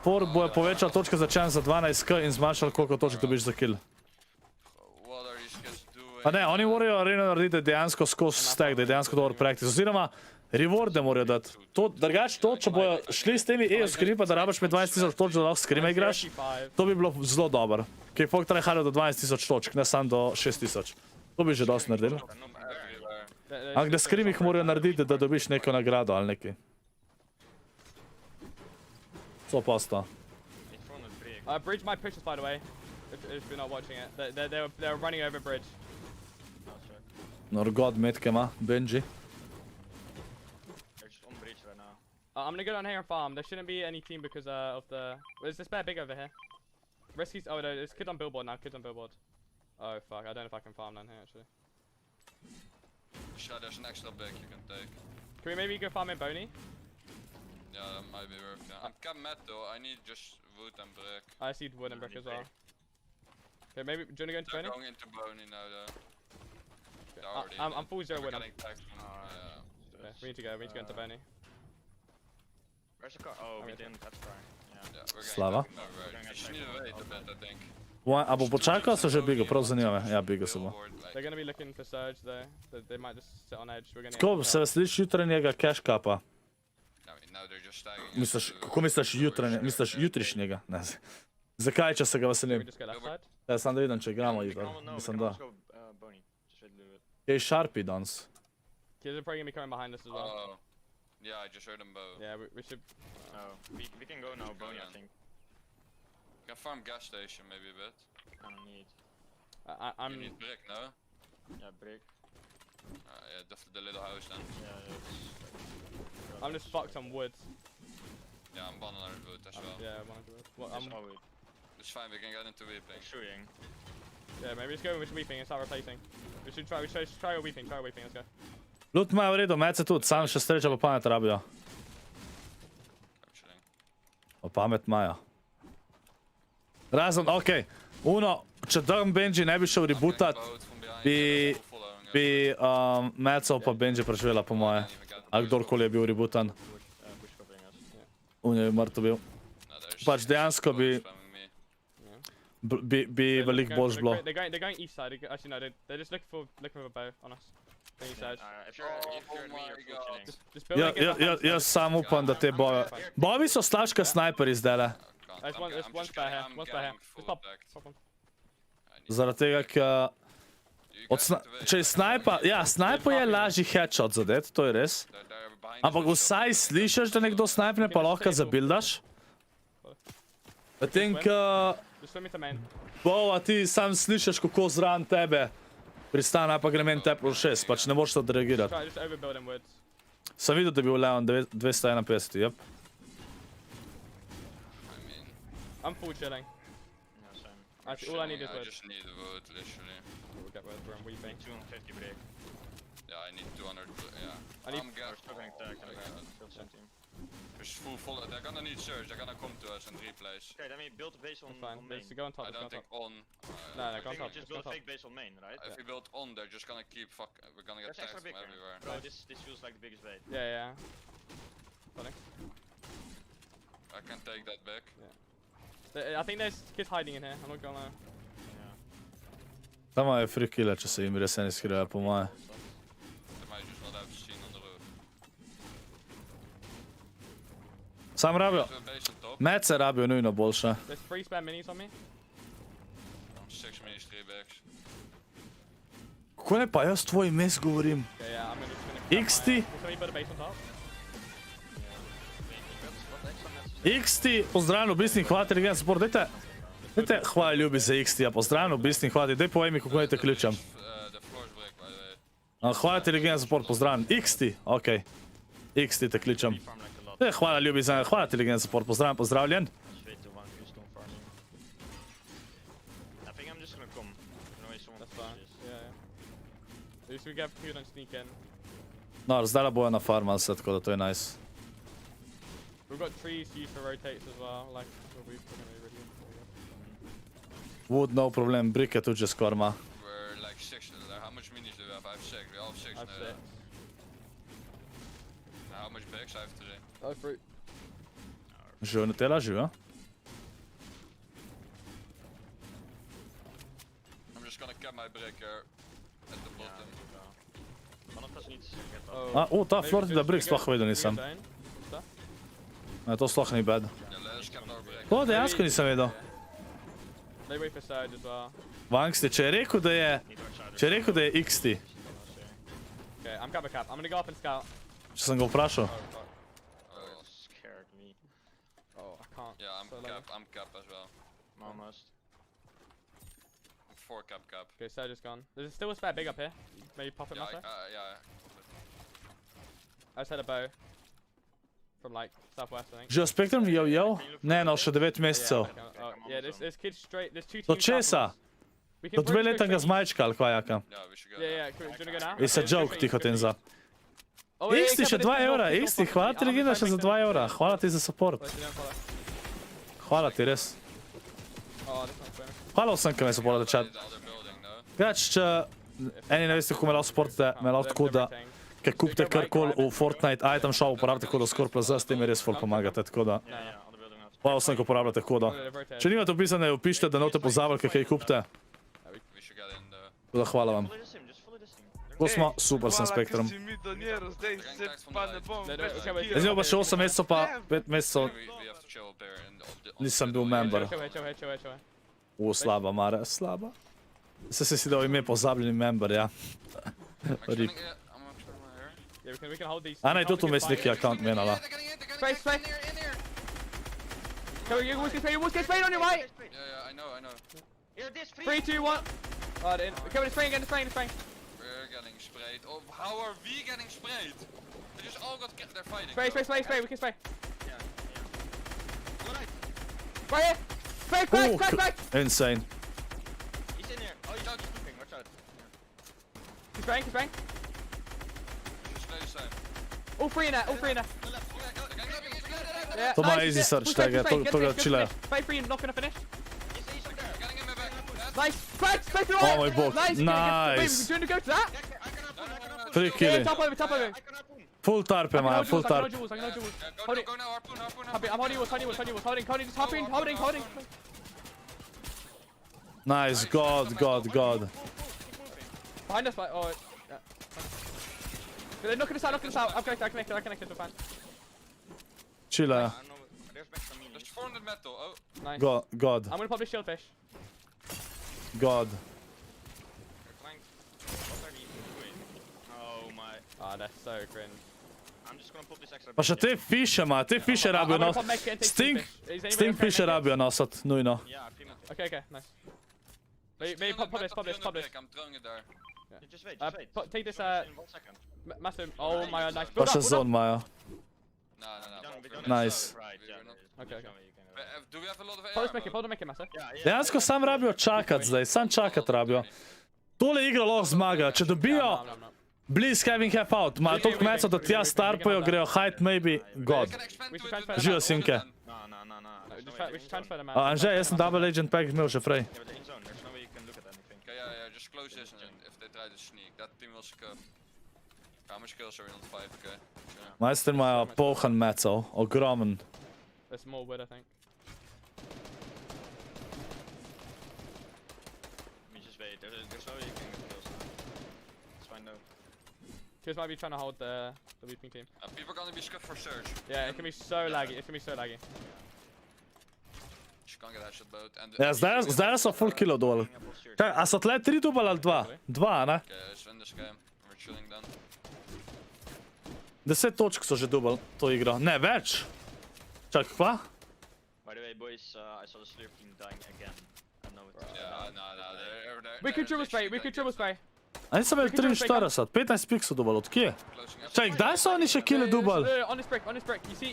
Ford bo je povečal točke za chance za 12k in zmanjšal koliko točk dobiš za kill. What are these guys doing? A ne, oni morajo areno narediti, da je dejansko skozi stack, da je dejansko dober practice, oziroma rewarde morajo dati. Drugač to, če bojo šli s temi EO skrimi, pa da rabaš med 20.000 točk, da lahko skrime igraš, 35. to bi bilo zelo dobro. Ker folk tryhardajo do 20.000 točk, ne samo do 6.000. To bi že dosti naredili. Everywhere. Ampak da skrimih morajo narediti, da dobiš neko nagrado ali nekaj. Co posta? In front of bridge. Bridge might push us, by the way. If you're not watching it, they're running over bridge. Norgod metke ima, Benji. They're just on bridge right now. I'm gonna go down here and farm. There shouldn't be any team because of the. There's this bear big over here. Risky's. Oh no, there's kids on billboard now. Kids on billboard. Oh fuck! I don't know if I can farm down here actually. Sure, there's an extra big you can take. Can we maybe go farm in Boney? Yeah, that might be worth it. I'm cap mad though, I need just wood and brick. I see wood and brick as well. Okay, maybe do you wanna go into They're Boney? going into Boney now though. They're I- already I'm in. full zero We're wood, I'm- getting tagged from, Yeah, we need to go. We need to go into Boney. Where's the car? Oh, we Okay. didn't. That's car. Yeah. yeah, we're getting Slava. tagged. No, right. You just need to wait a bit, I think. A bo počakal, so že bigo, prav zanima me. Ja, bigo se bo. Billboard, like, They're gonna be looking for surge though. They might just sit on edge. We're gonna. Tako, se veseliš jutranjega cash capa? I mean, now they're just tagging us Misliš, to- kako misliš jutranje, misliš jutrišnjega? Ne. Zakaj, če se ga We veselim? just go left side. Ja, sam da vidim, če igramo We jutro. can almost- no, we Mislim, can da. almost go Boney. Just wait a little bit. Kaj Sharpie danes? Kids are probably gonna be coming behind us as well. Oh. Yeah, I just heard them bow. Yeah, we should. No, we can go now Boney, I then. think. We can farm gas station maybe a bit. I don't need. I'm. You need brick, no? Yeah, brick. Yeah, the little house then. Yeah, it's. I'm just fucked on wood. Yeah, I'm banning our wood as well. Yeah, one of the wood. Well, Just all it. It's fine, we can get into weeping. Like shooting. yeah, maybe just go with weeping and start replacing. We should try. We should try a weeping. Try a weeping. Let's go. Loot imajo v redu, mece tudi, sam še streča pa pamet rabijo. I'm chilling. Pa pamet imajo. Razen, okej. Uno, če dam Benji ne bi šel rebootat, Boat from behind, bi- full following us. bi Mecov pa Benji preživela po moje. A kdorkoli je bil rebootan, Bush covering us. Unjo je mrtev bil. No, there's Pač dejansko bi, spamming me. bi veliko boljš bilo. They're going east side. Actually, no, they're just looking for a bow on us. Going east side. If you're at me, you're full chilling. Just build like Jaz sam upam, da te bojo. Bovi so slaška snajperi zdajle. There's one spare here. One spare here. Just pop. Pop one. Zaradi tega, ker... Če je snajpa, ja, snajpa je lažji headshot zadet, to je res. Ampak vsaj slišiš, da nekdo snajpne, pa lahko zabildaš. Medtem, ko Just swim into main. Bova ti sam slišiš, kako zraven tebe pristane, pa gre meni teplo 6, pač ne moreš to odreagirati. Try just overbuild in woods. Sem videl, da je bil Leon 251, jep. I mean, I'm full chilling. Yeah, same. Actually, all I need is I wood. just need wood, literally. We'll get wood, I'm weeping. 250 break. Yeah, I need 200. Yeah. I need- I'm gas. We're struggling Oh to my kind God. of build some team. There's full. They're gonna need surge. They're gonna come to us and replace. Okay, then we build a base on, That's fine. on main. Let's go on top, I let's go on don't think top. on. No, I go on think top, we just let's go on build a top. fake base on main, right? If we build on, they're just gonna keep We're gonna get That's extra tagged from big. everywhere. Bro, Right. this feels like the biggest bait. Yeah, yeah. Funny. I can take that back. I think there's kids hiding in here, I'm not gonna lie. Yeah. Tam je free killer, če se jim res ne skrivajo, po moje. They might just not have seen on the roof. Sam rabijo, There's a base on top. mece rabijo nujno boljše. There's 3 spare minis on me. 6 minis, 3 bags. Kako ne pa jaz tvoj mes govorim? Okay, yeah, I'm gonna XT. Can we build a base on top? XT, pozdravljeno, Bistin, hvala ti, legend support, dajte, hvala ljubi za XT-ja, pozdravljeno, Bistin, hvala ti, daj povej mi, kako naj te ključam. The floor's break, by the way. Hvala ti, legend support, pozdravljen, XT, okej. XT te kličem. We farm like a lot. Hvala ljubi za, hvala ti, legend support, pozdravljen. Straight to 1 Q stone farming. I think I'm just gonna come. You know, someone That's fine. pushes. Yeah, yeah. At least we get food and sneak in. No, zdaj bojo na farmali se, tako da to je nice. We've got trees to use for rotates as well, like we're gonna be ready. Wood, no problem, brick je tudi že skoraj ima. We're like 6. How much minis do we have? I have 6. We all have 6 I have now. 6. How much bags? I have 3. Oh, fruit. Živijo na tela, živijo. I'm just gonna cap my breaker at the bottom. One of us needs to get up. Oh, Ta Florida brick sploh vedel nisem. To sploh ni bad. Yeah, let's cap our breaker. To dejansko nisem vedel. They wait for surge as well. Vankste, če je rekel, da je, če je rekel, da je XT, Okay, I'm cover cap. I'm gonna go up and scout. če sem ga vprašal. Oh, fuck. Oh, Scared me. Oh, I can't. yeah, I'm So cap. low. I'm cap as well. Almost. I'm 4 cap. Okay, surge is gone. There's still a spare big up here. Maybe pop it, Yeah, Massa. yeah. I just had a bow. From like southwest, I think. Že Spectrum, jo? Ne, no, še 9 mesecev. Yeah, there's kids straight. There's 2 teams. Do česa? We Do can bridge 2 leta go ga straight. zmajčka, ali kaj jaka? Yeah, we should go. Yeah, yeah. Cool. Do you wanna go now? It's a Okay, let's go joke, straight, tiho let's go tenza. straight. Oh, yeah, XT še 2 evra, XT, hvala ti, legenda, še za 2 evra. Hvala ti za support. Hvala ti, res. Oh, this one's fair. Hvala vsem, ki me supportate chat. The other building, no? Gač, če eni ne veste, kako me lahko supportate, me lahko tako da, ker kupite karkoli v Fortnite item shop, uporabite kodo ScorpLZ, s tem mi res ful pomagate, tako da. Yeah, yeah, on the building now. Hvala vsem, ko uporabljate kodo. Če nimate opisane, upišite, da note pozabili, kaj kupite. We should get in the. Tako da hvala vam. Follow this sim, just follow this sim. Tako smo, super sem Spektrum. Zdaj imamo pa še 8 mesecev, pa 5 mesecev We have to chill up there and nisem bil member. Chill here, chill here. Slaba, Mare, slaba. Se si dal ime pozabljeni member, ja. Rip. I'm extending my hair. Yeah, we can hold these. A naj tudi vmes neki account menala. Space. Go, you almost get sprayed on your right. Yeah, I know. Here, this free. 3, 2, 1. Oh, okay, it's spraying again, it's spraying. We're getting sprayed. Oh, how are we getting sprayed? They just all got. They're fighting. Spray, though. we can spray. Yeah. Go right. Right here. Spray, crack. Insane. He's in here. Oh, he's out. He's looking. Watch out. He's spraying. Just play the same. All 3 in there. To the left. Yeah, To ma nice, easy yeah. search Push tagge, straight, to good ga finish, chilla. good finish. Spray 3 and not gonna finish. He's up there. Getting in my back. Nice. Crack, spray through Oh my god, Nice. nice. Wait, do you want to go to that? I can harpoon. 3 Yeah, killi. top over. I can harpoon. Full tarp I can ima, hold full jewels, I can tarp. hold jewels, I can hold jewels. Yeah, Hold it. go now. Harpoon. I'm holding jewels, holding, just holding. Nice, god. Behind us, like, oh, yeah. They're knocking us out. I'm connected, we're fine. Chilla. I know. There's back some There's minis. 400 metal. Oh, Nice. God. I'm gonna pop this shieldfish. God. They're flanked. What are they even doing? Oh my. Oh, that's so cringe. I'm just gonna pop this extra. Pa še te fiše ima, te fiše rabijo I'm gonna nos. pop mech and take Stink, fish. Is anybody stink okay fiše mech it? rabijo nosat, nujno. Yeah, I feel it. Okay, nice. Maybe pop this. I'm throwing it there. Just wait, Take this, In 1 second. massive. Oh my god, nice. Pa Build še up, build zon up. imajo. No, We don't Nice. Right, yeah. Okay, there's no way you can do that. Do we have a lot of AR? Pop this mech it, massive. Yeah, Dejansko sam rabijo čakat zdaj, sam čakat rabijo. Tole igro lahko zmaga, če dobijo No. Blizz having half out, imajo toliko mecov, da tja starpajo, grejo hide maybe, god. Živijo sinke. No. We should transfer them out. Anže, jaz sem double agent pack imel že prej. Yeah, but in zone, there's no way you can look at anything. Okay, yeah, just close this and if they try to sneak, that team will scuff. How much kills are we on 5, okay? Sure. Majster imajo polhan mecov, ogromen. There's more wood, I think. Let me just wait. There's no way you can get kills now. It's fine though. Kids might be trying to hold the weeping team. People are gonna be scuffed for search. Yeah, it can be so laggy. It can be so laggy. She can't get headshot boat and... Ja, zdaj so full kilo dol. Kaj, a so tle 3 dubal ali 2? 2, ne? Okay, let's win this game. We're chilling then. 10 točk so že dubal to igro. Ne, več. Čak, kva? By the way, boys, I saw the Slurp team dying again. I know it's Yeah, no, they're... We could triple spray. A niso imeli 43, 15 pik so dubal, od kje? Čak, kdaj so oni še kile dubal? On this brick. You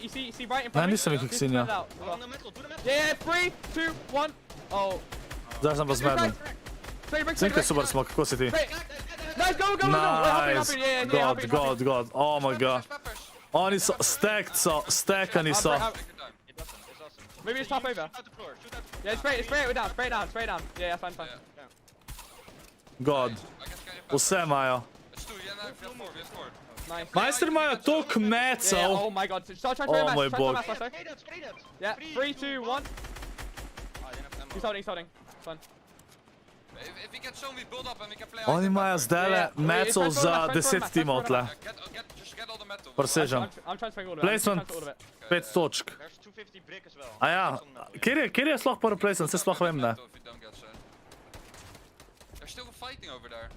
see right in front Ne, of me? nisem jih Just iksinja. put it out. Oh, no metal, do the metal! Yeah, 3, 2, 1. Oh. Zdaj sem pa zmeden. Spray brick. Sinke super smo, kako si ti? Spray. Nice, go. Nice, Yeah, god, oh my god. Oni so, stackani so. It doesn't. Maybe it's top over. Shoot out the floor, shoot out the floor. Yeah, spray it down. Yeah, fine. God, vse imajo. It's 2, yeah, no, we have 4. Nice. Majster imajo toliko Yeah, mecov. oh my god. Start trying Oh to my bog. Spray that! Yeah, 3, 2, 1. I didn't have ammo. He's holding. It's fine. If we get zone, we build up and we can play... Oni imajo zdajle mecov za 10 timov tle. Just get all the metal. Presežem. I'm transferring all of it. Placement 5 točk. There's 250 brick as well. A ja, kjer je sploh prvi placement, se sploh vem, ne? They're still fighting over there.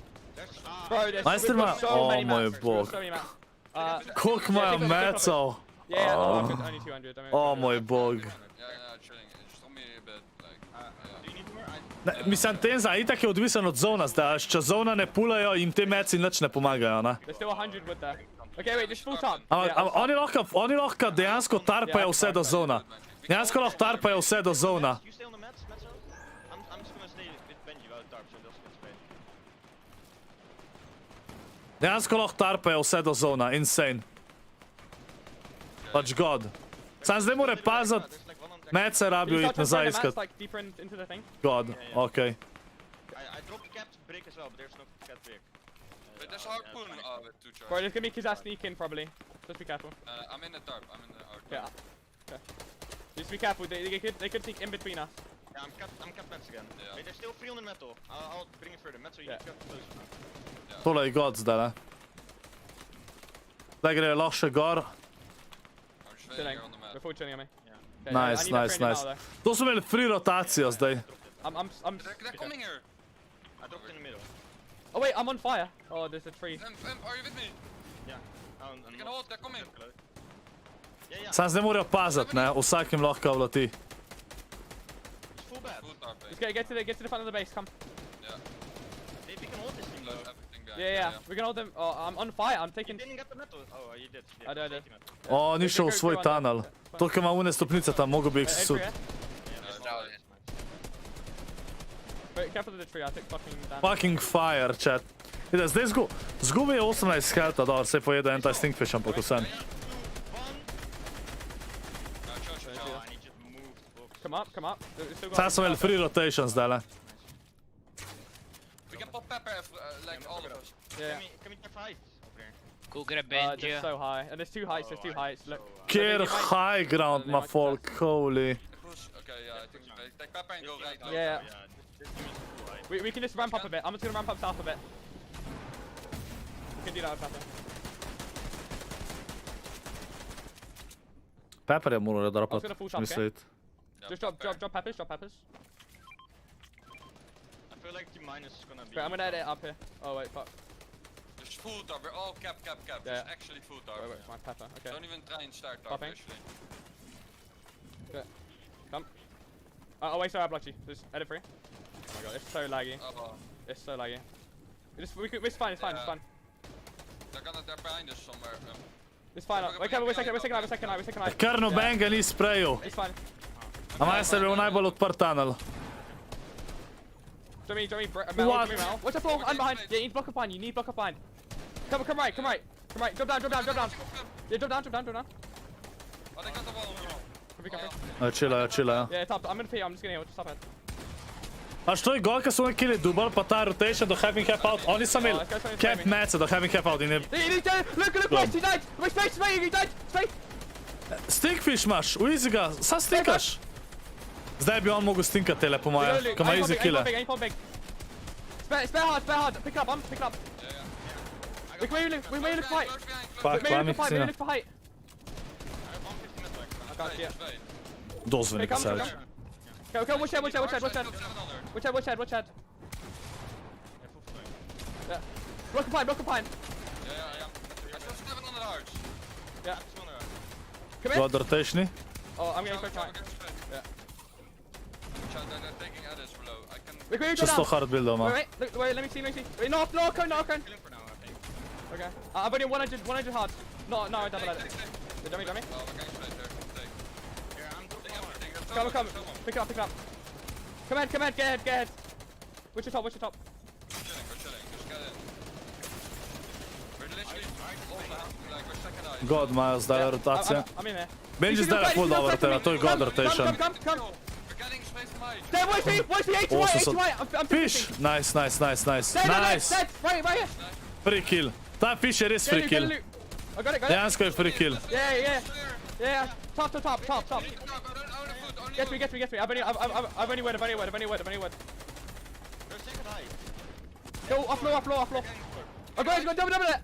Bro, there's Majster we've ima... got so Oh many moj maps. We've got bog. so many maps. Koliko imajo mecov? Yeah, only 200. I mean, Oh moj bog. Yeah, chilling. Just hold me a bit, like... Do you need more? Ne, mislim, Tenza itak je odvisen od zona zdaj, če zona ne pulajo, jim te meci nič ne pomagajo, ne? There's still 100 wood there. Okay, wait, just full top. Ampak oni lahko dejansko tarpajo vse do zona. Dejansko lahko tarpajo vse do zona. You stay on the mats, I'm just gonna stay with Benji without tarp, so it doesn't get sprayed. Dejansko lahko tarpajo vse do zona, insane. Pač god. Sam zdaj mora paziti, There's like one on deck. mece rabijo iti nazaj iskat. Like deeper into the thing. God, okej. I dropped capped brick as well, but there's no capped brick. Wait, there's a harpoon with 2 charges. Bro, there's gonna be Kazaa sneak in probably. Just be careful. I'm in the tarp, I'm in the arc. Yeah. Okay. Just be careful. They could sneak in between us. Yeah, I'm capped mats again. Yeah. Wait, there's still 3 on the metal. I'll bring it further. Metal, you Yeah. need to cut closer. Tole je god zdaj, ne? Zdaj grejo lahko še gor. I'm just waiting Chilling. here on the map. They're full chilling on me. Okay, Nice, I need that nice, frame nice. now, though. To so imeli free rotacijo zdaj. I'm. They're coming here! I dropped in the middle. Oh wait, I'm on fire. Oh, there's a tree. Imp, are you with me? Yeah. You can hold, they're coming. Yeah. Sam zdaj morajo paziti, ne? Vsak jim lahko vleti. It's full bad. Full tarp, Just get to the front of the base. Come. yeah. Hey, we can hold this thing Close though. everything behind. Yeah. We can hold them. Oh, I'm on fire. I'm You taking. didn't get the metal. Oh, you did. I did. safety metal. O, ni šel v svoj tunel. Toliko ima une stopnice tam, mogo bi jih Entry, sesut. yeah? No, Wait, careful of the tree. I took fucking damage. Fucking fire, chat. Ide, zdaj zgubi je 18 helta, dobro, se pojede en taj stinkfish, ampak vsem. 3, 2, 1. Oh, I need you to move the box. Come up. They're still Sam smo imeli free rotation zdaj, ne? we can pop pepper if, like all of us. Yeah. Can we get 5 over there? Go grab They're Benjy-ja. so high, and there's 2 heights. There's 2 heights. Look. Kjer high ground, ma folk, holy. Push, okay, yeah, I think take pepper and go right now. Yeah. This team is full high. We can just ramp up a bit. I'm just gonna ramp up south a bit. We can do that with pepper. Pepper je moral I was dropati, gonna full top, okay? misliti. Yeah, Just pepper. drop peppers. Drop peppers. I feel like T minus is gonna be. Wait, I'm gonna edit it up here. Oh wait, fuck. Just full tower. We're all cap. Yeah. There's actually full tower. Wait, my pepper. Okay. Don't even try and start tower, Popping. actually. Okay. Come. Oh wait, sorry, I blocked you. Just edit free. Oh my god, it's so laggy. Oh, It's so laggy. It's fine. It's fine. they're behind us somewhere. It's fine. Wait, we're second eye. Kar noben ga ni sprejel. It's fine. A majster je bil najbolj odprt tunnel. Do me, What? Mel. Watch the floor, I'm behind. Yeah, you need block up behind. Come right. Drop down. Yeah, drop down. Oh, they got the wall. Chilla. Yeah, top. I'm gonna pee, I'm just gonna heal. Just stop it. A što je gol, kad su oni kili dubal, pa ta rotation do having cap out, oni sam imeli cap matcha do having cap out in je... Look, West, he died! My space, he died! Space! Stinkfish imaš, u easy ga, sad stinkaš. Zdaj bi on mogu stinkat tele po moje, ko ima easy kille. Spare hard, pick up. We may look for height. Fuck, pa mi We sina. look for height. I can't see it. Dozvoni Come, Kasarić. Okay, watch head. Watch head. Yeah. Block a pine. Yeah. I still 700 hearts. Yeah. Come here. God rotationi. Oh, I'm getting quick height. Yeah. They're taking others below. I can... We Što 100 hard buildova ma. Wait, let me see. Wait, no, cone. Okay. I've only 100 hard. No, I double it. Dummy. Oh, we're going straight there. Take. Yeah, I'm dropping Come. Pick it up. Come ahead, get ahead. Watch your top. We're chilling. Just get in. We're literally like we're second eye. God imajo zdaj rotacija. I'm in there. Benji zdaj je full dobro tebe, to je God rotation. Come. We're getting space from high. There, watch me, 8 to white. I'm Fish! Nice. Dead. Right here. Free kill. Ta fish je res free kill. I got it. Dejansko je free kill. Yeah. Top. Get me. I've only word. There's second eye. Go, offload. I got it, double it.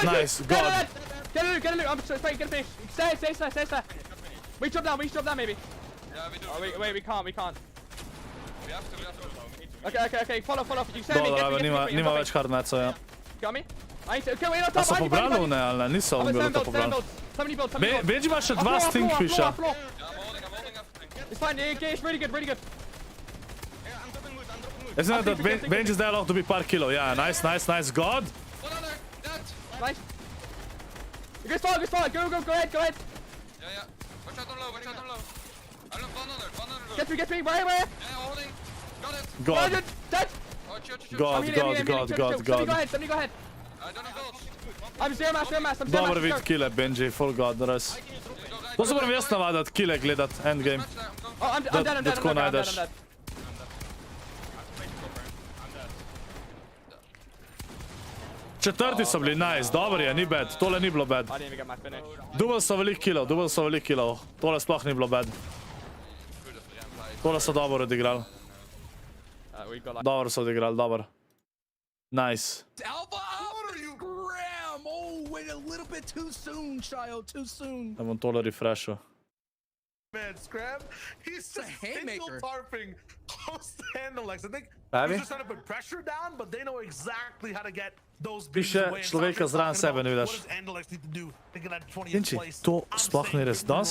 Nice, God. Get a loot. I'm straight, get a fish. Stay. We drop down maybe. Yeah, we do. Oh, wait, we can't. We have to. Okay, follow. You say me, Dobro, get me. nima več hard matcha, ja. Got me? Okay, wait, on A top. so pobrali ne, ali ne? Niso on bilo to pobrali. Somebody build. Benji ima še 2 stinkfisha. Yeah, I'm holding everything. It's fine, it's really good. Yeah, I'm dropping wood. Jaz znam, da Benji zdaj lahko dobi par killov. Ja, nice, God. One other. Dead. Nice. Good fall. Go ahead. Yeah. Watch out on low. I love one other. Get me, where? Yeah, holding. Got it. God. Dead. Oh, chill. God. Somebody go ahead. I don't have builds. I'm zero mass. Dobro vid kille, Benji, full God, res. To se moram jaz navadat, kille gledat, endgame. Oh, I'm dead. Da tako najdeš. Četrti so bili, nice, dobro je, ni bad, tole ni bilo bad. I didn't even get my finish. Dubel so velik killov, tole sploh ni bilo bad. Tole so dobro odigrali. We got like... Dobro so odigrali, dobro. Nice. Alpha out Scram! Oh, wait a little bit too soon, Shio, too soon. Da bom tole refreshal. Man, Scram, he's It's a just haymaker. single tarping close to Denotes. I think Pravi? he's just trying to put pressure down, but they know exactly how to get those Piše away. človeka zraven sebe, ne vidiš. What does Denotes need to do to get that 20th Benji, place? to I'm sploh ni saying res. Victor Danes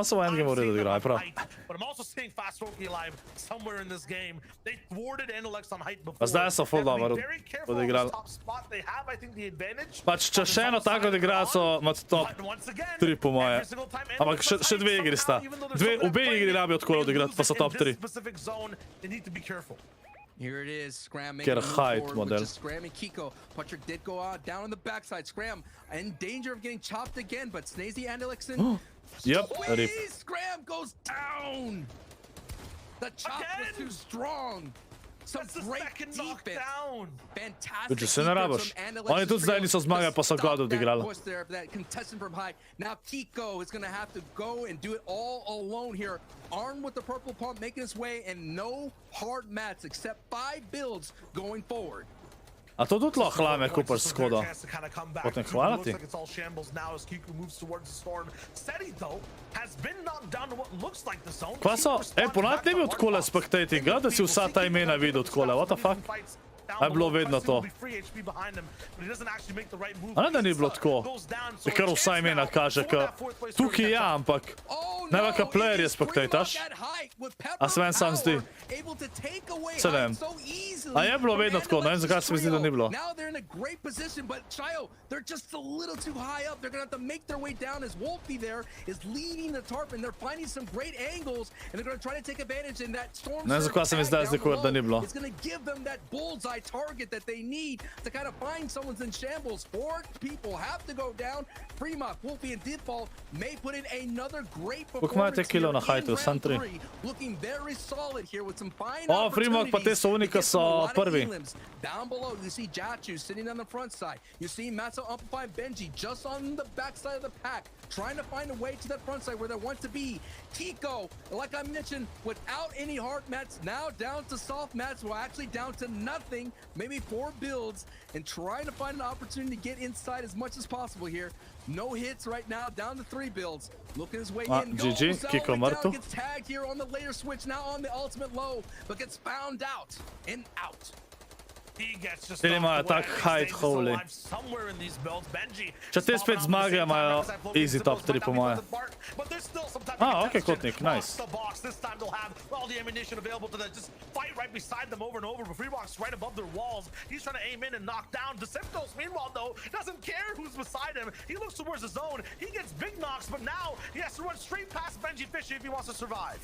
sem v endgame v redu odigral, je prav. But I'm also seeing Fast Roki alive somewhere in this game. They thwarted Denotes on height before. Pa zdaj so full They have to dobro be very careful on odigrali. this top spot. They have, I think, the advantage. Pač, če še eno tako odigra, so med top But once again, 3 po moje. every single time Ampak Denotes še dve igri sta. Obe igri rabijo tako odigrati, pa so top 3. Specific zone, they need to be careful. Here it is, Scram making Get a a move height forward model. with just Scram and Kiko. Butcher did go out down on the backside. Scram in danger of getting chopped again, but Snazy and Elixon. Yep, rip. Scram goes down. The chop was too strong. Some That's the great second defense. knockdown. Fantastic Če se ne defense rabiš. from Anna Oni tudi zdaj niso zmagali, pa so Stop God that odigrali. push there for that contestant from high. Now Kiko is going to have to go and do it all alone here. Armed with the purple pump, making his way, and no hard mats except 5 builds going forward. A to tudi lahko lame kupaš s kodo. Potem hvala ti. Looks like it's all shambles now as Kiku moves towards the storm. Seti though has been knocked down to what looks like the zone. Kva so, ponad ne bi odkole spektatinga, da si vsa ta imena videl odkole, what the fuck? down Je bilo below. vedno Pressing to. will be free HP behind him, but he doesn't actually make the right move. A ne, da ni bilo Pizza tako. goes down, so Je kar a vsa chance imena now kaže, for ka that fourth place tukaj to je, catch up. ampak Oh, ne vem, ka no, player it je is spektaš. Urnik at height with A se meni sam zdi. Pepper able to take away Se ne vem. height so easily A je bilo from vedno tako, ne vem, Denotes' zakaj se mi zdi, da ni trio. bilo. Now they're in a great position, but Shayo, they're just a little too high up. They're gonna have to make their way down as Wolfie there is leading the tarp, and they're finding some great angles, and they're gonna try to take advantage in that storm. Ne vem, zakaj se mi zdaj zdi, kot da ni bilo. It's gonna give them that bullseye target that they need to kind of find someone's in shambles. 4 people have to go down. Fremont, Wolfie, and Deadfall may put in another great Koliko imate performance kilo here na in hajtu? round Sam 3. 3. Looking very solid here with some fine O, Fremont pa te so Urnika so prvi. Down below, you see Jachu sitting on the front side. You see Matzo amplifying Benji just on the back side of the pack, trying to find a way to that front side where they want to be. Kiko, like I mentioned, without any hard mats, now down to soft mats, well, actually down to nothing, maybe 4 builds, and trying to find an opportunity to get inside as much as possible here. No hits right now, down to 3 builds. Looking his way in. GG, goes all the Kiko way muerto. down, gets tagged here on the layer switch, now on the ultimate low, but gets found out and out. He gets just Ti imajo knocked away. tak He height, stays holy. alive somewhere in these builds. Benji Če te popping spet out at the zmagajo, same time, imajo Reckless Flow easy Beats, top Zippos 3 might po not be moje. worth the bark, but there's still some time to Ah, get okay, tested Kotnik, off nice. the box. This time they'll have all the ammunition available to them. Just fight right beside them over and over. But Freebox right above their walls. He's trying to aim in and knock down. Deceptos, meanwhile, though, doesn't care who's beside him. He looks towards the zone. He gets big knocks, but now he has to run straight past Benji Fishy if he wants to survive.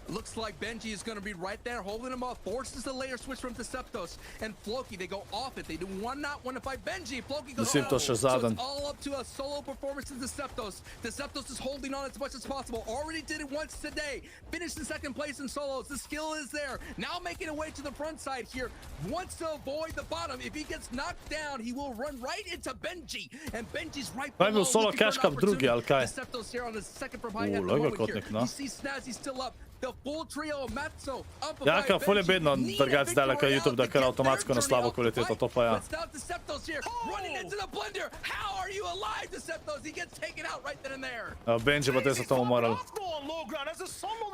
Looks like Benji is going to be right there holding him off, forces the layer switch from Deceptos, and Floki, they go off it. They do not want to fight Benji. Floki goes Deceptos še so zadnji. it's all up to a solo performance of Deceptos. Deceptos is holding on as much as possible. Already did it once today. Finished in 2nd place in solos. The skill is there. Now making a way to the front side here. Wants to avoid the bottom. If he gets knocked down, he will run right into Benji. And Benji's right Pa je bil below. solo looking for an cash cup drugi, ali kaj? Deceptos here on his 2nd from behind at the Lego moment here. Kotnik, no. You see Snazzy still up. The full trio of Matzo up Ja, by ka ful je Benji. bedno Need a drgati zdaj, victory ka YouTube da out kar to get avtomatsko their na slabo journey out kvaliteto, the to pa ja. fight. But now Deceptos here, running into the blender. How are you alive, Deceptos? He gets taken out right then and there. Benji pa te so to morali.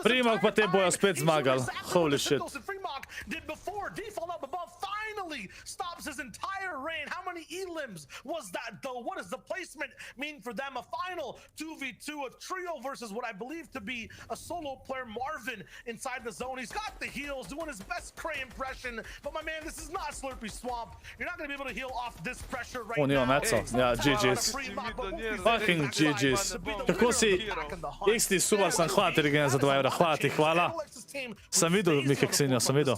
Fremont pa te bojo spet zmagali. Holy shit. Fremont did before. Default up above finally stops his entire reign. How many elims was that though? What does the placement mean for them? A final 2v2, a trio versus what I believe to be a solo player, Marvin, inside the zone. He's got the heals, doing his best Cray impression. But my man, this is not Slurpee Swamp. You're not going to be able to heal off this pressure right O, nima now. meco. Ja, GG's. Fucking GG's. Kako si isti super sam hvala ti Regen za 2 evra. Hvala ti, hvala. Sem videl Mikeksinjo, sem videl.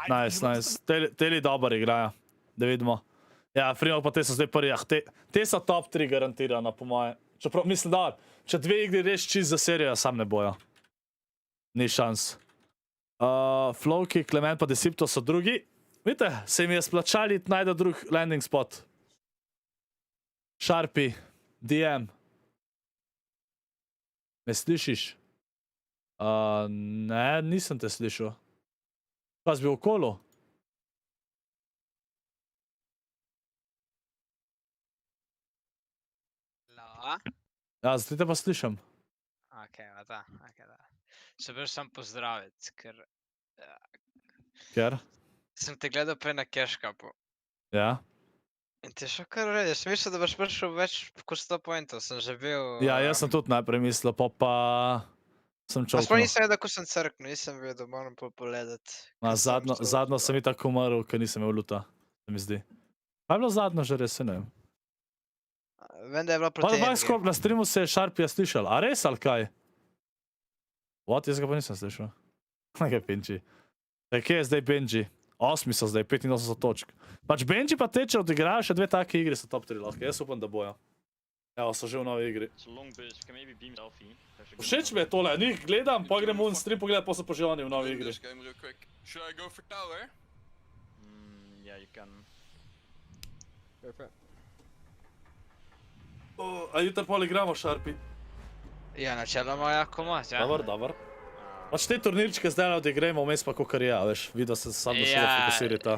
Nice, nice. Teli dober igrajo. Da vidimo. Ja, Fremont pa te so zdaj prvi. Te so top 3 garantirano, po moje. Čeprav mislim, da če 2 igri res čist za serijo, sam ne bojo. Ni šans. Floki, Clement pa Decepto so drugi. Vidite, se jim je splačali najde drug landing spot. Sharpie, DM. Me slišiš? Ne, nisem te slišal. Pa si bil okolo? Ja, zdaj te pa slišam. Ok, da. Se bil sam pozdraviti, ker Ker? sem te gledal prej na cashcupu. Ja. In ti je šel kar v redu, jaz sem mislil, da boš prišel več kot 100 pointov, sem že bil... Ja, jaz sem tudi najprej mislil, pa sem Sploh čovknil. nisem vedel, ko sem crknil, nisem vedel, moram pogledati. Zadnjo sem itak umrl, ker nisem imel luta, se mi zdi. Kaj je bilo zadnjo že res, ne vem. Vem, da je bilo Pa proti da Enviju. Scorp na streamu se je Sharpija slišal, a res ali kaj? What, jaz ga pa nisem slišal. Kaj Benji? Kje je zdaj Benji? 8 so zdaj, 85 točk. Pač Benji pa teče odigrajo še 2 take igre, so top 3 lahko, jaz upam, da bojo. Evo, so že v novi igri. Všeč mi je tole, njih gledam, pa grem v stream pogledati, pa so pa že oni v novi igri. Should I go for tower? Yeah, you can. Go for it. A jutri pol igramo Sharpie. Ja, načeloma jako moč, ja. Dobar. Pač te turnirčke zdaj odigrajmo, vmes pa kakor ja, veš, videl sem samo šele fokusirita.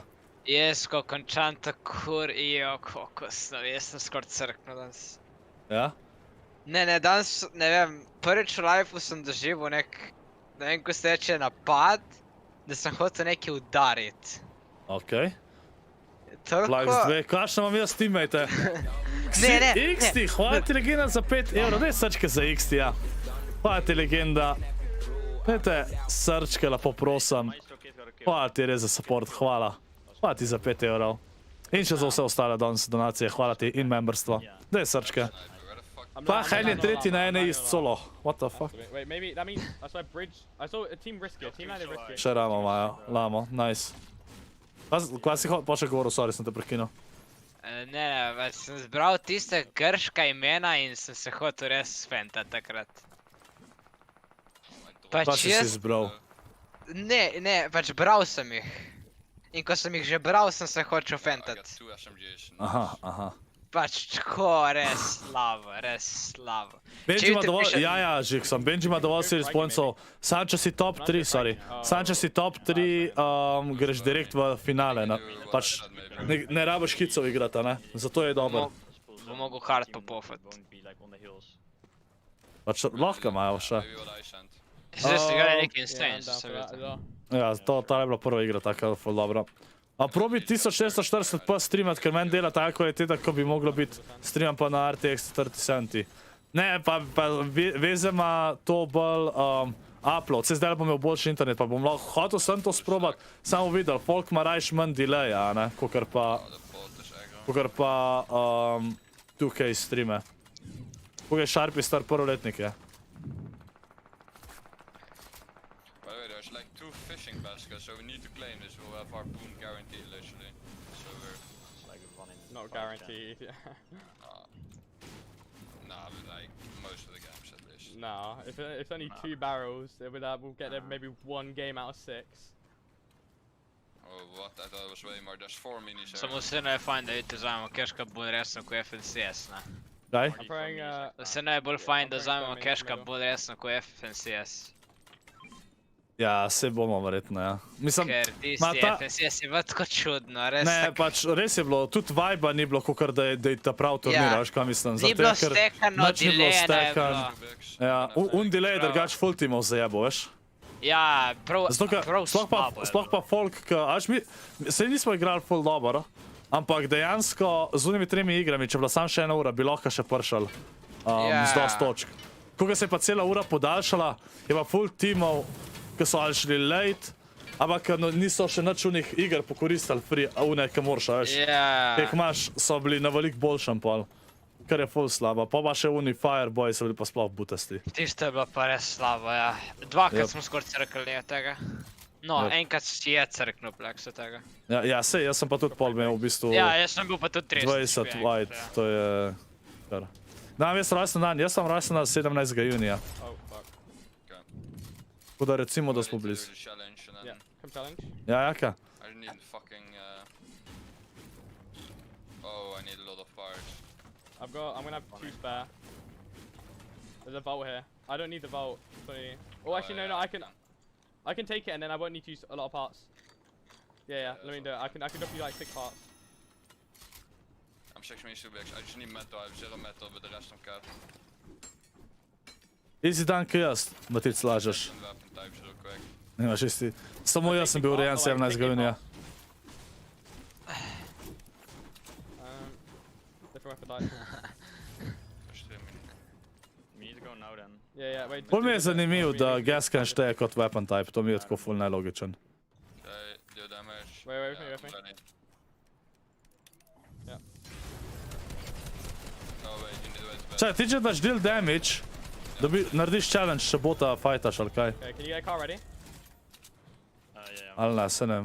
Jaz, ko končam tako, kokos, jaz sem skoraj crknil danes. Ja? Ne, danes, ne vem, prvič v lifeu sem doživel ne vem, ko se reče napad, da sem hotel nekaj udariti. Okej. Toliko... Like z 2, kakšno imam jaz teammate? Ne. XT, hvala ti legenda za 5 evrov, daj srčke za XT, ja. Hvala ti legenda. Dajte srčke, lepo prosim. Hvala ti res za support, hvala. Hvala ti za 5 evrov. In še za vse ostale danes donacije, hvala ti in memberstvo. Daj srčke. Pa Hen je tretji na ene ist solo. What the fuck? Wait, maybe that means I saw a bridge. I saw a team riskier. Team landed riskier. Še ramo imajo, lamo, nice. Kaj si pa še govoril, sorry, sem te prekinul. Ne, sem zbral tiste grška imena in sem se hotel res fenta takrat. Pa si zbral. Ne, pač bral sem jih. In ko sem jih že bral, sem se hočel fentat. Aha. Pač tako, res slabo. Benji ima dovolj, ja, že sem. Benji ima dovolj series pointsov. Sam če si top 3, sorry. Sam če si top 3, greš direkt v finale. Pač ne rabiš hicov igrati, ne? Zato je dober. Bo mogel hard popofat. Pač lahko imajo še. Zdaj ste igrali neki insane, seveda. Ja, ta je bila prva igra, tako ful dobro. A probi 1640p streamat, ker meni dela tako kvaliteta, ko bi moglo biti. Streamam pa na RTX 3070. Ne, pa veze ima to bolj upload. Se zdaj bom imel boljši internet, pa bom lahko hotel sem to sprobat. Samo videl, folk ima rajš manj delaya, ne, kakor pa 2K streame. Kakor je Sharpie star prvoletnik, je. So we need to claim this. We'll have our boom guaranteed, literally. So we're not guaranteed. nah, but like most of the games at least. No, if it's only 2 barrels, we'll get maybe 1 game out of 6. Oh, what? I thought it was way more. There's 4 minis. Samo vseeno je fajn, da vidite vzamemo cashka bolj resno kot FNCS, ne? Daj? Vseeno je bolj fajn, da vzamemo cashka bolj resno kot FNCS. Ja, se bomo verjetno, ja. Mislim, ker tisti FNCS je bilo tako čudno, res ne, pač res je bilo, tudi vibe-a ni bilo, kakor da je ta prav turnir, veš kaj mislim. Ni bilo stekano, delay ne je bilo. Ja, delay je drugač full teamov zajebo, veš. Ja, prav slabo. Sploh pa folk, saj nismo igrali full dobro, ampak dejansko z unimi 3 igrami, če bila sam še 1 ura, bi lahko še pršal z dost točk. Koga se je pa cela ura podaljšala, je pa full teamov, ki so ali šli late, ampak niso še nič unih iger pokoristali free, a une, ki moraš, veš. Kek imaš, so bili na veliko boljšem pol, kar je full slabo. Pa še uni Fireboy so bili pa sploh butasti. Tisto je bilo pa res slabo, ja. 2krat smo skoraj crkali od tega. No, enkrat si je crknil plek se tega. Ja, sej, jaz sem pa tudi pol imel v bistvu... Ja, jaz sem bil pa tudi 30. 20 white, to je... Dam jaz rojsten dan, jaz sem rojsten dan 17. junija. Tako da recimo, da smo blizu. Ja, jaka? I need fucking oh, I need a lot of parts. I'm gonna have 2 spare. There's a vault here. I don't need the vault. Oh, actually no, I can take it and then I won't need to use a lot of parts. Yeah, let me do it. I can drop you like 6 parts. I'm 6 minutes too big. I just need metal. I have 0 metal, but the rest I'm cut. Izi dan, ki jaz, da ti slažeš. Nimaš isti. Samo jaz sem bil urejen 17. junija. Bolj mi je zanimiv, da gascan šteje kot weapon type, to mi je tako full nelogičen. Čaj, ti če daš deal damage, da bi narediš challenge, če bota fajtaš ali kaj. Ali ne, se ne.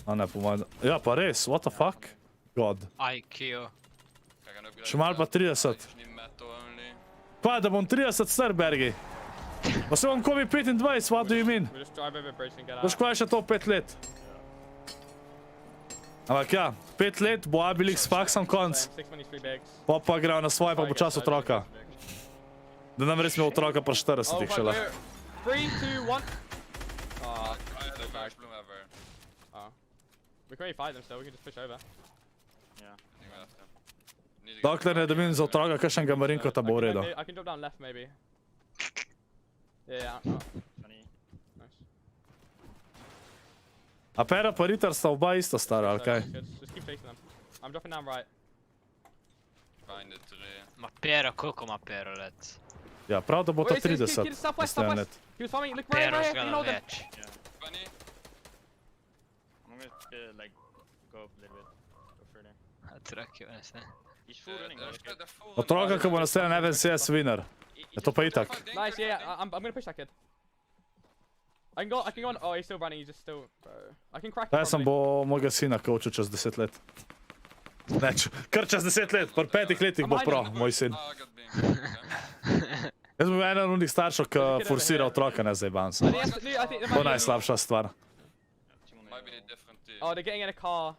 A ne, pomaj. Ja, pa res, what the fuck? God. IQ. Še mal pa 30. Pa, da bom 30 star, Bergi. Pa se bom komi 25, what do you mean? Boš kvaj še to 5 let. Ampak ja, 5 let bo Abilik s faksom konc. Pa grejo na svoje, pa bo čas otroka. Da nam res imel otroka pa 40-ih šele. 3, 2, 1. We can only fight them still, we can just push over. Dokler ne dobim za otroka kakšnega marinkota bo v redu. I can drop down left maybe. Yeah. Nice. A Pera pa Ritter sta oba isto stara, ali kaj? Just keep chasing them. I'm dropping down right. Find it today. Ma pero, koliko ima pero let? Ja, prav da bo to Wait, it's 30. kid southwest, postajen southwest. let. He was farming. Look right, Pero's right here. You know gonna them. več. 20. I'm gonna like go up a little bit. Go further. Otrok je vse. He's full running. though, okay. They're full Otroka, ko bo naslednja NVCS winner. Je to pa itak. Nice, yeah. I'm gonna push that kid. I can go on. Oh, he's still running. He's just still. Bro. I can crack him. Jaz sem bo mojega sina coachil čez 10 let. Neč, kar čez 10 let, pri 5 letih bo pro, moj sin. Ah, I got beam. Jaz bom eden od njih staršev, ki forsira otroka, ne zdaj ban sem. To je najslabša stvar. Might be a different team. Oh, they're getting in a car.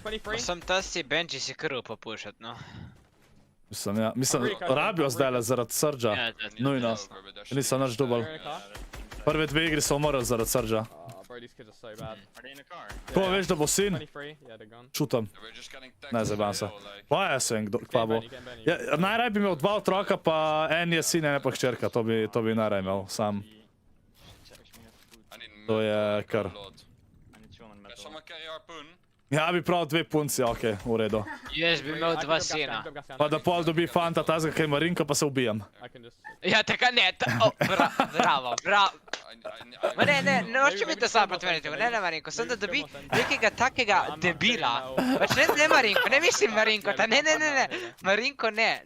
23. Sem ta si Benji si kar upa pušat, no. Mislim, rabijo zdajle zaradi Surge'a. Ja, Nujno. Nisem nič dubal. They're in a car. Prve 2 igri so umrli zaradi Surge'a. Oh, bro, these kids are so bad. Are they in a car? Ko veš, da bo sin, 23. Yeah, they're gone. čutam. We're just getting Ne, zaban se. Pa jaz vem, kva bo. Getting Benny. Ja, najraj bi imel 2 otroka, pa en je sin, ena pa hčerka. To bi najraj imel, sam. To je kar. I need 200 Can metal. someone carry harpoon? Ja, bi prav 2 punci, okej, v redu. Jaz bi imel 2 sina. Pa da pol dobi fanta, tazga, kaj ima Rinko, pa se ubijem. I can just. Ja, taka ne, bravo, bravo. Ma ne, hoče biti sam proti meni, ne Marinko, sem da dobi nekega takega debila. Pač ne Marinko, ne mislim Marinko, ne, Marinko ne,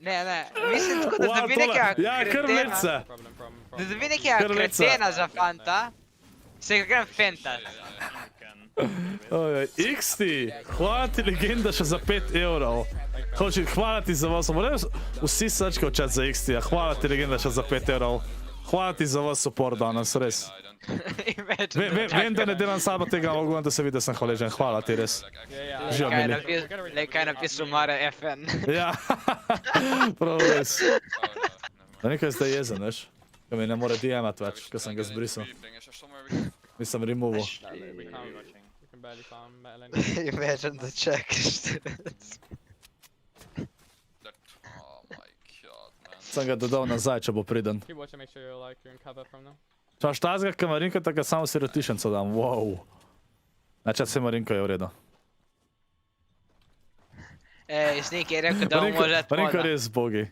mislim tako, da dobi nekega Ja, kar kretena, letce. da dobi nekega kretena za fanta, se ga grem fentat. Ojoj, XT, hvala ti legenda še za 5 evrov. Hvala ti za vas, vsi srčke v chat za XT, hvala ti legenda še za 5 evrov. Hvala ti za vas support danes, res. Vem, da ne delam sabo tega, mogoče da se vidi, da sem hvaležen, hvala ti res. Živa mili. Le kaj napisal Mare FN. Ja, prav res. Da nekaj zdaj jezen, veš, ko mi ne more DM-at več, ko sem ga zbrisal. Nisem removal. We can barely farm metal anymore. Imagine the check. Oh my god, man. Sem ga dodal nazaj, če bo priden. Keep watching, make sure you're in cover from them. Če imaš tazga, ki Marinko, tako samo sirotišenco dam, wow. Znači, se Marinko je v redu. Sniki je rekel, da bomo možet Marinko je moda. res bogi.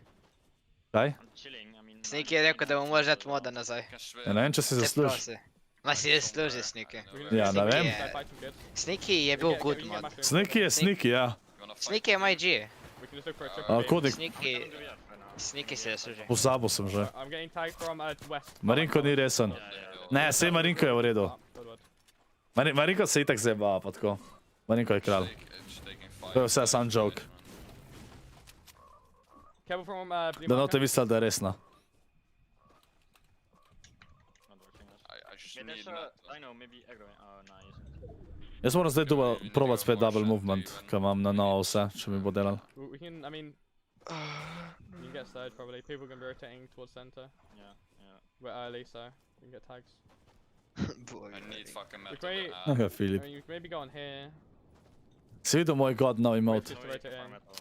Kaj? I'm chilling. I mean, Sniki je rekel, da bomo možet moda nazaj. Ja, ne vem, če si Se zasluži. prosi. Ma si zasluži Sniki. Ja, ne vem. So fight some good. Sniki je bil good mod. Sniki je sniki, ja. Sniki je moj G. We can just look for a triple. Kodik, Sniki se zasluži. pozabil sem že. I'm getting tagged from west. Marinko ni resen. Ne, sej Marinko je v redu. Good. Marinko se itak zjebava, pa tako. Marinko je kralj. To je vse sam joke. Careful from Da no te mislil, da je resna. not working. I just Yeah, need there's metal. I know, maybe aggro. Oh, no, isn't. Jaz moram zdaj probat spet double movement, ker imam na novo vse, če mi bo delal. We can, I mean, you can get third probably. People are gonna be rotating towards center. Yeah. We're early, so we can get tags. I need fucking metal. Wait. Okay, I Filip. mean, you can maybe go on here. Si videl moj god nov emote? Just to rotate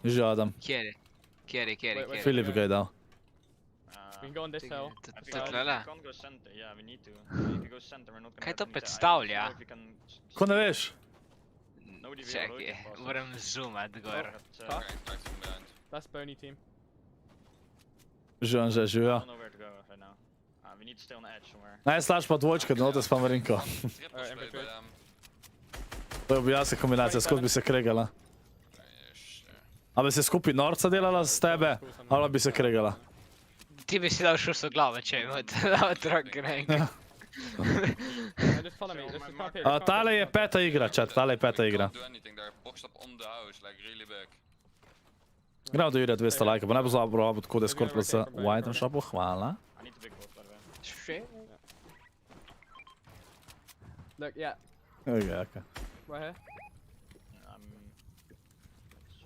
in. Že Adam. Kjeri. Filip ga je dal. We can go on this hill. I think To we tlele. can't go center. Yeah, we need to. If we go center, we're not gonna Kaj get to anything. I don't predstavlja? know if we can Ko ne veš? Nobody will Čakaj, rotate past us. moram zoomat gor. But, Huh? Okay, back from behind. That's Boney team. Živan že, živijo. I don't know where to go right now. We need to stay on the edge somewhere. Najslabš pa dvojčka, Denotes pa Marinko. Triple spray by infantry. them. To je objasna kombinacija, skozi bi se kregala. A bi se skupaj norca delala z tebe, ali bi se kregala? Ti bi si dal šus v glavo, če ima otrok grenk. Just follow me. This is come up here. Come up Tale here. je 5. igra, chat, tale je 5. igra. Can't do anything. They're boxed up on the house, like really big. Gremo do Jurija 200 lajka, pa ne bo zabravo, tako da je ScorpLZ v item shopu, hvala. I need the big boat, by the way. Še? Look, yeah, Okay, okay. right here. Um,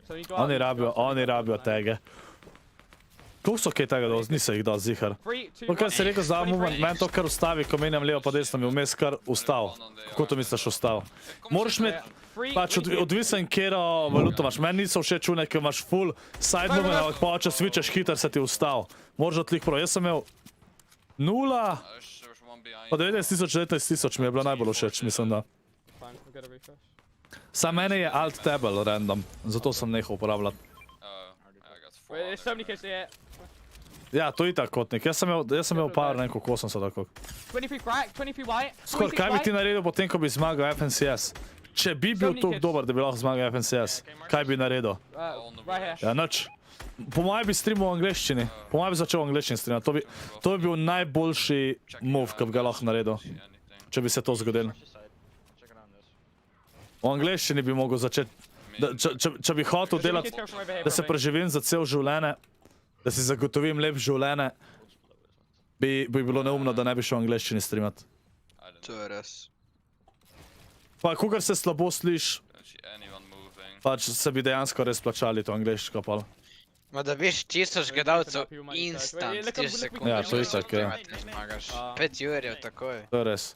So you go out. Oni rabijo tege. Koliko so kaj tega dal, nisem jih dal zihar. 3, 2, To, kar si 1. rekel za movement, meni to kar ustavi, ko menjam levo pa desno, mi vmes kar ustav. Kako to misliš ustav? Moraš imeti pač odvisen, kjero valuto imaš. Meni niso všeč čune, ker imaš full side movement, ampak pa če switchaš hiter, se ti ustav. Moraš odlik prav. Jaz sem imel 0, Someone behind. Pa 19 19 mi je bilo najbolj všeč, mislim da. Fine, we'll get a refresh. Sam meni je alt table random, zato sem nehal uporabljati. I got 4. Wait, there's so many kids here. Ja, to je itak kotnik, jaz sem imel par neko 800 tako. 23 crack, 23 white. Skor, kaj bi ti naredil potem, ko bi zmagal FNCS? Če bi bil toliko dober, da bi lahko zmagal FNCS, kaj bi naredil? Right here. Ja, nič. Po mojem bi streamal v angleščini. Po mojem bi začel v angleščini streamati. To bi bil najboljši move, ki bi ga lahko naredil, če bi se to zgodilo. V angleščini bi mogel začeti. Če bi hotel delati, da se preživim za cel življenje, da si zagotovim lep življenje, bi bilo neumno, da ne bi šel v angleščini streamati. To je res. Pa, kogar se slabo sliš, pač se bi dejansko res plačali to angleščko pol. Ma da biš 1000 gledalcev instant, 10 sekund. Ja, to itak, ja. Zmagaš. 5 jurjev takoj. To je res.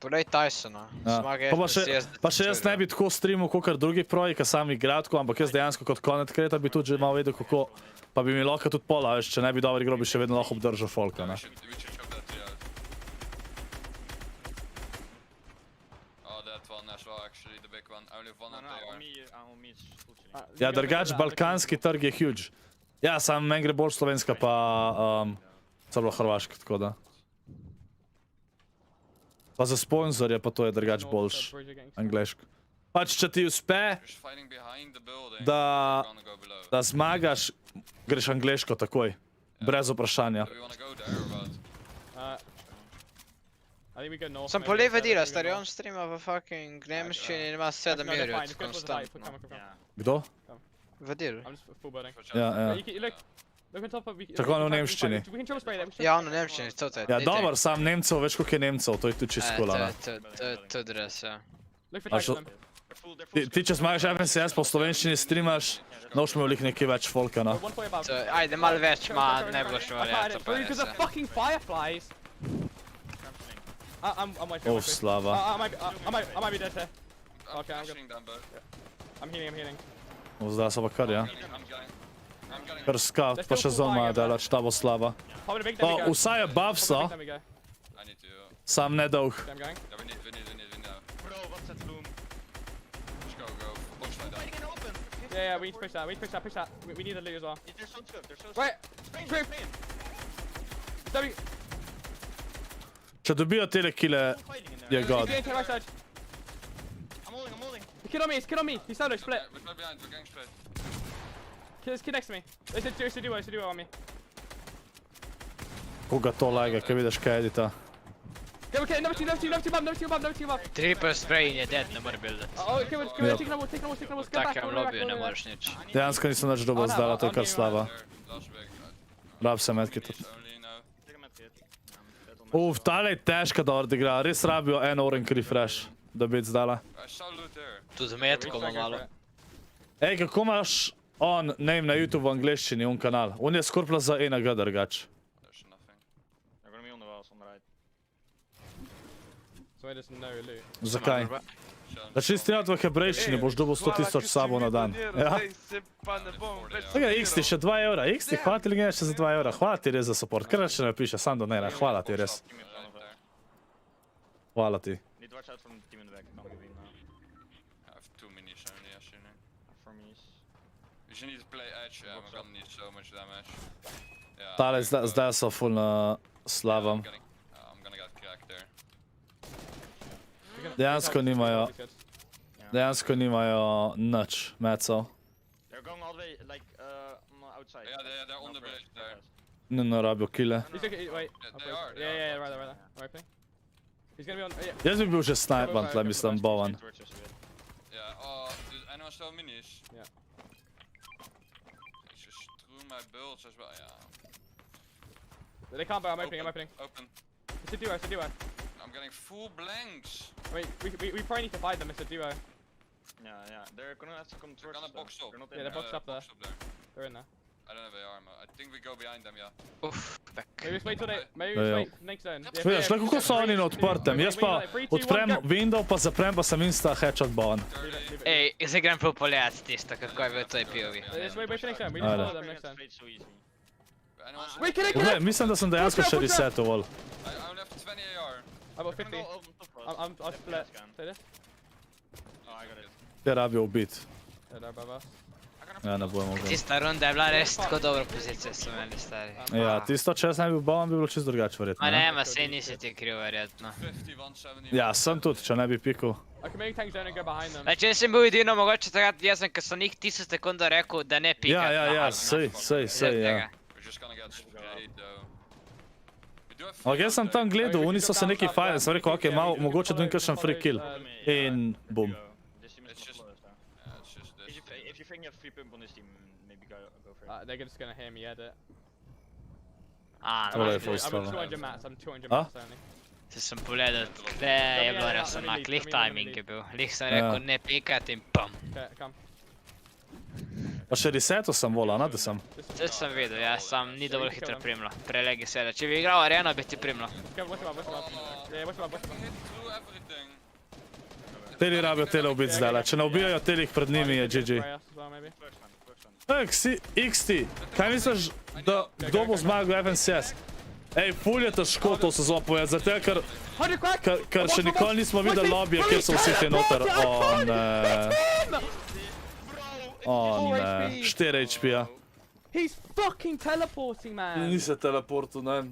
Poglej Tysona. Zmaga Pa še jaz ne bi tako streamal kakor drugi proji, ki sam igra tako, ampak jaz dejansko kot content creator bi tudi že malo vedel kako. Pa bi mi lahko tudi pola, veš, če ne bi dobro igral, bi še vedno lahko obdržal folka, ne. Ja, drugač balkanski trg je huge. Ja, sam meni gre bolj slovenska pa celo hrvaška, tako da. Pa za sponzorje pa to je drugač boljš angleško. Pač, če ti uspe, da zmagaš, greš angleško takoj, brez vprašanja. Sam polej vedira, stari, on streama v fucking nemščini in ima 7 jurjev, konstantno. Kdo? Vedir. Ja, ja. Čakaj, on v nemščini. Ja, on v nemščini, to je. Ja, dober, sam Nemcev, veš koliko je Nemcev, to je tudi čist skola, ne. To je res, ja. Ti, če zmagaš FNCS, pa v slovenščini streamaš, noč mi veliko nekaj več folka, no. Ajde, malo več, ma ne boš verjel, to pa res. Slava. I might be dead here. Okay, I'm good. I'm healing. Zdaj so pa kar, ja. Kar scout, pa še zon imajo delač, ta bo slava. Pa vsaj je buffsa, sam ne dolg. Yeah, we need to push that. We need the loot as well. Wait! W! Če dobijo tele kile, je god. I'm holding. He's kid on me. He's solo, split. We're behind, we're going straight. There's a kid next to me. There's a duo on me. Koga to lage, kaj vidiš kaj edita. Okay, number two bomb. Triple spray in je dead, ne more buildat. Okay, take no more. V takem lobiju ne moreš nič. Dejansko nisem nič dobro zdala, to je kar slava. Rab se medkit. Tale je težka da odigra, res rabijo en orange refresh, da bi zdala. Tudi metko ima malo. Ej, kako imaš on name na YouTube v angleščini, un kanal? On je ScorpLZ enega drugač. Zakaj? Začni streamati v hebrejščini, boš dobil 100 000 sabov na dan. Ja? Tako, X ti še 2 evra, X ti hvala ti še za 2 evra, hvala ti res za support, kar še ne piše, sam do ne, hvala ti res. Hvala ti. Tale zdaj so full na slavam. Dejansko nimajo nič mecov. Ne rabijo kile. Jaz bi bil že snajpan tle, mislim, bovan. They can't, but I'm opening. It's a duo. I'm getting full blanks. Wait, we probably need to fight them, it's a duo. Yeah. They're gonna have to come towards us. Box up. Yeah, they're boxed up there. They're in there. I don't have armor. I think we go behind them, yeah. Uff, back. Maybe just wait till they... Maybe just wait next zone. Vidiš, kako so oni na odprtem, jaz pa odprem window, pa zaprem, pa sem insta headshot bovan. Ej, zdaj grem pa pogledat tisto, kako je bil toj POV. Just wait for next zone, we need to follow them next zone. Wait, Mislim, da sem dejansko še resetoval. 20 AR. I got I can 50. go on top for us. I'll If you split. guys can. Take this. Oh, I got it. Te rabijo ubiti. Yeah, no, brother. Ja, ne bojo mogli. Tista runda je bila res tako dobra pozicija, so imeli stari. Ja, tisto, če jaz ne bi bil bolan, bi bilo čisto drugače verjetno. Ma ne? ne, ma sej nisi ti kriv verjetno. 50, 170. Ja, sem tudi, če ne bi pikal. I can make tanks down and go behind them. Če sem bil edino mogoče takrat jezen, ker so njih 1000 sekund rekel, da ne pikati. Ja, sej, ja. We're just gonna get sprayed though. We do have Ampak jaz sem tam gledal, oni so se neki fajn, sem rekel, ok, malo, mogoče dobim kakšen free kill. In bum. This team is It's just- close, though. Yeah, it's just this. If you think you have free pump on this team, maybe go for it. They're just gonna hear me edit. A, Tole je no, full I'm strava. 200 mats. I'm 200 A? mats only. če sem pogledal, kde je bilo res onak, lih timing je bil. Lih sem rekel, ne pikati in pum. Okay, come. Pa še reseto sem volal, ne, da sem. Vse sem videl, ja, sam ni dovolj hitro primlo. Prelegi sede. Če bi igral areno, bi ti primlo. Go, watch him up, watch him up. Yeah, watch him up, watch him up. Hit through everything. Teli rabijo tele ubiti zdaj, če ne ubijajo telih pred njimi je GG. Spray us as well, maybe. XT, kaj misliš, da kdo bo zmagal FNCS? Ej, ful je težko to sezono povedati, zato ker še nikoli nismo videli lobije, kjer so vsi te noter. O ne. O ne. 4 HP-ja. He's fucking teleporting, man. Ni se teleportu, ne.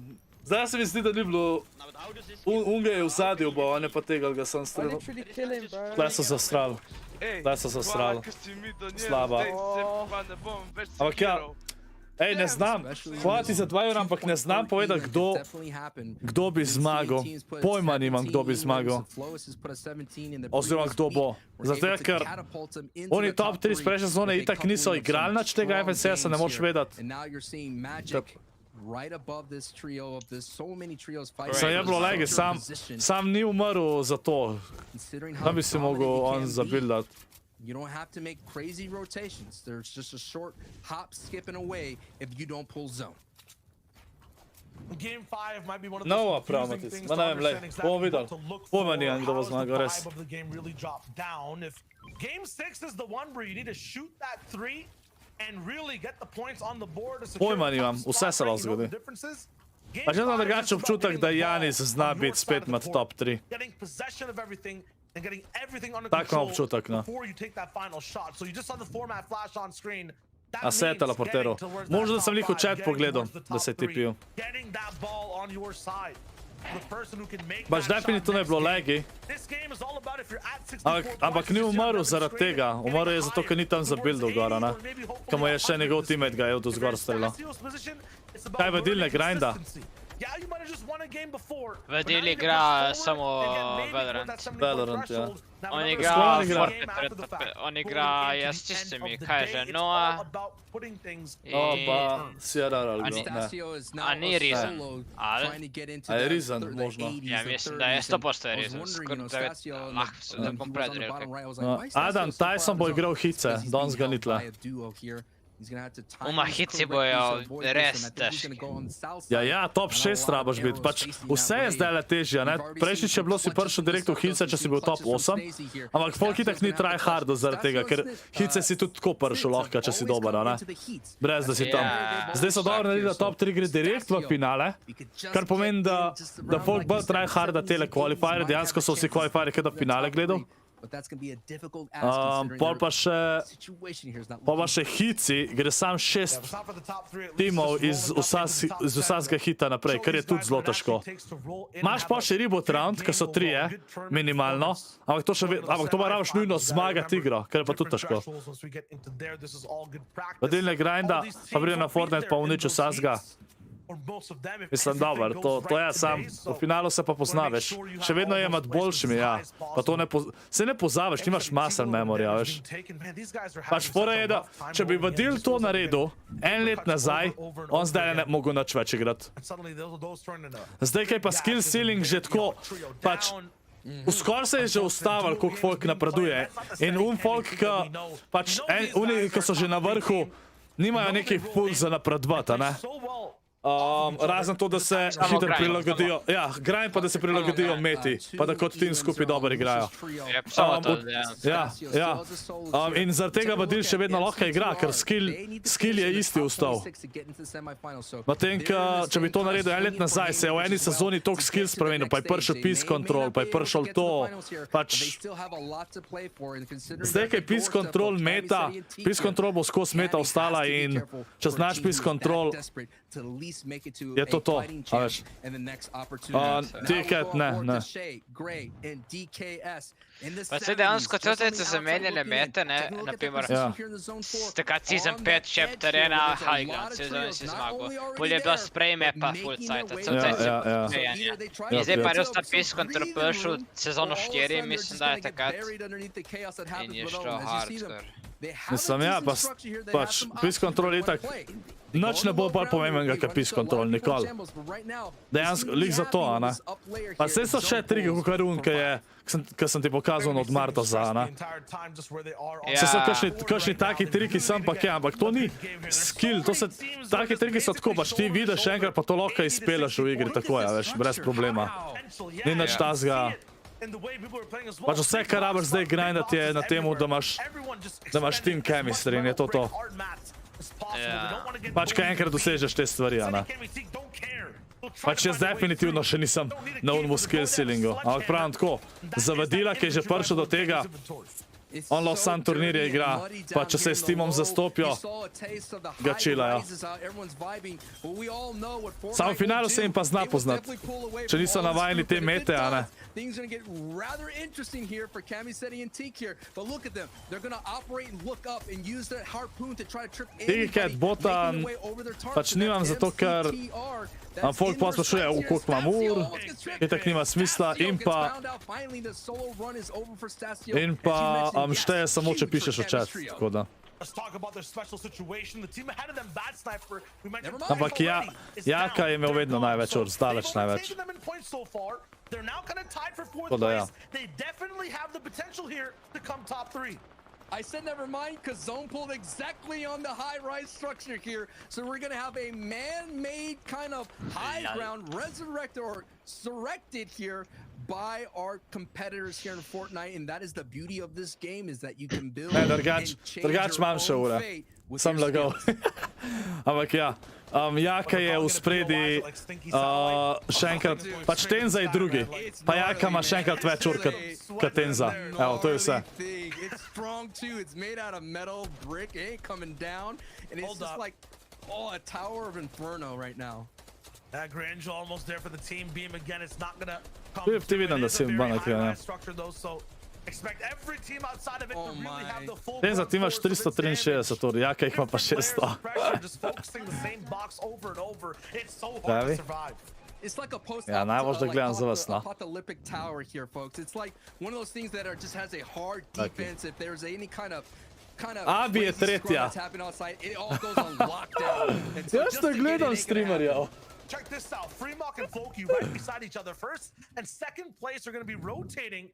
Zdaj se mi zdi, da ni bilo... Unga je v zadju bo, a ne pa tega ga sem I strelil. literally kill him, bro. Tle so zastrali. Tle so zastrali. Slaba. Ampak ja, ej, ne znam, hvala ti za 2 evra, ampak ne znam povedati, kdo bi zmagal. Pojma nimam, kdo bi zmagal. Oziroma, kdo bo. Zato, ker oni top 3 iz prejšnje sezone itak niso igrali nič tega FNCS-a, ne moč vedeti. Sam je bilo lege, sam ni umrl za to, da bi si mogel on zabildati. You don't have to make crazy rotations. There's just a short hop, skipping away if you don't pull zone. Game 5 might be one of Nova those confusing Pramatis. things Ma to ne vem, lej, understand exactly bomo what videli. to look Pojma for. nimam, kdo bo How does the zmagal, res. vibe of the game really drop down? If game 6 is the one where you need to shoot that 3 and really get the points on the board to secure Pojma the nimam, top vse spot, se right? lahko You know the zgodi. differences? Game Pa že imam 5 is drugačen just about občutek, getting da the ball Janis zna on your biti side spet of the med court, top 3. Getting possession of everything and getting everything under Tak imam control občutek, no. before you take that final shot. So you just saw the format flash on screen. That A se je means teleporteral. getting towards Možno, da that sem top lih v five, chat getting pogledal, towards the da top se je three, tipil. getting that ball on your side. The person who can make Pač that shot definitivno je next bilo game. legi, This game is all about if you're at 64 ampak ni points, umrl you're zaradi tega. getting Umrl je zato, ker ni tam higher zabildal towards gora, ne. 80 or maybe hopefully Ko mu je še 100 njegov this teammate ga je od zgor If you're streljal. in Stassio's position, it's about Kaj vodilne learning grinda? consistency. Yeah, you might have just won a game before. Vodilni but now you can igra push forward samo and get maybe Valorant. towards that 70 point Valorant, ja. threshold. Now On another igra strong igra. game Fortnite after the verjetno, fact. on Going igra, into jaz the čistim end of mi, the kaj day, že, it's Noah all about putting things O, pa Sierra ali kdo, ne. Anastasio is now A ni a Rizen. solo Ali? trying to get into A je the Rizen, thir- the možno. 80s, Ja, the mislim, da je 30s, 100% and I was Rizen. wondering, Skoraj Anastasio, da like, se when da he bom was pred on the bottom rekel. right, I was like, No, why is Anastasio Adam so far Tyson on bo his igral own? hice, Because he's danes being ga ni held tle. by a duo here. He's gonna have to time Uma this hici correctly bojo to avoid this, res and I think he's gonna težki. go on the south Ja, side. ja, top Not a 6 lot of rabaš biti, arrows pač facing vse that je way. zdaj le težje, ne. We've already Prejšnjič seen je bilo si some prišel clutches direkt v from hice, če si bil top Clutches from 8, Snazy here. ampak folk itak ni Stasio's try gonna have to hardo zaradi tega, ker hice si tudi tako prišel lahko, če si dober, a ne. Brez da si tam. Ja. Zdaj so dobro naredili, da top 3 gre direkt v finale, kar pomeni, da folk bolj try harda tele qualifierje, dejansko so vsi qualifierje, kaj da finale gledal. Pol pa še hici, gre sam 6 timov iz vsakega hita naprej, kar je tudi zelo težko. Imaš pa še reboot round, ki so 3, minimalno, ampak to pa rabiš nujno zmagati igro, kar je pa tudi težko. Vodilne grinda, pa pride na Fortnite pa uniči vsakega. Mislim, dober, to je sam, v finalu se pa poznaš, še vedno je med boljšimi, ja, pa to se ne pozabiš, ti imaš muscle memory, ja, veš. Pač fora je, da če bi vodil to naredil 1 let nazaj, on zdaj ne mogel nič več igrati. Zdaj, kaj pa skill ceiling že tako, pač, skoraj se je že ustavil, koliko folk napreduje in folk, pač, ki so že na vrhu, nimajo nekaj ful za napredovati, ne? Razen to, da se hitro prilagodijo. Ja, grind pa da se prilagodijo meti, pa da kot tim skupaj dobro igrajo. Samo to, dejansko. Ja. In zaradi tega Vadil še vedno lahko igra, ker skill je isti ostal. Medtem, če bi to naredil en let nazaj, se je v eni sezoni toliko skill spremenil, pa je prišel peace control, pa je prišel to. Pač zdaj, kaj je peace control meta, peace control bo skozi meta ostala in če znaš peace control, je to, a veš. Ticket, ne. Pa se dejansko te zamenjene mete, ne, naprimer, takrat season 5 chapter 1, high ground, sezon si zmagal. Bolje je bilo spray mapa full cajt, in zdaj pa je res ta peace control prišel sezono 4, mislim, da je takrat, in je šlo hardcore. Mislim, ja, pač peace control je tak, nič ne bo bolj pomembenega, kot peace control, nikoli. Dejansko, lik za to, ne. Pa vse so še trige, kot Run, ki sem ti pokazal od Martoza, ne. Vse so kakšni taki triki sem pa kaj, ampak to ni skill, to se, taki triki so tako, pač ti vidiš enkrat, pa to lahko izpeleš v igri, tako je, veš, brez problema. Ni nič tazga. Pač vse, kar rabiš zdaj grindati je na temu, da imaš team chemistry in je to to. Pač kaj enkrat dosežeš te stvari, ne. Pač jaz definitivno še nisem na unmu skill ceilingu, ampak pravim tako, za Vadila, ki je že prišel do tega, on lahko sam turnirje igra, pa če se s timom zastopijo, ga čilajo. Samo v finalu se jim pa zna poznat, če niso navajeni te mete, a ne. Things are going to get rather interesting here for Camiseti and Teak here. But look at them. They're going to operate and look up and use that harpoon to try to trip anybody making their way over their target. Pač nimam zato, ker folk pa sprašuje, koliko imam ur, itak nima smisla in pa šteje samo, če pišeš v chat, tako da. Ampak Jaka je imel vedno največ ur, zdaleč največ. They're now kind of tied for fourth place. They definitely have the potential here to come top 3. I said never mind because Zone pulled exactly on the high-rise structure here. So we're going to have a man-made kind of high ground resurrected or surrected here by our competitors here in Fortnite. And that is the beauty of this game is that you can build and change your own fate. Sam lagal. Ampak ja, Jaka je v spredi še enkrat, pač Tenza je drugi, pa Jaka ima še enkrat več ur kot Tenza. Evo, to je vse. It's strong too, it's made out of metal, brick, it ain't coming down, and it's just like, oh, a tower of inferno right now. That Grandjo almost there for the team beam again, it's not gonna come Ti vidim, da si imban akaj, structure though, so expect every team outside of it to really have the full. Tenza, ti imaš 363 ur, Jaka jih ima pa 600. Just focusing the same box over and over. It's so hard to survive. It's like a post-apocalyptic tower here, folks. It's like one of those things that just has a hard defense. If there's any kind of Abi je tretja. It all goes on lockdown. Jaz te gledam streamerjev. Check this out. Fremok and Folky right beside each other. First and second place are going to be rotating.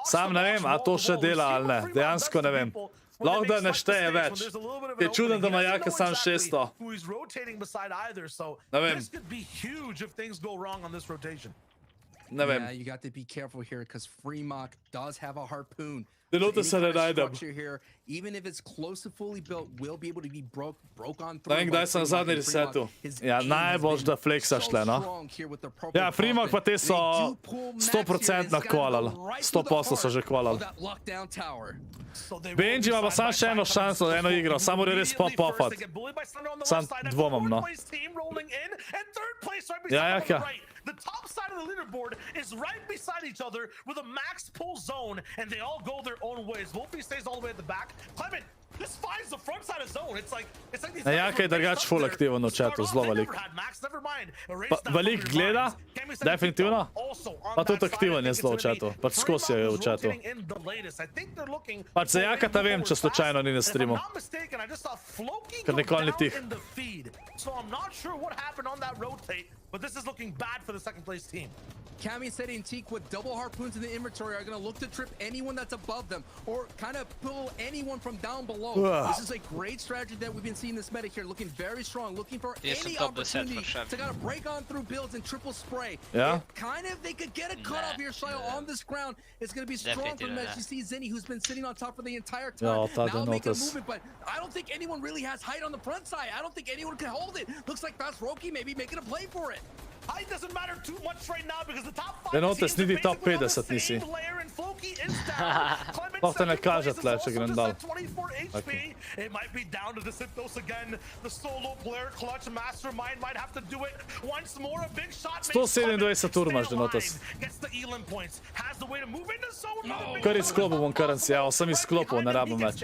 Sam ne vem, a to še dela ali ne. Dejansko ne vem. Lahko da ne šteje več. Je čudno, da ima Jaka sam 600. Ne vem. Ne vem. You got to be careful here because Fremok does have a harpoon. Denotes se ne najdem. Even if it's close to fully built, will be able to be broke on through. Ne vem, kdaj sem zadnji resetu. Ja, najbolj da flexaš tle, no. Ja, Fremok pa te so 100% kolali. 100% so že kolali. Benjy-ja pa sam še eno šanso, eno igro, samo mora res pop-offat. Sam dvomam, no. Ja, Jaka. The top side of the leaderboard is right beside each other with a max pull zone, and they all go their own ways. Wolfie stays all the way at the back. Clement, this finds the front side of zone. It's like these. Jaka je drugač full aktiven v chatu, zelo velik. Velik gleda, definitivno. Pa tudi aktiven je zelo v chatu, pač skozi je v chatu. Pač za Jaka ta vem, če slučajno ni na streamu. Ker nikoli ni tih. So I'm not sure what happened on that rotate, but this is looking bad for the second place team. Cammy said and Teak with double harpoons in the inventory are going to look to trip anyone that's above them or kind of pull anyone from down below. This is a great strategy that we've been seeing this meta here, looking very strong, looking for any opportunity to kind of break on through builds and triple spray. Yeah. If kind of they could get a cutoff here, Shio, on this ground. It's going to be strong from as you see Zinni, who's been sitting on top for the entire time. Now making a movement, but I don't think anyone really has height on the front side. I don't think anyone can hold it. Looks like Fast Roki maybe making a play for it. Height doesn't matter too much right now because the top 5 Denotes niti top 50 nisi. To te ne kaže tle, če grem dal. Okay. It might be down to the Synthos again. The solo player clutch mastermind might have to do it once more. A big shot. 127 ur imaš, Denotes. Gets the Elam points. Has the way to move into zone. Kar izklopil bom currency, ja, sem izklopil, ne rabim več.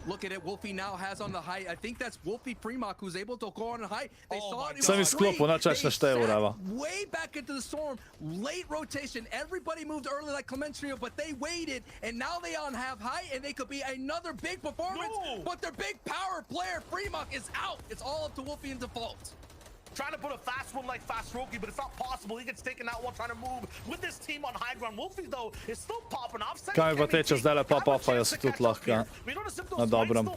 Look at it, Wolfie now has on the height. I think that's Wolfie Primock who's able to go on height. They saw it. Sem izklopil, nič več ne šteje, urava. Way back into the storm, late rotation. Everybody moved early like Clementrio, but they waited, and now they on have height, and they could be another big performance. But their big power player, Primock, is out. It's all up to Wolfie in default. Trying to put a fast one like Fast Roki, but it's not possible. He gets taken out while trying to move with this team on high ground. Wolfie, though, is still popping off. Kaj pa teče zdaj pop-offajo se tudi lahko, na dobrom.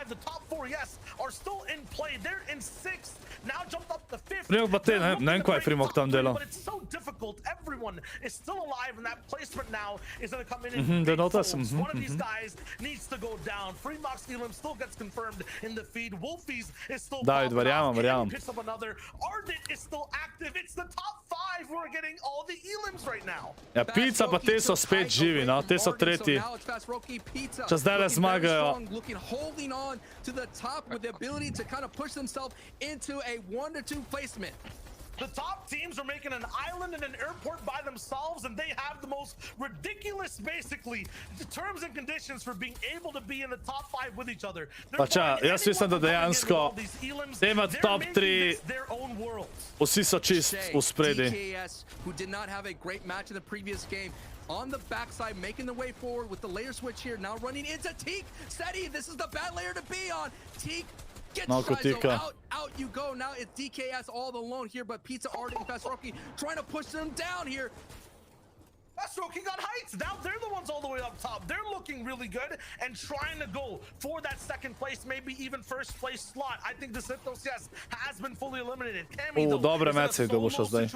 The top 4, yes, are still in play. They're in 6th. Now jumped up to 5th. Primok pa te, ne vem kaj je Primok tam delal. But it's so difficult. Everyone is still alive, and that placement now is going to come in big Denotes. folds. One of these guys needs to go down. Freemox Elam still gets confirmed in the feed. Wolfie's is still David, verjamem. picks up another. Ardent is still active. It's the top 5 who are getting all the Elams right now. Ja, Pizza pa te so spet živi, no, te so tretji. Če zdaj le zmagajo. Holding on to the top with the ability to kind of push themselves into a 1-2 placement. The top teams are making an island and an airport by themselves, and they have the most ridiculous, basically, terms and conditions for being able to be in the top 5 with each other. Pa ča, jaz mislim, da dejansko temat top 3 vsi so čist v spredi. DKS, who did not have a great match in the previous game, on the backside, making the way forward with the layer switch here, now running into Teak. Steady, this is the bad layer to be on. Teak gets out you go. Now it's DKS all alone here, but Pizza Ardent and Fast Roki trying to push them down here. Fast Roki got heights. Now they're the ones all the way up top. They're looking really good and trying to go for that 2nd place, maybe even 1st place slot. I think the Synthos, yes, has been fully eliminated. Cammy, dobre mece to boš zdaj.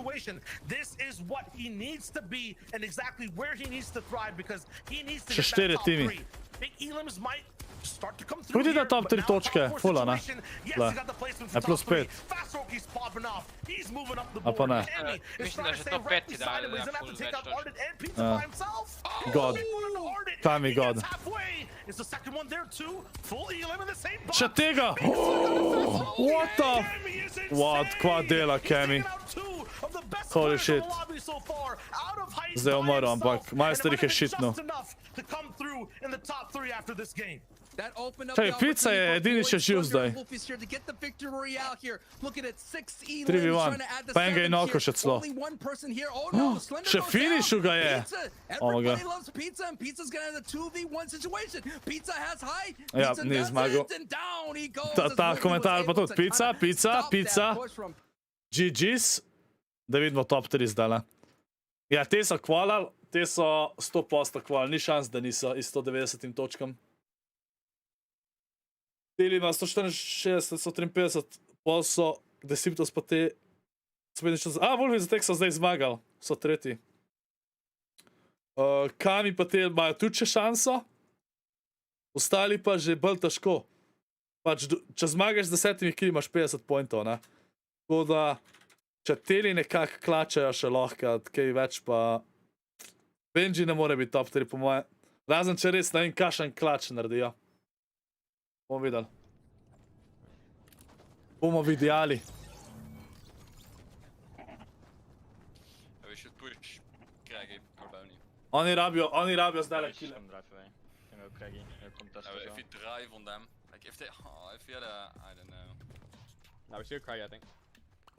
This is what he needs to be and exactly where he needs to thrive because he needs to Še get that 4 top timi. 3. Big Elams might start to come through. Tudi da top 3 točke, fula, ne? Yes, he got the placement for plus top 3. 5. Fast Roki's popping off. He's moving up the A pa board. ne. Cammy is Mislim, trying da to že stay top right 5 ti beside him. dajo, He's da gonna have to full take out več Ardent and Pizza by himself. God. He God. gets halfway. Is the 2nd one there too? Full Elam in the same box. Še tega! What the? What? Kva dela, Cammy? Holy shit. Zdaj je umrl, ampak majster jih je šitnul. Čaj, Pizza je edini še živ zdaj. 3v1. Pa enega je noko še celo. Še finishu ga je. Ovoga. Ja, ni zmagal. Ta komentar pa tudi. Pizza. GG's. Da vidimo top 3 zdaj. Ja, te so kvalali, te so 100% kvalali. Ni šans, da niso iz 190 točkam. Teli ima 164, 153, pol so Deciptos pa te... Wolfi za tek so zdaj zmagali, so tretji. Kami pa te imajo tudi še šanso, ostali pa že bolj težko. Pač, če zmagaš z 10 killi, imaš 50 pointov, ne? Tako da, če teli nekako klačajo še lahko, kaj več pa... Benji ne more biti top 3, po moje. Razen če res, ne vem, kakšen klač naredijo. Bomo videli. Bomo vidjali. Oni rabijo zdaj le kile. If you drive on them, like if they, if you had a, I don't know. No, we should Craig, I think.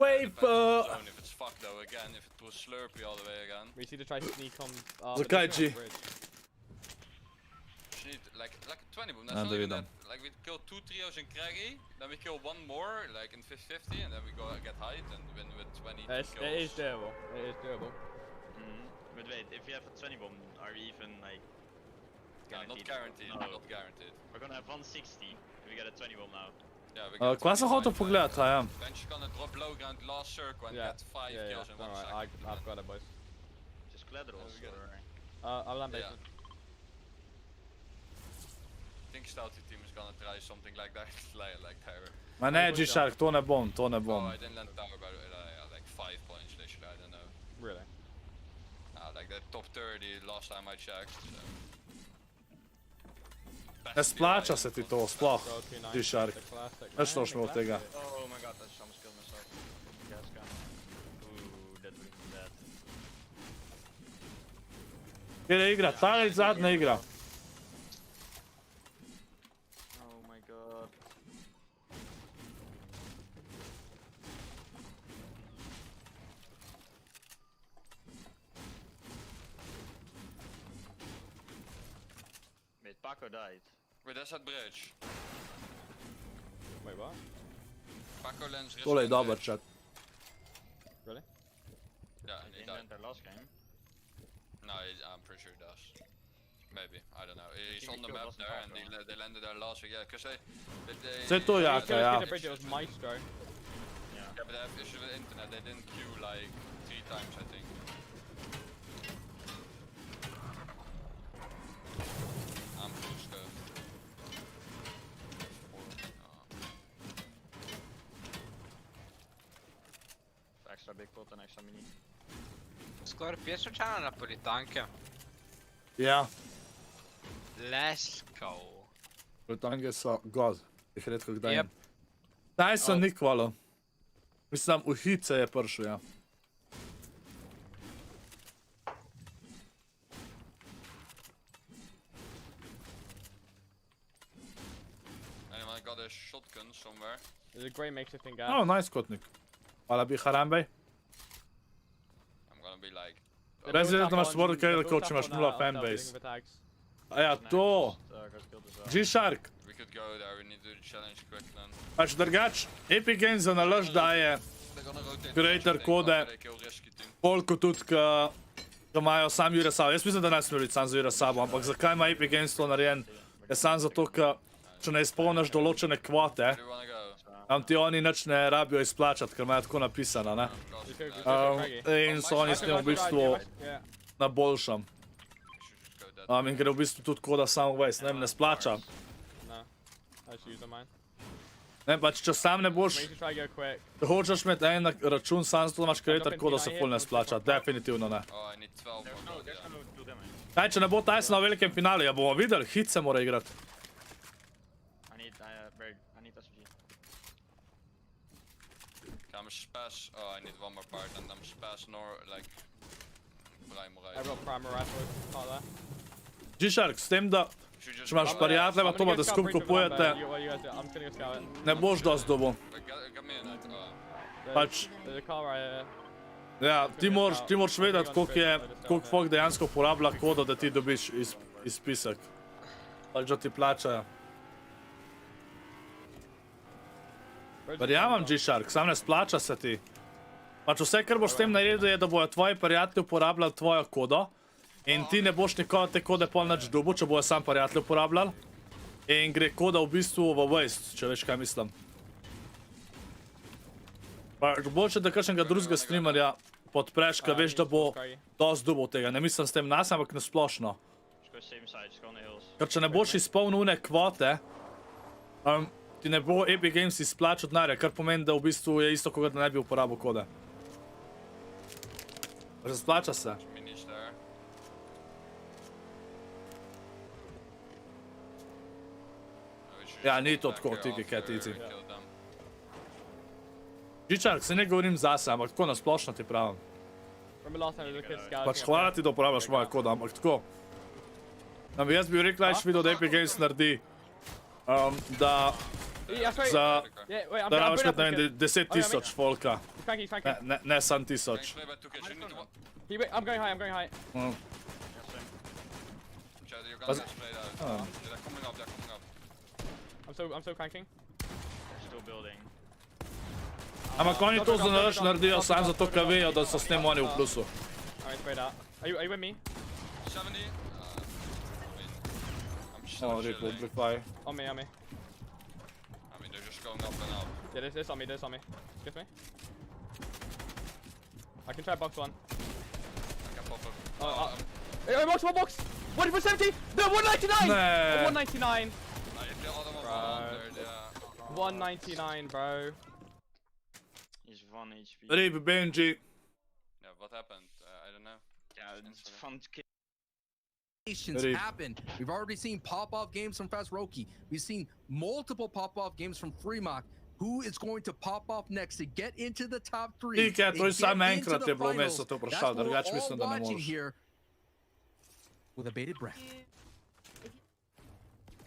Wave! If it's fucked though again, if it was Slurpee all the way again. We need to try to sneak on. Zakaj, G? need like 20 boom. Ja, That's da not even vidim. that. Like we kill 2 trios in Craggy, then we kill one more like in 50-50, and then we go get height and win with 20 It kills. is doable. It is doable. But wait, if we have a 20 bomb, are we even like Not guaranteed. No. Not guaranteed. We're gonna have 160 if we get a 20 bomb now. Yeah, we Kva sem hotel pogledati, ja. Bench gonna drop low ground last circle and Yeah. get 5 Yeah, kills in 1 Alright, second. I've got it, boys. Just collaterals we get it. or... I'll land Yeah. basement. I think Stouty team is gonna try something like that, like tower. Ma ne, G-Shark, to ne bom, to ne Oh, bom. I didn't land tower by the way, like 5 points literally, I don't know. Really? Like the top 30 last time I checked, so. Ne splača se ti to, sploh, Go 290, G-Shark. the classic, Več man, nočemo the od tega. Oh my god, I just almost killed myself. Gas gun. Ooh, that would be bad. Kjer je igra? Ta je zadnja igra. Oh my god. Wait, Paco died. Wait, that's that bridge. Wait, what? Paco lands Tole je dober chat. Really? Yeah, He he didn't died. enter last game. No, I'm pretty sure he does. Maybe, I don't know. He's think on the he map wasn't there and Paco. they landed there last week. Yeah, because they Saj to Yeah, jaka, ja. the bridge, it was Maestro. Yeah. Yeah, but they have issues with internet. They didn't queue like 3 times, I think. I'm full scope. Extra big pot and extra mini. Scorp, jaz sem čana na politanke. Ja, Let's go. Britanke so god, jih redko kdaj. Yep. Taj so nikvalo. Mislim, v hice je prišel, ja. Anyone got a shotgun somewhere? There's a great makeshift thing, guys. Oh, nice kotnik. Hvala bi Harambe. I'm gonna be like. Brez veze, da imaš svoj kaj, tako če imaš 0 fanbase. A ja, to. Got killed as well. G-Shark. We could go there, we need to do the challenge quick then. Pač drugač, Epic Games za nalož daje They're gonna rotate. Creator I think, kode. after they kill risky team. koliko tudi, ko imajo sam Jure Sabo. Jaz mislim, da ne smejo biti sam za Jure Sabo, ampak zakaj ima Epic Games to narejen? Je sam zato, ker če ne izpolniš določene kvote, Where do you wanna go? ti oni nič ne rabijo izplačati, ker imajo tako napisano, ne? In so oni s tem v bistvu na boljšem. In gre v bistvu tudi koda samo vejs, ne splača. No, I just use mine. Ne, pač če sam ne boš, We should try to go quick. če hočeš imeti en račun, sam zato imaš creator koda, se ful ne splača, definitivno ne. Oh, I need 12 There's more. no do damage. Kaj, če ne bo Tyson na velikem finalu, ja bomo videli, hit se mora igrati. I need SG. I'm spas. Oh, I need one more part, and I'm spas nor like. I got primer rifle, part there. G-Shark, s tem, da če imaš prijatelje, pa to pa da skupaj kupujete, What you guys do? I'm just gonna go scout it. ne boš dosti dobil. Got me in it. Pač, There's a car right here. ja, ti moraš vedeti, koliko folk dejansko uporablja kodo, da ti dobiš izpisek. Pač, da ti plačajo. Verjamem, G-Shark, sam ne splača se ti. Pač vse, kar boš s tem naredil, je, da bojo tvoji prijatelji uporabljali tvojo kodo in ti ne boš nikoli te kode pol nič dobil, če bojo sam prijatelji uporabljali. In gre koda v bistvu v waste, če veš, kaj mislim. Pač, boljše, da kakšnega drugega streamerja podpreš, ker veš, da bo dosti dobil tega. Ne mislim s tem nas, ampak nasplošno. Just go same side, just go on the hills. Ker če ne boš izpolnil une kvote, ti ne bo Epic Games izplačal denarja, kar pomeni, da v bistvu je isto, kot da ne bi uporabil kode. Razplača se. Minis there. Ja, ni to tako, tiki cat easy. G-Shark, se ne govorim zase, ampak tako nasplošno ti pravim. Remember last time we were scouting? Pač hvala ti, da uporabljaš mojo kodo, ampak tako. Jaz bi rekel, ajš video, da Epic Games naredi, da za... Da rabaš imeti, ne vem, 10,000 folka. He's flanking. Ne sam 1000. I'm going high, I'm going high. Chad, you're You're gonna get sprayed out. They're coming up, they're coming up. I'm so cranking. They're still building. Ampak oni to za naš naredijo sam zato, ker vejo, da so s tem oni v plusu. Alright, sprayed out. Are you with me? 70. I mean, I'm just Oh, chilling. Republify. On me. I mean, they're just going up and up. Yeah, this on me. Excuse me. I can try box one. I can pop up. Hey, one box! 1 for 70! No, 199! Nee. 199! If the other one Bro. was there, yeah. 199, bro. He's 1 HP. Rip, Benji. Yeah, what happened? I don't know. Yeah, it's fun. Ready. Happen. We've already seen pop-off games from Fast-Roki. We've seen multiple pop-off games from Fremont. Who is going to pop off next to get into the top 3? Tike, to je samo enkrat je bilo mesto to vprašal, drugače mislim, da ne moreš. Here with a bated breath.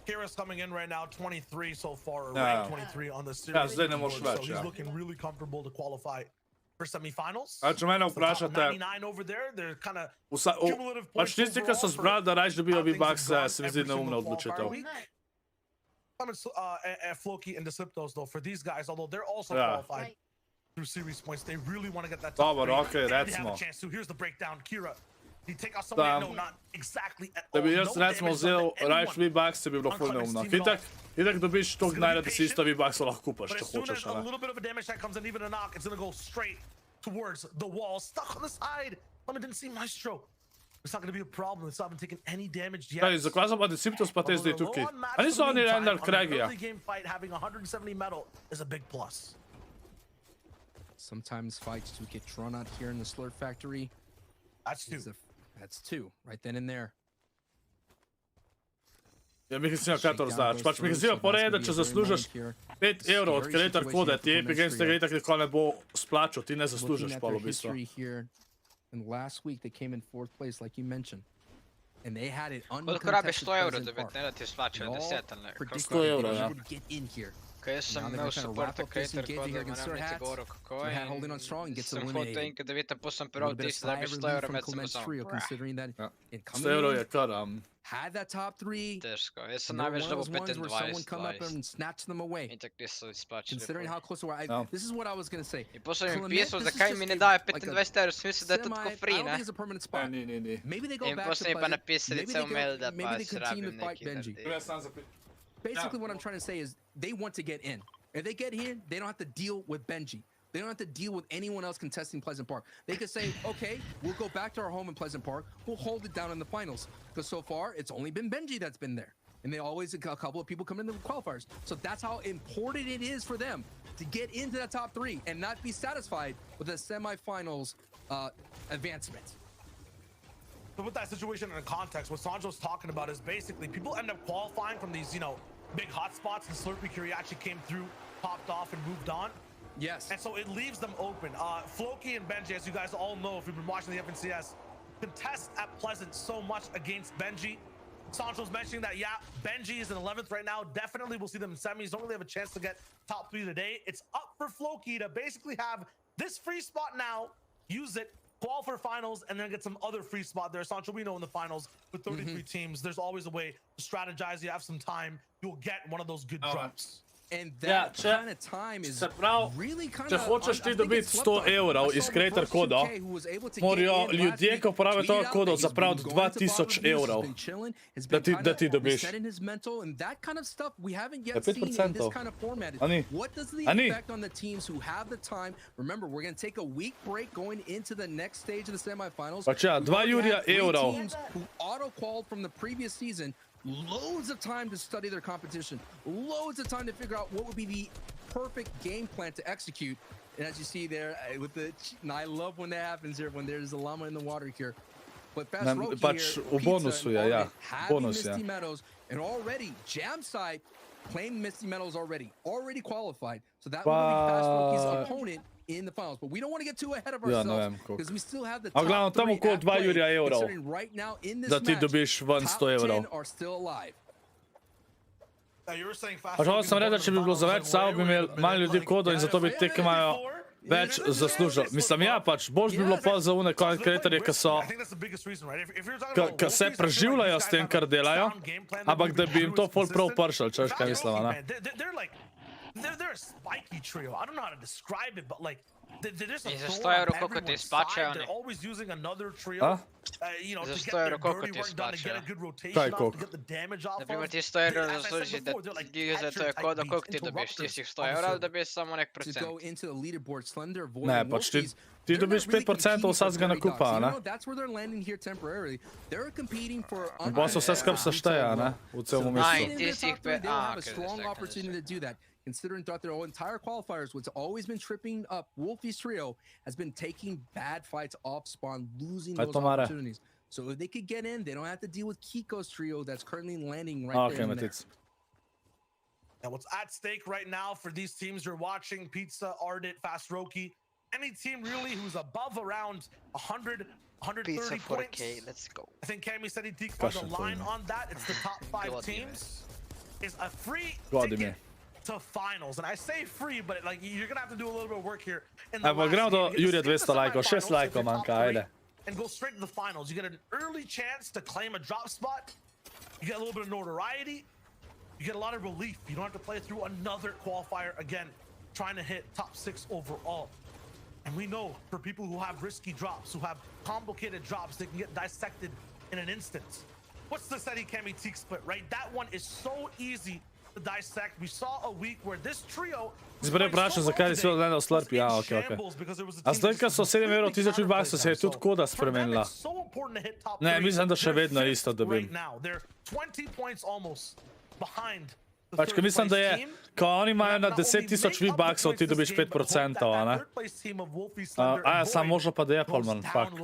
Kira's coming in right now, 23 so far, Yeah. ranked 23 on the series. Ja, zdaj ne moreš so več, he's ja. looking really comfortable to qualify for semifinals. A če mene The top vprašate, 99 over there, they're kind of pač tisti, ki so zbrali, da raje dobijo V-Bucks, se mi zdi neumna odločitev. Floki and Deceptos though, for these guys, although they're also Yeah. qualified through series points, they really want to get that top Dobro, 3. okej, They have recimo. a chance to. Here's the breakdown. Kira, did he take out someone? No, not exactly at Da all. bi jaz No recimo damage done vzel to raje anyone. V-Bucks, bi bilo ful neumno. Itak dobiš toliko najra, da si isto V-Bucks lahko kupaš, But če as soon hočeš, as a ne? little bit of a damage that comes in, even a knock, it's gonna go straight towards the wall. Stuck on the side. Lemon didn't see Maestro. It's not gonna be a problem. It's not even taken any damage yet. Kaj, zakaj so pa Deceptos pa te zdaj tukaj? A niso oni render Cragija? Early game fight, having 170 metal is a big plus. Sometimes fights do get drawn out here in the Slurp Factory. That's two. That's 2, right then and there. Ja, mi si kaj to znaš. Pač mi zdi poreda, če zaslužiš 5 evrov od Creator Code, ti Epic Games tega itak nikoli ne bo splačal, ti ne zaslužiš pa v bistvu. And last week they came in 4th place, like you mentioned, and they had it Koliko rabiš 100 evrov, da bi ne da ti splačajo 10 ali ne? 100 evrov, ja. Get in here. Kaj jaz sem imel supporta Creator Code, ma ne vem niti govoril kako je. Holding on strong and gets Sem hotel eliminated. enkrat da vidite, pol sem prav tisti, da bi 100 evrov med sem samo. Considering that Ja. it 100 evrov je kar, had that top 3. Težko, jaz sem and they're največ one of dobil those ones where someone 25, come up 20. and snatch them away. In tak niso izplačali. Considering how close we are, No. this is what I was gonna say. In pol sem jim Clement, pisal, this is zakaj just mi ne a- dajo like a 25 evrov, sem mislil, da je to semi- tako I free, don't ne? think it's a permanent spot. Ni. Maybe they go In back pol to sem jim pa Pleasant. napisali Maybe cel they mail, da maybe pa they se continue rabim to fight neki Benji. naredi. Basically, what I'm trying to say is they want to get in. If they get in, they don't have to deal with Benji. They don't have to deal with anyone else contesting Pleasant Park. They could say, okay, we'll go back to our home in Pleasant Park. We'll hold it down in the finals. Because so far, it's only been Benji that's been there. And they always, a couple of people come in the qualifiers. So that's how important it is for them to get into the top 3 and not be satisfied with the semifinals advancement. To put that situation in context, what Sanjo's talking about is basically people end up qualifying from these, big hotspots, and Slurpee Curie actually came through, popped off, and moved on. Yes. And so it leaves them open. Floki and Benji, as you guys all know, if you've been watching the FNCS, contest at Pleasant so much against Benji. Sancho's mentioning that, yeah, Benji is in 11th right now. Definitely we'll see them in semis. Don't really have a chance to get top 3 today. It's up for Floki to basically have this free spot now, use it, qual for finals, and then get some other free spot there. Sancho, we know in the finals with 33 teams, there's always a way to strategize. You have some time, you'll get one of those good drops. And Ja, that če- kind of time is se pravi, really kind če of hočeš ti dobiti 100 evrov iz Creator Coda, morajo ljudje, ki uporabljajo to kodo, zapraviti 2000 evrov, da ti dobiš. Je 5%. A ni? What does the A ni? effect on the teams who have the time? Remember, we're going to take a week break going into the next stage of the semifinals. Pač ja, 2 Jurija evrov. Teams who auto-qualified from the previous season, loads of time to study their competition, loads of time to figure out what would be the perfect game plan to execute. And as you see there, with and I love when that happens here, when there's a llama in the water here. But Fast Roki pač here, v bonusu je, ja. having Bonus, Misty ja. Meadows, and already Jam side claimed Misty Meadows already qualified. So that will be Fast Roki's opponent in the finals. But we don't want to get too ahead of Ja, ne ourselves vem, koliko. because we still have the A top glavno, tam 3 okoli at 2 play, Jurija evrov, considering right now in this da ti match, dobiš ven top 100 evrov. 10 are still alive. You were saying Fast Pač hotel sem Roki reči, da če bi bilo za več sav, bi imeli manj ljudi kodo in zato bi te, ki imajo več zaslužil. Mislim, ja, pač boš bi bilo pa za une content creatorje, ki so, ki se preživljajo s tem, kar delajo, ampak da bi jim to ful prav pršal, če veš, kaj mislim, ne? They're a spiky trio. I don't know how to describe it, but like they're just I za 100 evrov koliko ti izplačajo They're oni? always using another trio. You know, Za to 100 get their evrov koliko dirty ti work done, to get a izplačajo? good rotation Kaj off, koliko? to get the damage off. Na primer of. ti 100 evrov As I said zaslužiš, da before, they're like ti za to je Thatcher kodo, type koliko ti beats, dobiš? Ti interrupters si 100 on the evrov ali server. dobiš samo nek To procent? go into the leaderboard, Slender, Void, Ne, and pač ti, Wolfies, ti they're dobiš not really 5% competing for vsakega dirty nakupa, dogs. You ne? know, that's where they're landing here temporarily. They're competing for In pa se vse skup sešteje, ne? V celom Ah, mestu. in ti si jih they will have a okay, strong that's opportunity to do that. Considering throughout their entire qualifiers, what's always been tripping up Wolfie's trio has been taking bad fights off spawn, losing Aj those to mare. opportunities. So if they could get in, they don't have to deal with Kiko's trio that's currently landing right Ok, there. in there. metic. Now, what's at stake right now for these teams you're watching, Pizza, Ardit, Fast Roki, any team really who's above around 100, 130 Pizza points. 4K, let's go. I think Cammy said he'd take on the Question line for you. on that. It's the top 5 God, teams. Is a free God, ticket man. to finals. And I say free, but like you're gonna have to do a little bit of work here. In the Evo, last gremo game. do You get to Jurija skip the 200 lajkov, 6 semifinals if lajkov you're manjka, top 3, ajde. and go straight to the finals. You get an early chance to claim a drop spot. You get a little bit of notoriety. You get a lot of relief. You don't have to play through another qualifier again, trying to hit top 6 overall. And we know for people who have risky drops, who have complicated drops, they can get dissected in an instant. What's the Seti Kemi Teak split, right? That one is so easy to dissect. We saw a week where this trio Zdaj vprašam, zakaj nisi odgledal Slurpee, ja, ok, ok. A zdaj, ko so 7 evrov 1000 baksov, se je tudi koda spremenila. Ne, mislim, da še vedno isto dobim. Pač, ko mislim, da je, ko oni imajo na 10.000 V-Bucksov, ti dobiš 5%, a ne? A ja, sam možno pa da je Polman, fuck.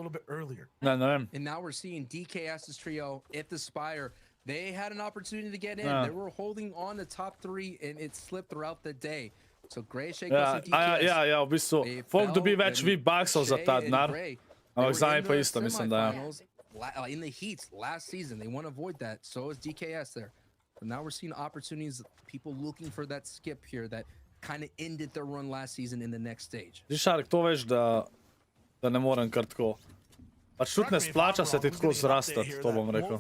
Ne, ne vem. And now we're seeing DKS's trio, If the Spire. They had an opportunity to get in. Yeah. They were holding on to top 3, and it slipped throughout the day. So Grey Shake Ja, and DKS. ja, v bistvu, folk dobi več V-Bucksov za ta denar, ampak zdaj pa isto, mislim, da ja. In the heats last season, they want to avoid that. So is DKS there. But now we're seeing opportunities, people looking for that skip here that kind of ended their run last season in the next stage. Žišarek, to veš, da ne morem kar tako. Pač tudi ne splača se ti tako zrastati, to bom rekel.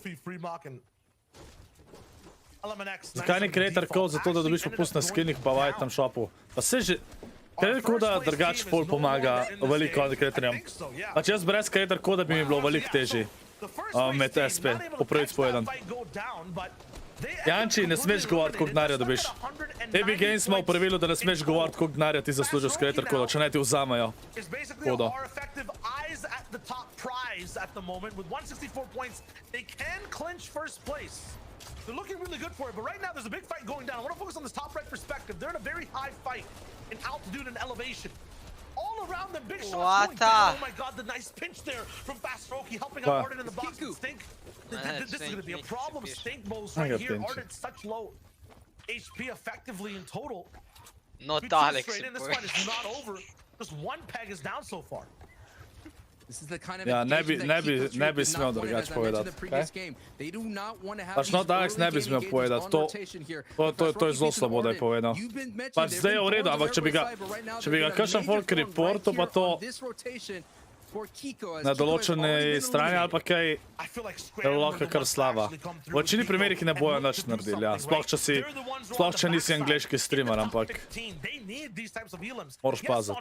Zakaj ni creator code za to, da dobiš popust na skinih pa v item shopu? Pa se že... Kaj je tako, da drugač pol pomaga veliko creatorjem? Pač jaz brez creator koda bi mi bilo veliko težji med SP, po prvič povedan. Janči, ne smeš govoriti, koliko denarja dobiš. AB Games ima v pravilu, da ne smeš govoriti, koliko denarja ti zaslužiš s creator kodo, če ne ti vzamejo kodo. They're looking really good for it, but right now there's a big fight going down. I want to focus on this top right perspective. They're in a very high fight in altitude and elevation. All around them, big shots going down. Oh my god, the nice pinch there from Fast Roki helping out Ardit in the box. Stink. This is going to be a problem. Stink moves right here. Ardit's such low HP effectively in total. Not Alex. This fight is not over. Just one peg is down so far. Ja, ne bi smel drugače povedati. Pač not Alex ne bi smel povedati, to je zelo slabo, da je povedal. Pač zdaj je v redu, ampak če bi ga kakšen folk reportu pa to na določeni strani ali pa kaj, je lahko kar slaba. V večini primerih ne bojo nič naredili, ja. Sploh če nisi angleški streamer, ampak moraš paziti.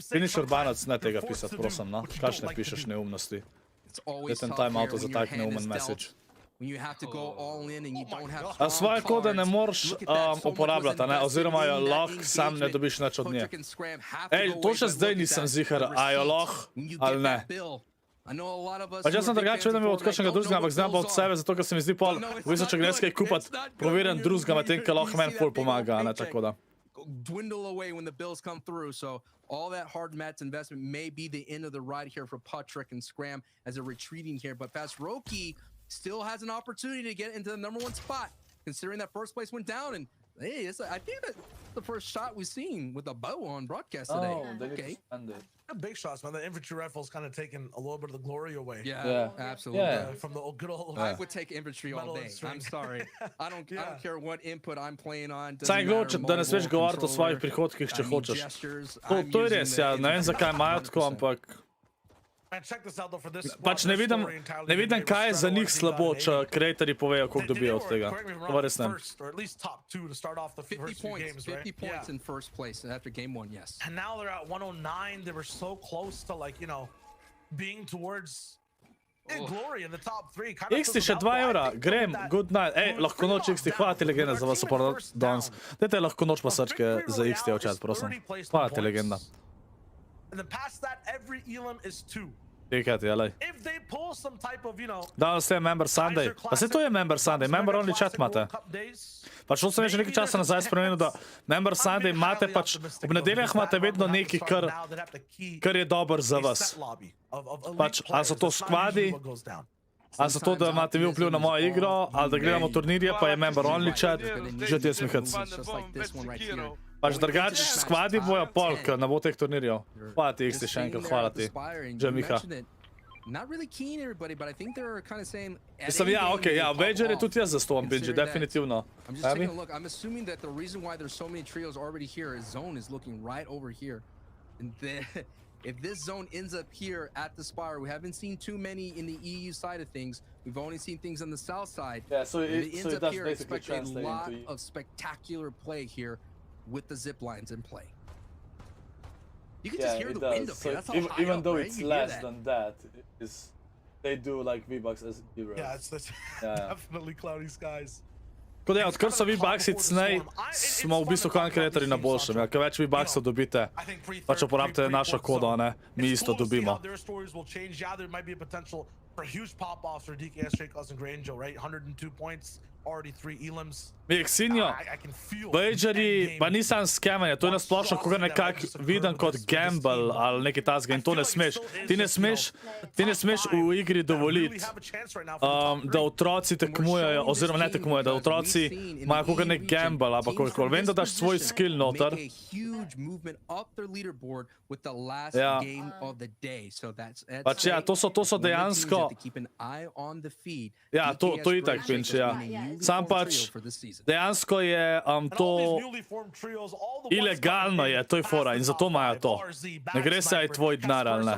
Ti niš urbanac, ne tega pisati, prosim, no. Kakšne pišeš neumnosti? Je ten timeout za tak neumen message. A svoje kode ne moreš uporabljati, ne? Oziroma jo lahko sam ne dobiš nič od nje. Ej, to še zdaj nisem zihar, a jo lahko ali ne. Pač jaz sem drugače vedem od kakšnega drugega, ampak znam pa od sebe, zato ker se mi zdi pol, v bistvu, če greš kaj kupat, proveren drugega, medtem, ker lahko meni ful pomaga, ne, tako da. Dwindle away when the bills come through, so all that hard mats investment may be the end of the ride here for Patrick and Scram as they're retreating here, but Fast Roki still has an opportunity to get into the #1 spot, considering that first place went down, and Hey, I think that's the first shot we've seen with a bow on broadcast today. Oh, they need to Okay. spend it. Big shots, man. The infantry rifle's kind of taken a little bit of the glory away. Yeah, absolutely. Yeah. From the good old. I would take infantry all Metal and day. string. I'm sorry. I don't care what input I'm playing on. Saj hoče, da ne smeš govoriti o svojih prihodkih, če hočeš. To je res, ja, ne vem zakaj imajo tako, ampak And check this out though for this. pač ne vidim kaj je za njih slabo, če creatorji povejo, koliko dobijo od tega. To res ne. Or at least top 2 to start off the 50 first few points, games, 50 right? points in first place after game 1, yes. And now they're at 109. They were so close to like, you know, being towards glory in the top 3. X ti še 2 evra, grem, good night. Ej, lahko noč X ti, hvala ti legenda za vas support danes. Dajte lahko noč masačke za X ti očat, prosim. Hvala ti legenda. And then past that, every elim is 2. Tikati, alej. If they pull some type of, you know, Danes je Member Sunday. Pa se to je Member Sunday, Member Only chat imate. Pač to sem že nekaj časa nazaj spremenil, da Member Sunday imate pač, ob nedeljah imate vedno nekaj, kar je dober za vas. Pač, a so to skvadi, a za to, da imate vi vpliv na mojo igro, ali da gledamo turnirje, pa je Member Only chat, že ti je smihec. Pač drugač, skvadi bojo pol, ker ne bo teh turnirjev. Hvala ti, X ti še enkrat, hvala ti. Že Miha. Not really keen everybody, but I think they're kind of saying. Mislim, ja, okej, ja, Wager je tudi jaz zastopam Benji, definitivno. I'm just taking a look. I'm assuming that the reason why there's so many trios already here is zone is looking right over here. And then, if this zone ends up here at the Spire, we haven't seen too many in the EU side of things. We've only seen things on the south side. Yeah, so it ends up does here, basically expect a translate lot into... of spectacular play here with the zip lines in play. You can just hear the wind up here. That's how high even up, though right? it's You hear less that. than that, they do like V-Bucks as heroes. Yeah, it's definitely cloudy skies. Tako da, odkar so V-Bucksi cnej, smo v bistvu konkurenti na boljšem. Ja, kaj več V-Bucksov dobite, pač uporabite našo kodo, ne? Mi isto dobimo. For huge pop-offs for DKS, Shaycos, and Grangel, right? 102 points, already 3 elims. Miksinjo, Wagerji, pa ni sam skemanje, to je nasplošno, koga nekako vidim kot gamble ali nekaj tasga in to ne smeš. Ti ne smeš v igri dovoliti, da otroci tekmujejo, oziroma ne tekmujejo, da otroci imajo koga nek gamble ali pa kolikoli. Vem, da daš svoj skill noter. Ja. Pač ja, to so dejansko... Ja, to itak pinči, ja. Sam pač, dejansko je to ilegalno je, to je fora in zato imajo to. Ne gre se aj tvoj denar, ali ne.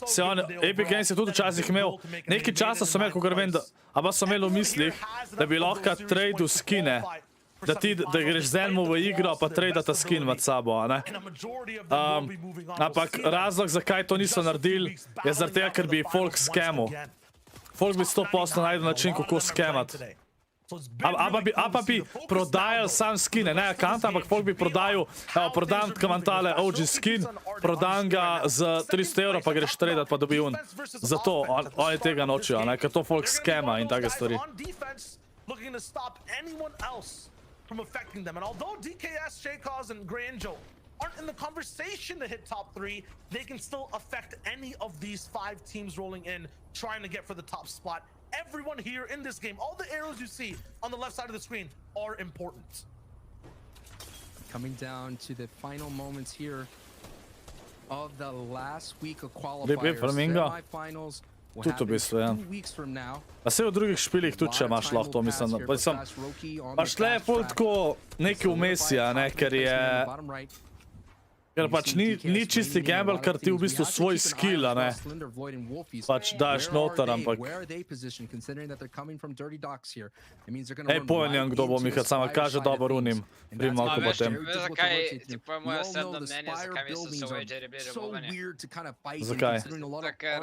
Se on, Epic Games je tudi včasih imel, nekaj časa so imel, kogar vem, a pa so imeli v mislih, da bi lahko tradu skine. Da greš z enim v igro, pa tradata skin med sabo, a ne? Ampak razlog, zakaj to niso naredili, je zaradi tega, ker bi folk scamu. Folk bi 100% najdel način, kako scamat. A pa bi prodajal sam skine, ne account, ampak folk bi prodajal, evo, prodam kamantale OG skin, prodam ga z 300 evrov, pa greš tradat, pa dobi un. Zato oni tega nočijo, ne? Ker to folk scama in take stvari. From affecting them. And although DKS, Shaycos, and Grangel aren't in the conversation to hit top 3, they can still affect any of these 5 teams rolling in, trying to get for the top spot. Everyone here in this game, all the arrows you see on the left side of the screen are important. Coming down to the final moments here of the last week of qualifiers, semifinals. Tudi v bistvu, ja. Pa se v drugih špilih tudi še imaš lahko to, mislim. Pač tle je pol tako nekaj vmesja, ne, ker je... Ker pač ni čisti gamble, ker ti v bistvu svoj skill, a ne, pač daš noter, ampak... Ej, povedem, kdo bo Miha, sama kaže dober unim, prim malko potem. Veš zakaj, tipo je moje osebno mnenje, zakaj mislim, so Wagerji bili robovani. Zakaj? Zato ker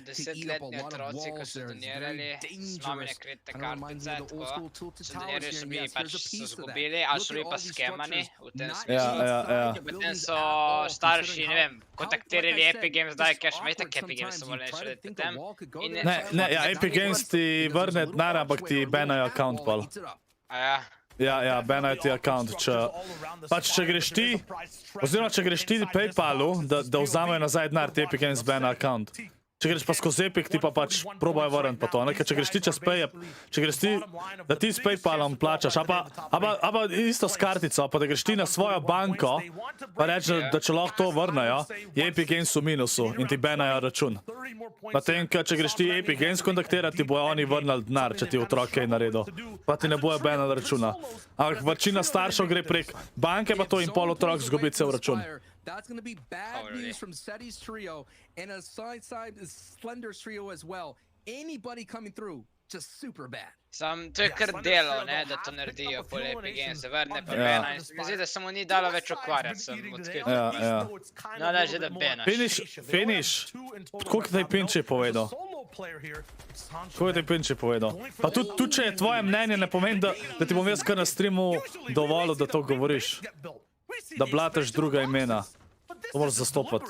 10-letni otroci, ko so donirali, s mamine kreditne kartice, tako, so donirali, so bili pač so zgubili, ali so bili pa skemani v tem smislu. Potem so starši, ne vem, kontaktirali Epic Games, zdaj cash, veš tak Epic Games so morali neč rediti potem. Ne, ja, Epic Games ti vrne denar, ampak ti banajo account pol. A ja? Ja, banajo ti account, pač če greš ti, oziroma če greš ti PayPalu, da vzamejo nazaj denar, ti Epic Games bana account. Če greš pa skozi epik, ti pa pač probajo vrniti pa to, ne? Ker če greš ti čez pay, če greš ti, da ti s PayPalom plačaš, a pa isto s kartico, pa da greš ti na svojo banko, pa reč, da če lahko to vrnejo, je Epic Games v minusu in ti banajo račun. Pa tem, če greš ti Epic Games kontaktirati, ti bojo oni vrnili denar, če ti otrok kaj naredil. Pa ti ne bojo banali računa. Ampak večina staršev gre prek banke, pa to in pol otrok zgubi cel račun. That's going to be bad news from Seti's trio and a side Slender's trio as well. Anybody coming through, just super bad. Sam, to je kar delo, ne, da to naredijo po Epic Games, se vrne pa bena in se mi zdi, da se mu ni dalo več ukvarjati, sem odkrito. Ja. No, da že da benaš. Finish. Koliko ti Pinči povedal? Koliko ti Pinči povedal? Pa tudi če je tvoje mnenje, ne pomeni, da ti bom jaz kar na streamu dovolil, da to govoriš. Da blataš druga imena. To moraš zastopati.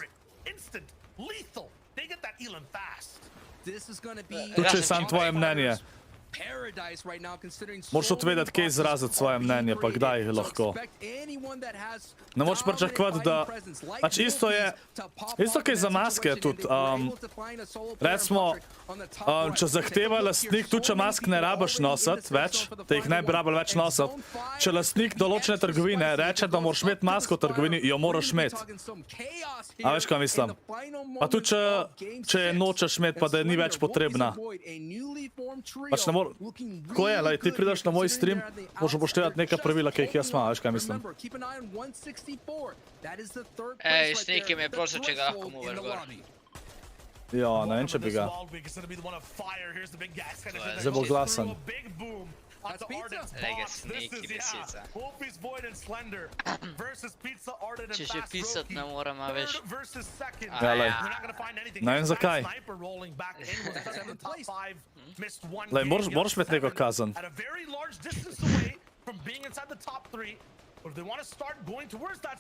Tu če je sam tvoje mnenje. Moraš odvedati, kaj izraziti svoje mnenje, pa kdaj lahko. Ne moraš pričakovati, da... Pač isto je... Isto kaj za maske tudi. Recimo, če zahteva lastnik, tudi če mask ne rabaš nositi več, da jih ne bi rabili več nositi, če lastnik določene trgovine reče, da moraš imeti masko v trgovini, jo moraš imeti. A veš, kaj mislim? Pa tudi, če je nočeš imeti, pa da ni več potrebna. Pač ne Ko je, lej, ti prideš na moj stream, moraš upoštevati neka pravila, ki jih jaz imam, veš kaj mislim. Ej, sniki mi je prosil, če ga lahko mover gor. Ja, ne vem, če bi ga. Zdaj bo glasen. Lega, sniki lisica. Če že pisat ne moram, a veš. Ja, lej. Ne vem zakaj. Lej, moraš imeti neko kazen.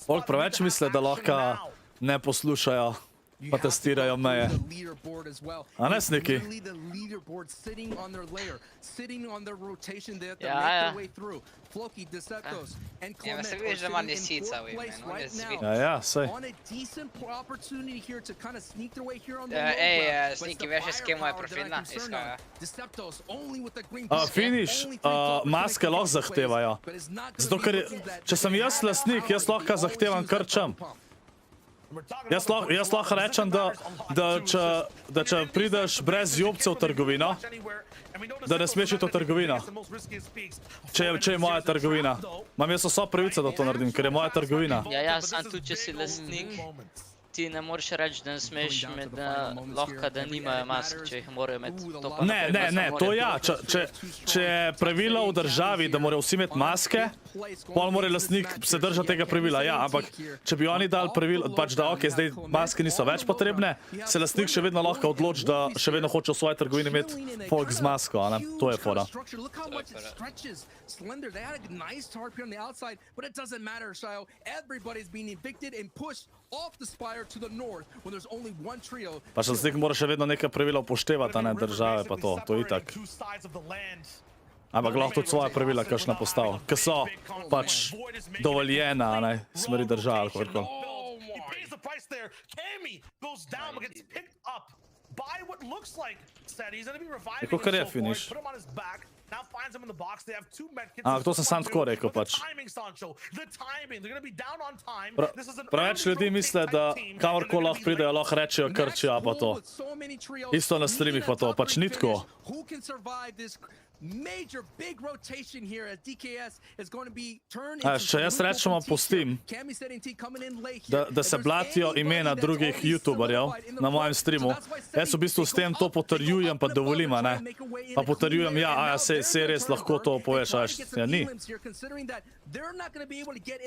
Bolj preveč misle, da lahko ne poslušajo. Pa testirajo meje. A ne, sniki? Ja. Ja, se vidiš, da ima lisica v imenu, on je zvit. Ja, sej. Ej, sniki, veš, s kje moja profilna izhaja? Finish, maske lahko zahtevajo. Zato, ker če sem jaz lastnik, jaz lahko zahtevam kar čem. Jaz lahko rečem, da če prideš brez jobcev v trgovino, da ne smeš iti v trgovino. Če je moja trgovina. Imam jaz vso pravico, da to naredim, ker je moja trgovina. Ja, sam tudi, če si lastnik, ti ne moreš reči, da ne smeš imeti, da lahko, da nimajo mask, če jih morajo imeti. Ne, to ja. Če je pravilo v državi, da morajo vsi imeti maske, pol mora lastnik se držati tega pravila, ja, ampak če bi oni dali pravilo, pač da ok, zdaj maske niso več potrebne, se lastnik še vedno lahko odloči, da še vedno hoče v svoji trgovini imeti folk z masko, a ne? To je fora. Slender, they had a nice tarp here on the outside, but it doesn't matter, Shio. Everybody's being evicted and pushed off the spire to the north when there's only one trio. Pa še zdaj mora še vedno neka pravila upoštevati, a ne države, pa to itak. Ampak lahko tudi svoje pravila kakšna postav, ki so pač dovoljena, a ne, smeri države, kako. Kako kar je finish? Ampak to sem sam tako rekel pač. Preveč ljudi misle, da kamorkoli lahko pridejo, lahko rečejo krčijo, pa to. Isto na streamih pa to, pač ni tako. Major big rotation here as DKS is going to be turned če jaz rečemo pustim, da se blatijo imena drugih youtuberjev na mojem streamu, jaz v bistvu s tem to potrjujem, pa dovolim, a ne? Pa potrjujem, ja, se res lahko to poveš, a ja, ni.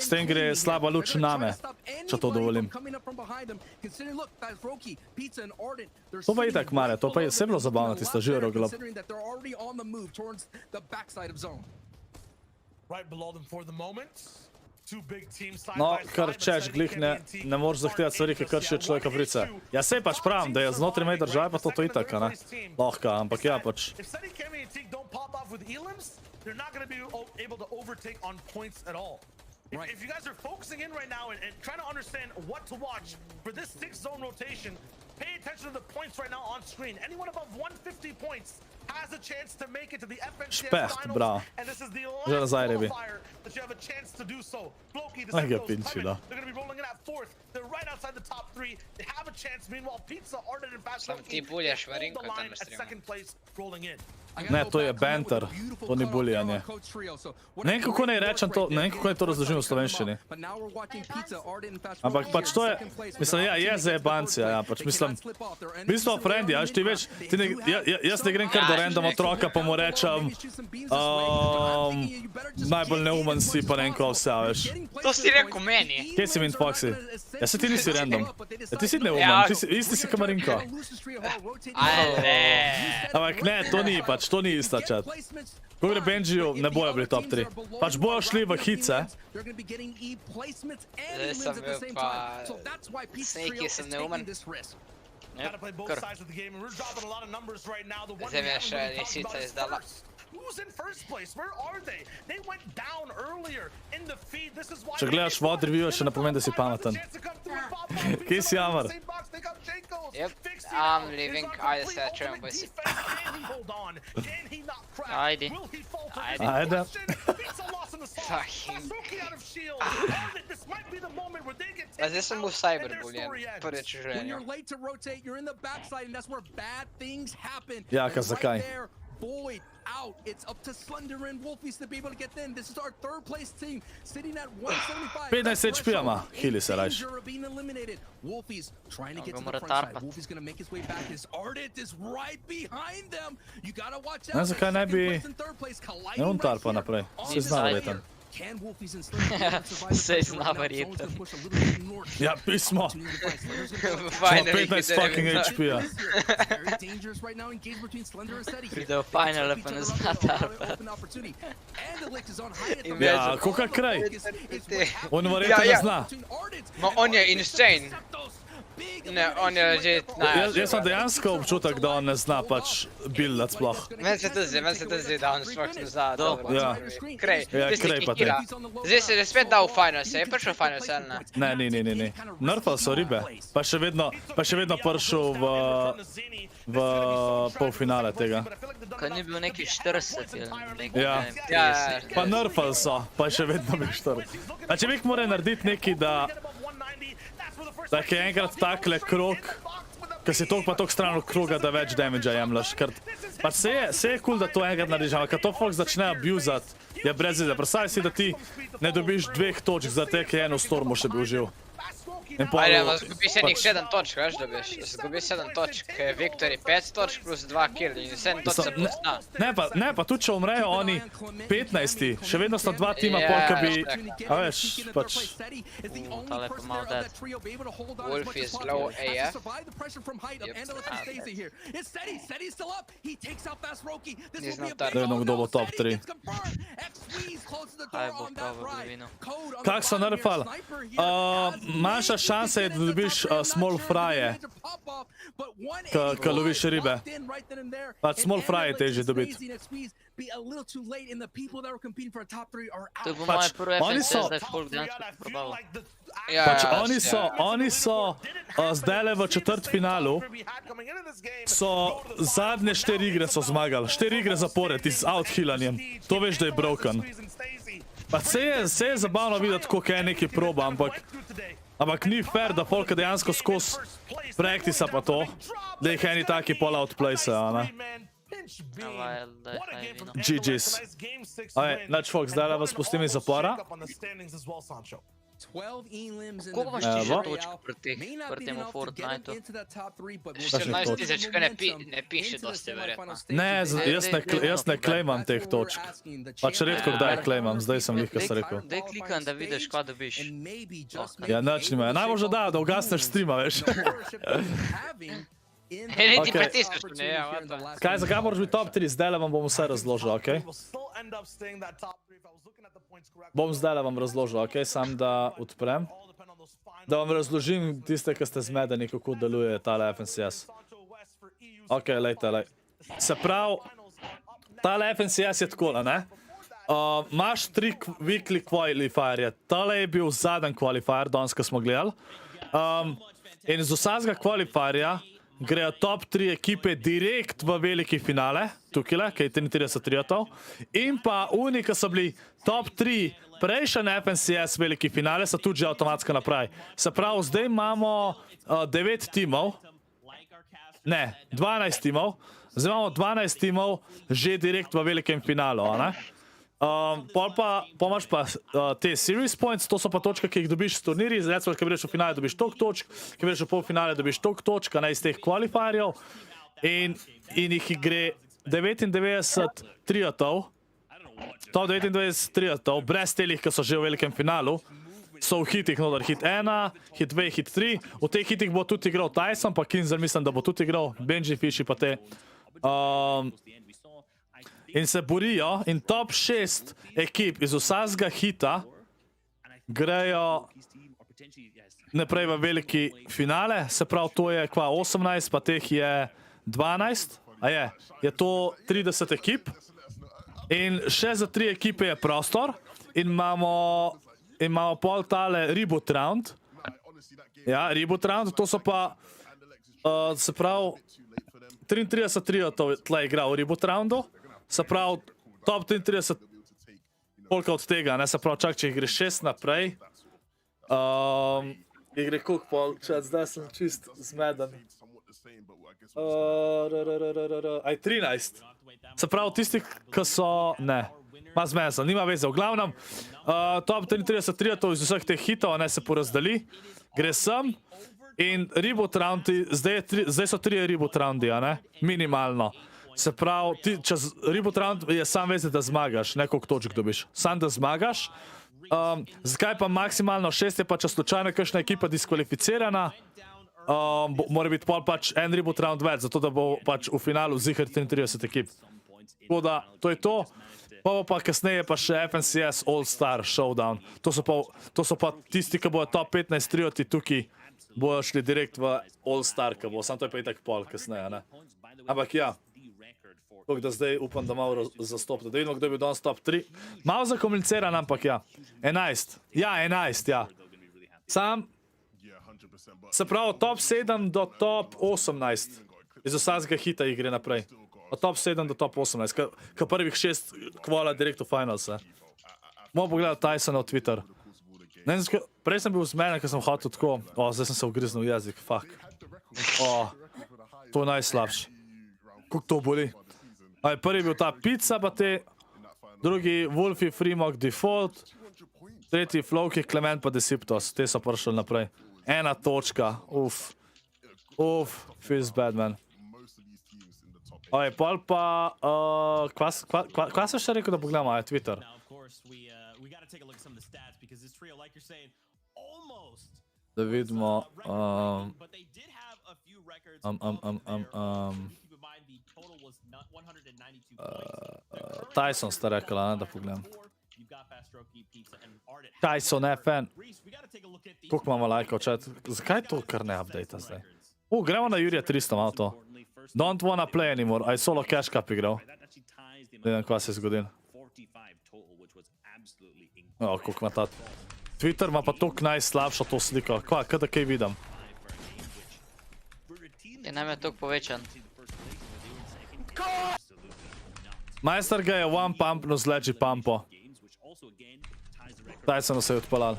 S tem gre slaba luč name, če to dovolim. To pa itak, Mare, to pa je vse bilo zabavno, tista žiroglop. Towards the backside of zone. Right below them for the moment. Two big teams side No, by side. kar češ, glih ne moreš zahtevati stvari, ki kršijo človeka pravice. Ja, sej pač pravim, da je znotraj meje države, pa to itak, a ne? Lahko, ampak ja, pač. If Seti, Kemi and Teak don't pop off with elims, they're not going to be able to overtake on points at all. If you guys are focusing in right now and trying to understand what to watch for this 6-zone rotation, pay attention. attention to the points right now on screen. Anyone above 150 points has a chance to make it to the FNCS Specht, finals. bravo. And this is the Že last nazaj, Rebi. qualifier that you have a chance to do so. Floki, the Aj ga Sentos, Benjy-ja. they're going to be rolling in at 4th. They're right outside the top 3. They have a chance. Meanwhile, Pizza, Arden, and Fast Sam ti buljaš Marinko hold the tam line na at streamu. second place, rolling in. Ne, to je banter, to ni buljanje. Ne vem, kako naj rečem to, ne vem, kako naj to razložim v slovenščini. Ampak pač to je, mislim, ja, je za jebancija, ja, pač mislim, v bistvu frendi, ja, ti veš, jaz ne grem kar do random otroka, pa mu rečem, najbolj neumen si, pa ne vem, ko vse, veš. To si rekel meni. Kje si Mint Foxy? Ja, se ti nisi random. Ja, ti si neumen, isti si kot Marinko. Ampak ne, to ni pač, to ni ista čat. Ko gre Benjy-ju, ne bojo bili top 3. Pač bojo šli v hice. Zdaj sem bil pa... Snake sem neumen. Kar. Zdaj mi je še lisica izdala. Who's in first place? Where are they? They went down earlier in the feed. This is why Če gledaš VOD review, še ne pomeni, da si pameten. Kje si, Amar? Yep, I'm leaving. Ajde se čujem, boj si. Ajde. Ajde. Fucking. A zdaj sem v cyberbuljen, prvič v življenju. Ja, ka zakaj? Void out. It's up to Slender and Wolfies to be able to get in. This is our third place team sitting at 175. 15 HP ima, hili se rajš. Wolfies trying to get to the front side. Wolfies going to make his way back. His Ardent is right behind them. You got to watch out. Ne, zakaj ne bi... Ne on tarpa naprej, se zna verjetem. Se zna verjetem. Ja, pismo. Finally 15 fucking HP-ja. Pride v finale pa ne zna tarpa. Ja, koga kraj? On verjetno ne zna. Ma on je insane. Ne, on je legit najjači. Jaz sem dejansko občutek, da on ne zna pač buildat sploh. Meni se to zdi, da on sploh ne zna dobro. Ja. Krej, Ja, tisti, Krej ki pa te. kira. Zdaj se je spet dal v finals, je prišel v finals, ali ne? Ne. Nerfali so ribe, pa še vedno prišel v polfinale tega. Ko ni bil neki 40 ali nekaj. Ja. Ja, Pa nerfali so, pa še vedno bi 4. A če Vik mora narediti nekaj, da je enkrat takle krog, ker si toliko pa toliko stran od kroga, da več damage-a jemljaš. Pač se je cool, da to enkrat narediš, ampak kad to folk začne abuzat, je brez veze. Predstavljaj si, da ti ne dobiš 2 točk, za te, ki je eno stormo še bi užil. Ajde, ma zgubiš jednih 7 točk, veš da biš. Zgubiš 7 točk, Viktor je 5 točk plus 2 kill in 7 točk se plus zna. Ne, pa tudi če umrejo oni 15, še vedno sta 2 tima polka bi, a veš, pač... Tale pa malo dead. Wolf is low AF. Ni znal tarpa. Da je kdo bo top 3. Kaj bo probably vinil. Kak so nerfali? Manjša šansa je, da dobiš small frye, ko loviš ribe. Pač small frye je težje dobiti. To je po moje prvo FNCS, da je folk dejansko probaval. Pač oni so zdajle v četrtfinalu, so zadnje 4 igre so zmagali. 4 igre zapored z out-healanjem. To veš, da je broken. Pa se je zabavno videti, koliko je neki proba, ampak ni fair, da folka dejansko skozi praktisa pa to, da jih eni taki pol outplace, a ne? GG's. Nač folk, zdaj vas pustim iz zapora. Koliko imaš ti že točk pri temu Fortniteu? 14 tisoč, kaj ne piše dosti verjetno. Ne, jaz ne claimam teh točk. Pač redko kdaj claimam, zdaj sem lih, kar sem rekel. Daj klikam, da vidiš, kaj dobiš. Ja, nič nima. Najbolj da ugasneš streama, veš. Ne, ti pritiskaš me, ja, Kaj, zakaj moraš biti top 3? Zdajle vam bom vse razložil, okej? Bom zdajle vam razložil, okej? Sam da odprem. Da vam razložim tiste, ki ste zmedeni, kako deluje tale FNCS. Okej, lejte. Se pravi, tale FNCS je takole, ne? Imaš 3 weekly qualifierje. Tale je bil zadnji qualifier, danes, ko smo gledali. In z vsakega qualifierja grejo top 3 ekipe direkt v veliki finale, tukaj, kaj je 33 triatov. In pa oni, ki so bili top 3 prejšnji FNCS veliki finale, so tudi že avtomatsko naprej. Se pravi, zdaj imamo 9 timov, ne, 12 timov, zdaj imamo 12 timov že direkt v velikem finalu, ne? Pomaš pa te series points, to so pa točke, ki jih dobiš s turniri, recimo, ko greš v finale dobiš toliko točk, ko greš v polfinale dobiš toliko točk, ne, iz teh qualifierjev, in jih gre 99 triatov, top 99 triatov, brez telih, ki so že v velikem finalu, so v hitih, noter, hit 1, hit 2, hit 3, v teh hitih bo tudi igral Tyson, pa Kinzer mislim, da bo tudi igral, Benjy-fiši pa te. In se borijo, in top 6 ekip iz vsakega hita grejo naprej v veliki finale, se pravi, to je kva 18, pa teh je 12, a je to 30 ekip, in še za 3 ekipe je prostor, in imamo pol tale reboot round, ja, reboot round, to so pa, se pravi, 33 triatov tle igra v reboot roundu, se pravi, top 33, koliko od tega, ne, se pravi, čak, če jih gre 6 naprej, jih gre koliko pol, čas, zdaj sem čist zmeden. Aj 13. Se pravi, tisti, ki so, ne, ma zmeden sem, nima veze, v glavnem, top 33 triatov iz vseh teh hitov, ne, se porazdeli, gre sem, in reboot roundi, zdaj so 3 reboot roundi, a ne, minimalno. Se pravi, čez reboot round je sam vezi, da zmagaš, ne koliko točk dobiš. Sam da zmagaš. Zakaj pa maksimalno 6 je pa, če slučajno kakšna ekipa diskvalificirana, mora biti pol pač en reboot round več, zato da bo pač v finalu zihar 33 ekip. Tako da, to je to. Pa bo pa kasneje pa še FNCS All-Star Showdown. To so pa tisti, ki bojo top 15 trioti tukaj, bojo šli direkt v All-Star, ki bo. Sam to je pa itak pol kasneje, ne. Ampak ja. Tako da zdaj upam, da malo zastopite. Da vidimo, kdo je bil danes top 3. Malo zakompliciran, ampak ja. 11. Ja, 11, ja. Sam, se pravi, top 7 do top 18. Iz vsakega hita jih gre naprej. Od top 7 do top 18. Ka prvih 6 kvala direkt v finals. Moram pogledati Tysona v Twitter. Prej sem bil zmeden, ker sem hotel tako. Zdaj sem se ugriznil v jezik, fuck. To je najslabše. Kako to boli? Prvi je bil ta pizza, pa te, drugi Wolfie, Freemog, Default, tretji Flowki, Clement pa Deceptos, te so prišli naprej. 1 točka, feels bad, man. Pol pa, kva sem še rekel, da pogledamo, Twitter. Da vidimo, Tyson sta rekla, da pogledam. Tyson FN. Koliko imamo lajkov, čet? Zakaj to kar ne update zdaj? Gremo na Jurija 300, malo to. Don't wanna play anymore. Solo cash cup igral. Ne vem, kva se je zgodil. Koliko ima ta... Twitter ima pa toliko najslabšo to sliko. Kada kaj vidim? Je nam je toliko povečan. Majster ga je one pumpno z leđi pumpo. Tyson se je odpalal.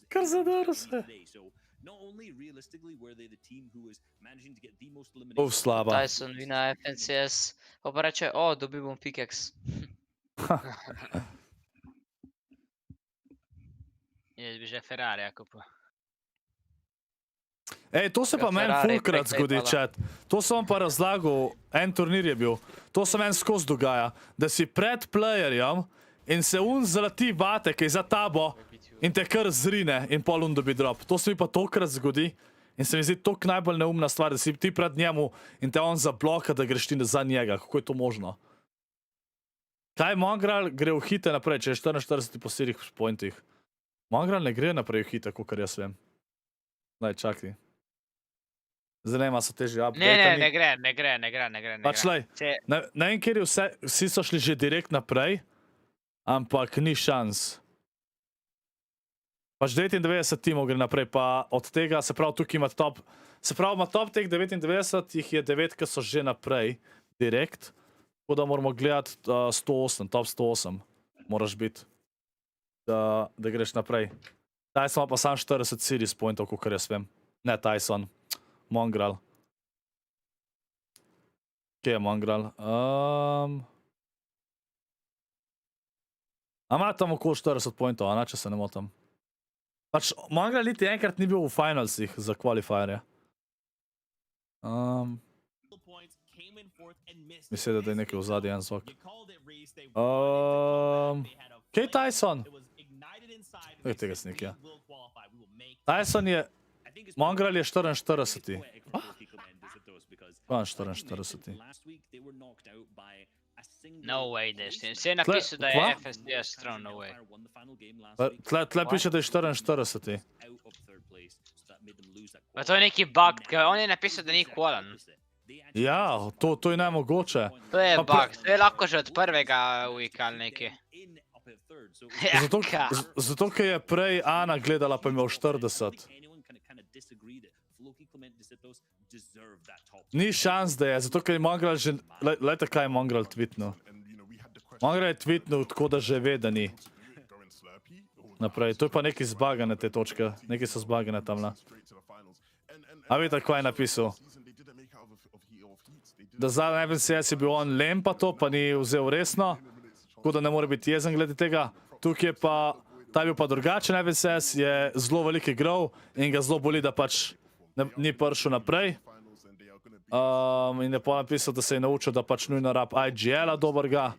Kar zadaro se. Slaba. Tyson vina FNCS. Pa reče, dobil bom pickaxe. Jaz bi že Ferrarija kupil. To se pa meni fulkrat zgodi, chat. To sem vam pa razlagal, en turnir je bil. To se meni skozi dogaja, da si pred playerjem in se zlati vate, ki je za tabo in te kar zrine in pol dobi drop. To se mi pa tokrat zgodi in se mi zdi tok najbolj neumna stvar, da si ti pred njemu in te on zabloka, da greš ti za njega. Kako je to možno? Kaj Mongral gre v hite naprej, če je 44 po 4 pointih? Mongral ne gre naprej v hite, kakor jaz vem. Daj, čakaj. Zdaj nema so težji update. Ne gre. Pač lej, ne vem, kjer je vsi so šli že direkt naprej, ampak ni šans. Pač 99 timov gre naprej, pa od tega, se pravi, tukaj ima top, se pravi, ima top teh 99, jih je 9, ki so že naprej, direkt. Tako da moramo gledati 108, top 108, moraš biti, da greš naprej. Tyson ima pa sam 40 series pointov, kakor jaz vem. Ne Tyson, Mongrel. Kje je Mongrel? Ima tam okoli 40 pointov, če se ne motam. Pač Mongrel niti enkrat ni bil v finalsih za qualifierje. Mislim, da je nekaj v zadnji en zvok. Kje je Tyson? Kaj tega snikja? Tyson je... Mongrel je 44. Kaj je 44? No way, Destin. Se je napisal, da je FSDS strong, no way. Tle piše, da je 44. Pa to je neki bug, on je napisal, da ni qualen. Ja, to je nemogoče. To je bug, to je lahko že od prvega weeka ali neki. Zato, ker je prej Ana gledala, pa je imel 40. Ni šans, da je, zato ker je Mongrel že... Lejte, kaj je Mongrel tweetnul. Mongrel je tweetnul, tako da že ve, da ni. Naprej, to je pa nekaj zbagane te točke. Nekaj so zbagane tamle. A vidite, kaj je napisal? Da zadnji FNCS je bil on lem pa to, pa ni vzel resno. Tako da ne more biti jezen glede tega. Tukaj je pa... Ta je bil pa drugačen FNCS, je zelo velik igral in ga zelo boli, da pač ni prišel naprej. In je pa napisal, da se je naučil, da pač nujno rab IGL-a dobrega.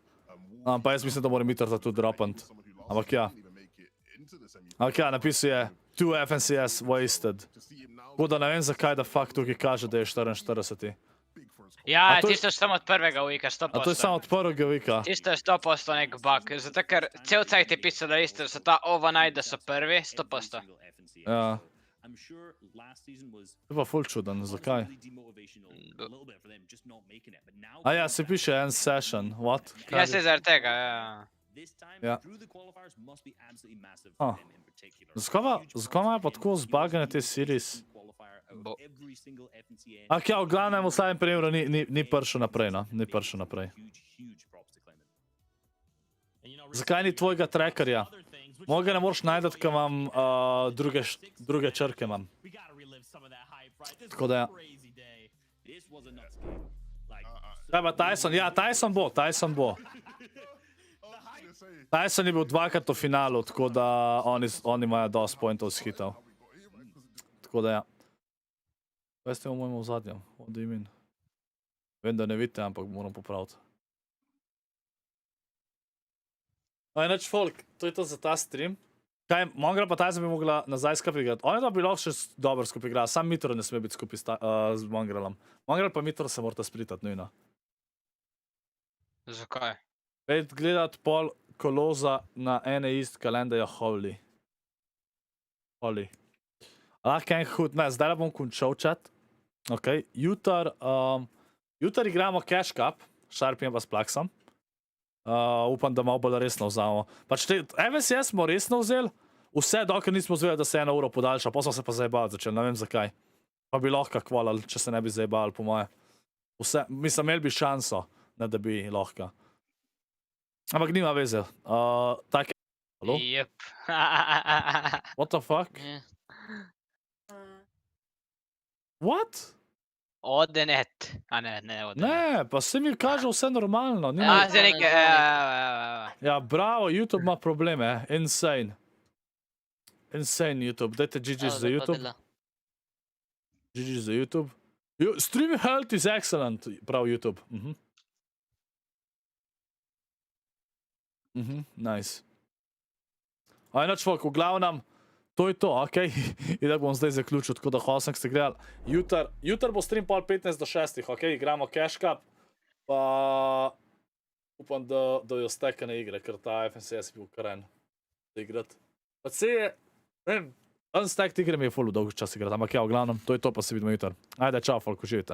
Pa jaz mislim, da mora Mitrata tudi dropant. Ampak ja. Napisal je 2 FNCS wasted. Tako da ne vem zakaj, da fakt tukaj kaže, da je 44. Ja, tisto je samo od prvega weeka, 100%. A to je samo od prvega weeka? Tisto je 100% nek bug, zato ker cel cajt je pisal, da isto so ta overnight, da so prvi, 100%. Ja. To je pa ful čuden, zakaj? A ja, se piše en session, what? Ja, se zaradi tega, ja. Ja. Zakaj imajo pa tako zbagane te series? Ja, v glavnem v slabem primeru ni prišel naprej, no. Ni prišel naprej. Zakaj ni tvojega trackerja? Moga ne moraš najdati, ker imam druge črke imam. Tako da ja. Kaj pa Tyson? Ja, Tyson bo. Tyson je bil dvakrat v finalu, tako da oni imajo dosti pointov s hitov. Tako da ja. Kaj ste v mojem ozadjem? What do you mean? Vem, da ne vidite, ampak moram popraviti. Inač, folk, to je to za ta stream. Kaj, Mongrel pa Tyson bi mogla nazaj skupaj igrati. Oni da bi lahko še dobro skupaj igrali, sam Mitro ne sme biti skupaj z Mongrelom. Mongrel pa Mitro se morata spritati, nujno. Zakaj? Gledati pol koloza na ene ist kalendarja Holy. Lahko en hud, ne, zdaj bom končal chat. Ok, jutr igramo Cash Cup, Sharpijem pa s Plaksom. Upam, da malo bolj resno vzamo. Pač MSS smo resno vzeli, vse dokaj nismo vzeli, da se 1 uro podaljša, pa smo se pa zajebali začeli, ne vem zakaj. Pa bi lahko kvalali, če se ne bi zajebali, po moje. Mislim, imeli bi šanso, ne da bi lahko. Ampak nima veze. Tak... Halo? Jep. What the fuck? What? Odenet. A ne, Odenet. Ne, pa se mi kaže vse normalno. Zdaj nekaj, Ja, bravo, YouTube ima probleme, insane. Insane YouTube, dajte GG's za YouTube. GG's za YouTube. Stream health is excellent, prav YouTube. Nice. Inač, folk, v glavnem, to je to, okej? In da bom zdaj zaključil, tako da hvala sem, ki ste gledali. Jutr bo stream pol 15 do 6, okej? Igramo Cash Cup, pa upam, da jo stekane igre, ker ta FNCS je bil karen da igrati. Pa se je, ne vem, unstacked igre mi je ful dolgo čas igrati, ampak ja, v glavnem, to je to, pa se vidimo jutr. Ajde, čau, folk, uživite.